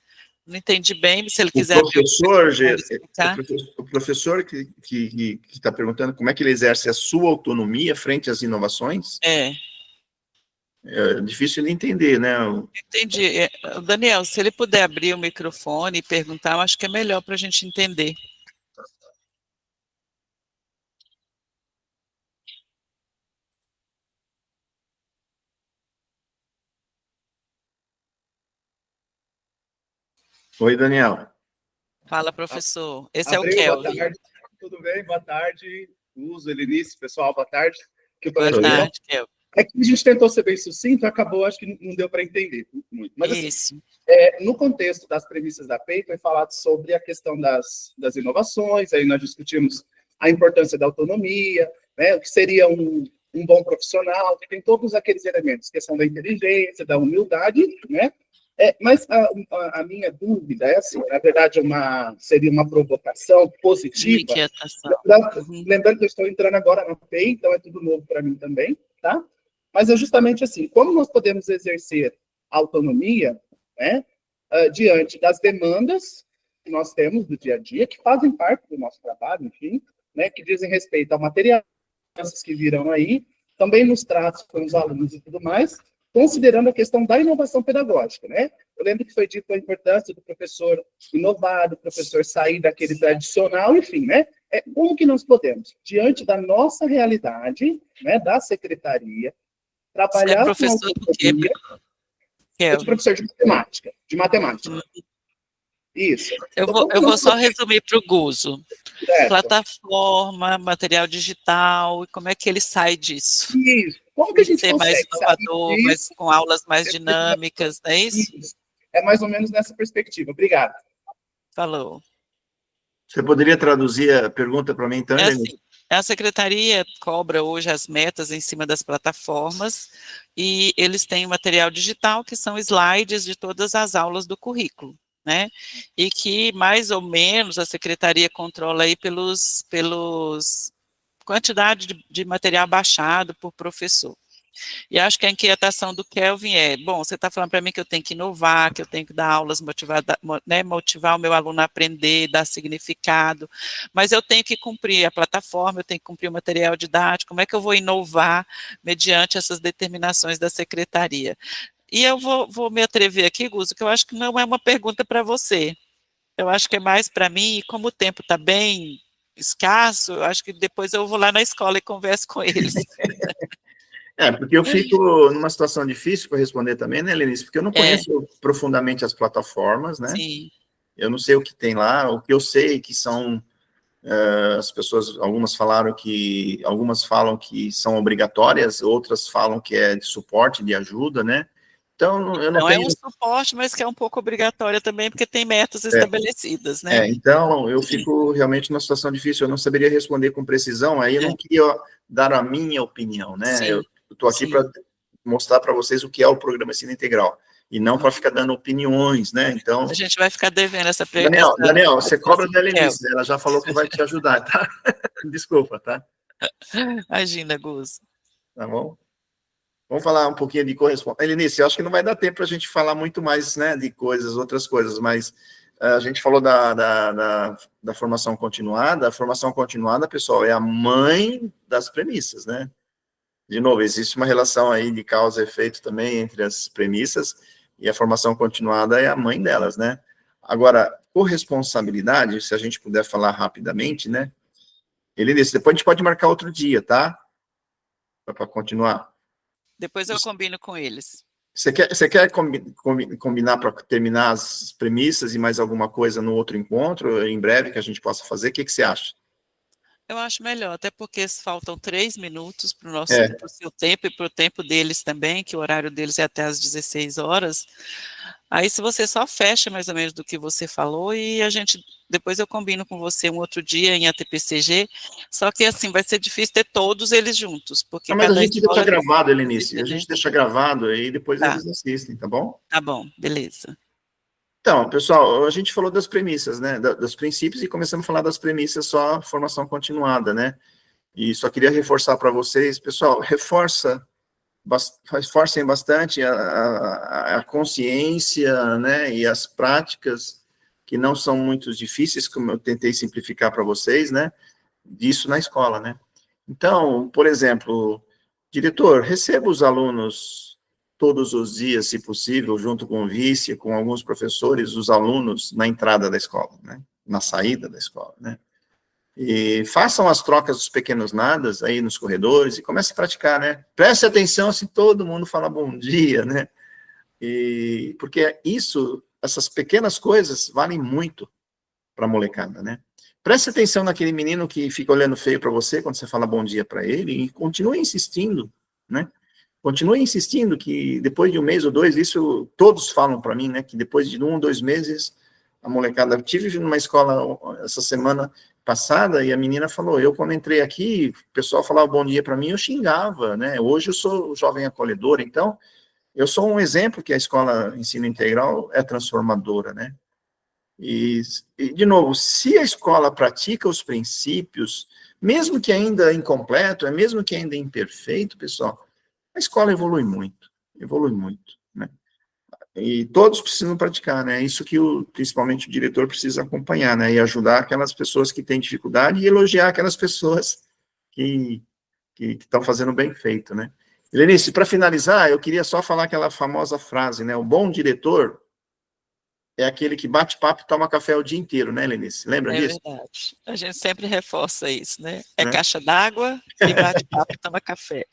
S4: Não entendi bem, se ele quiser...
S2: O professor que está perguntando como é que ele exerce a sua autonomia frente às inovações? É difícil de entender, né?
S4: Entendi. Daniel, se ele puder abrir o microfone e perguntar, eu acho que é melhor para a gente entender.
S2: Oi, Daniel.
S4: Fala, professor. Esse é o
S5: Abreu, boa
S4: Kelvin.
S5: tarde. Tudo bem? Boa tarde. Uso, Elinice, pessoal, boa tarde. Que o
S4: Boa
S5: professor-
S4: tarde, Kelvin.
S5: É que a gente tentou ser bem sucinto, acabou, acho que não deu para entender muito. Mas, assim,
S4: Isso.
S5: no contexto das premissas da PEI, foi falado sobre a questão das inovações, aí nós discutimos a importância da autonomia, né, o que seria um bom profissional, que tem todos aqueles elementos, questão da inteligência, da humildade, né? Mas a minha dúvida é assim, na verdade, seria uma provocação positiva.
S4: Inquietação.
S5: Lembrando que eu estou entrando agora na PEI, então é tudo novo para mim também, tá? Mas é justamente assim, como nós podemos exercer autonomia, né, diante das demandas que nós temos do dia a dia, que fazem parte do nosso trabalho, enfim, né, que dizem respeito ao material, que viram aí, também nos tratos com os alunos e tudo mais, considerando a questão da inovação pedagógica, né? Eu lembro que foi dito a importância do professor inovar, do professor sair daquele tradicional, enfim, né? Como que nós podemos, diante da nossa realidade, né, da secretaria, trabalhar com
S4: professor do quê,
S5: autonomia? Eu
S4: Kelvin?
S5: sou professor de matemática. Isso.
S4: Eu vou só resumir para o Guzo.
S5: Certo.
S4: Plataforma, material digital, e como é que ele sai disso?
S5: Isso. Como que a gente
S4: Ser mais
S5: consegue sair
S4: inovador,
S5: disso?
S4: mas com aulas mais dinâmicas, não é isso?
S5: Isso. É mais ou menos nessa perspectiva. Obrigado.
S4: Falou.
S2: Você poderia traduzir a pergunta para mim, então,
S4: É
S2: Helene?
S4: assim, a secretaria cobra hoje as metas em cima das plataformas e eles têm material digital, que são slides de todas as aulas do currículo, né? E que, mais ou menos, a secretaria controla aí pelos quantidade de material baixado por professor. E acho que a inquietação do Kelvin bom, você está falando para mim que eu tenho que inovar, que eu tenho que dar aulas né, motivar o meu aluno a aprender, dar significado, mas eu tenho que cumprir a plataforma, eu tenho que cumprir o material didático, como é que eu vou inovar mediante essas determinações da secretaria? E eu vou me atrever aqui, Guzo, que eu acho que não é uma pergunta para você, eu acho que é mais para mim, e como o tempo está bem escasso, eu acho que depois eu vou lá na escola e converso com eles.
S2: Porque eu fico numa situação difícil para responder também, né, Lenice? Porque eu não conheço profundamente as plataformas, né?
S4: Sim.
S2: Eu não sei o que tem lá, o que eu sei que são, as pessoas, algumas falam que são obrigatórias, outras falam que é de suporte, de ajuda, né? Então, eu não tenho...
S4: é um suporte, mas que é um pouco obrigatória também, porque tem metas estabelecidas, né?
S2: Então, eu fico realmente numa situação difícil, eu não saberia responder com precisão, aí eu não queria dar a minha opinião, né?
S4: Sim.
S2: Eu estou aqui para mostrar para vocês o que é o programa Ensino Integral, e não para ficar dando opiniões, né? Então...
S4: A gente vai ficar devendo essa pergunta.
S2: Daniel, você cobra da Helenice, ela já falou que vai te ajudar, tá? Desculpa, tá?
S4: Imagina, Gus.
S2: Tá bom? Vamos falar um pouquinho de correspondência. Helenice, eu acho que não vai dar tempo para a gente falar muito mais, né, de outras coisas, mas a gente falou da formação continuada. A formação continuada, pessoal, é a mãe das premissas, né? De novo, existe uma relação aí de causa e efeito também entre as premissas, e a formação continuada é a mãe delas, né? Agora, corresponsabilidade, se a gente puder falar rapidamente, né? Helenice, depois a gente pode marcar outro dia, tá? Para continuar.
S4: Depois eu combino com eles.
S2: Você quer combinar para terminar as premissas e mais alguma coisa no outro encontro, em breve, que a gente possa fazer? O que você acha?
S4: Eu acho melhor, até porque faltam 3 minutos para o seu tempo e para o tempo deles também, que o horário deles é até às 16 horas. Aí, se você só fecha mais ou menos do que você falou, e depois eu combino com você um outro dia em ATPCG, só que assim, vai ser difícil ter todos eles juntos, porque
S2: mas a gente deixa gravado, Helenice, a gente deixa gravado e depois eles assistem, tá bom?
S4: Tá bom, beleza.
S2: Então, pessoal, a gente falou das premissas, né, dos princípios, e começamos a falar das premissas só formação continuada, né, e só queria reforçar para vocês, pessoal, reforcem bastante a consciência, né, e as práticas, que não são muito difíceis, como eu tentei simplificar para vocês, né, disso na escola, né. Então, por exemplo, diretor, receba os alunos todos os dias, se possível, junto com o vice, com alguns professores, os alunos na entrada da escola, né, na saída da escola, né. E façam as trocas dos pequenos nadas aí nos corredores e comece a praticar, né? Preste atenção se todo mundo fala bom dia, né? Porque isso essas pequenas coisas valem muito para a molecada, né? Preste atenção naquele menino que fica olhando feio para você quando você fala bom dia para ele e continue insistindo, né? Continue insistindo que depois de um mês ou dois, isso todos falam para mim, né? Que depois de 1 ou 2 meses, a molecada... Tive numa escola essa semana passada e a menina falou, eu quando entrei aqui, o pessoal falava bom dia para mim, eu xingava, né? Hoje eu sou jovem acolhedor, então eu sou um exemplo que a escola ensino integral é transformadora, né? E, de novo, se a escola pratica os princípios, mesmo que ainda incompleto, mesmo que ainda imperfeito, pessoal, a escola evolui muito, né? E todos precisam praticar, né? Isso que principalmente o diretor precisa acompanhar, né? E ajudar aquelas pessoas que têm dificuldade e elogiar aquelas pessoas que estão fazendo bem feito, né? Helenice, para finalizar, eu queria só falar aquela famosa frase, né? O bom diretor é aquele que bate papo e toma café o dia inteiro, né, Helenice? Lembra disso?
S4: É verdade. A gente sempre reforça isso, né? É
S2: Né?
S4: caixa d'água e bate papo e toma café.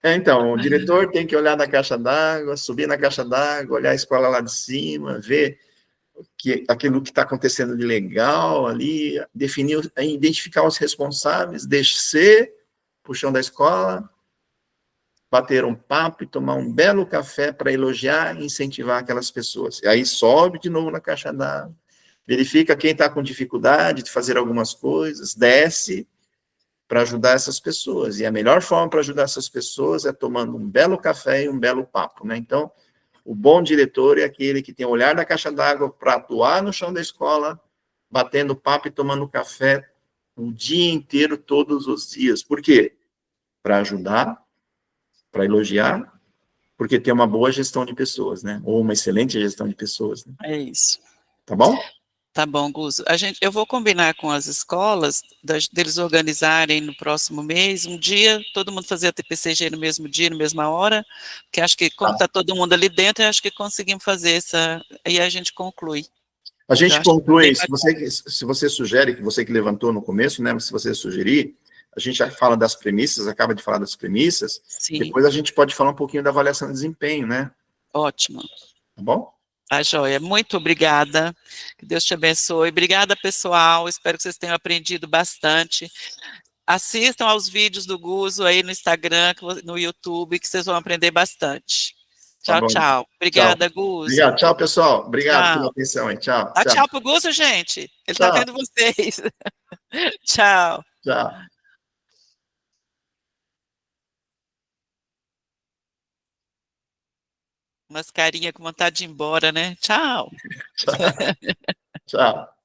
S2: Então, o diretor tem que olhar na caixa d'água, subir na caixa d'água, olhar a escola lá de cima, ver aquilo que está acontecendo de legal ali, definir, identificar os responsáveis, descer para o chão da escola, bater um papo e tomar um belo café para elogiar e incentivar aquelas pessoas. E aí sobe de novo na caixa d'água, verifica quem está com dificuldade de fazer algumas coisas, desce para ajudar essas pessoas. E a melhor forma para ajudar essas pessoas é tomando um belo café e um belo papo, né? Então, o bom diretor é aquele que tem o olhar da caixa d'água para atuar no chão da escola, batendo papo e tomando café o dia inteiro, todos os dias. Por quê? Para ajudar, para elogiar, porque tem uma boa gestão de pessoas, né? Ou uma excelente gestão de pessoas, né?
S4: É isso.
S2: Tá bom?
S4: Tá bom, Guzo. Eu vou combinar com as escolas, deles organizarem no próximo mês, um dia, todo mundo fazer a TPCG no mesmo dia, na mesma hora, porque acho que, como está todo mundo ali dentro, eu acho que conseguimos fazer aí a gente conclui.
S2: A gente
S4: acho
S2: conclui,
S4: bem
S2: se você sugere, que você que levantou no começo, né, se você sugerir, a gente já fala das premissas, acaba de falar das premissas,
S4: Sim,
S2: depois a gente pode falar um pouquinho da avaliação de desempenho, né?
S4: ótimo.
S2: Tá bom?
S4: Tá, joia. Muito obrigada. Que Deus te abençoe. Obrigada, pessoal. Espero que vocês tenham aprendido bastante. Assistam aos vídeos do Guzo aí no Instagram, no YouTube, que vocês vão aprender bastante.
S2: Tá
S4: Tchau,
S2: bom.
S4: tchau.
S2: Tchau.
S4: Obrigada, Guzo.
S2: Obrigado. Tchau, pessoal. Obrigado pela
S4: Tchau.
S2: atenção, hein? Tchau.
S4: Dá
S2: Tchau.
S4: tchau pro Guzo, gente. Ele tá
S2: Tchau.
S4: vendo vocês. Tchau.
S2: Tchau.
S4: Umas carinhas com vontade de ir embora, né? Tchau.
S2: Tchau. Tchau.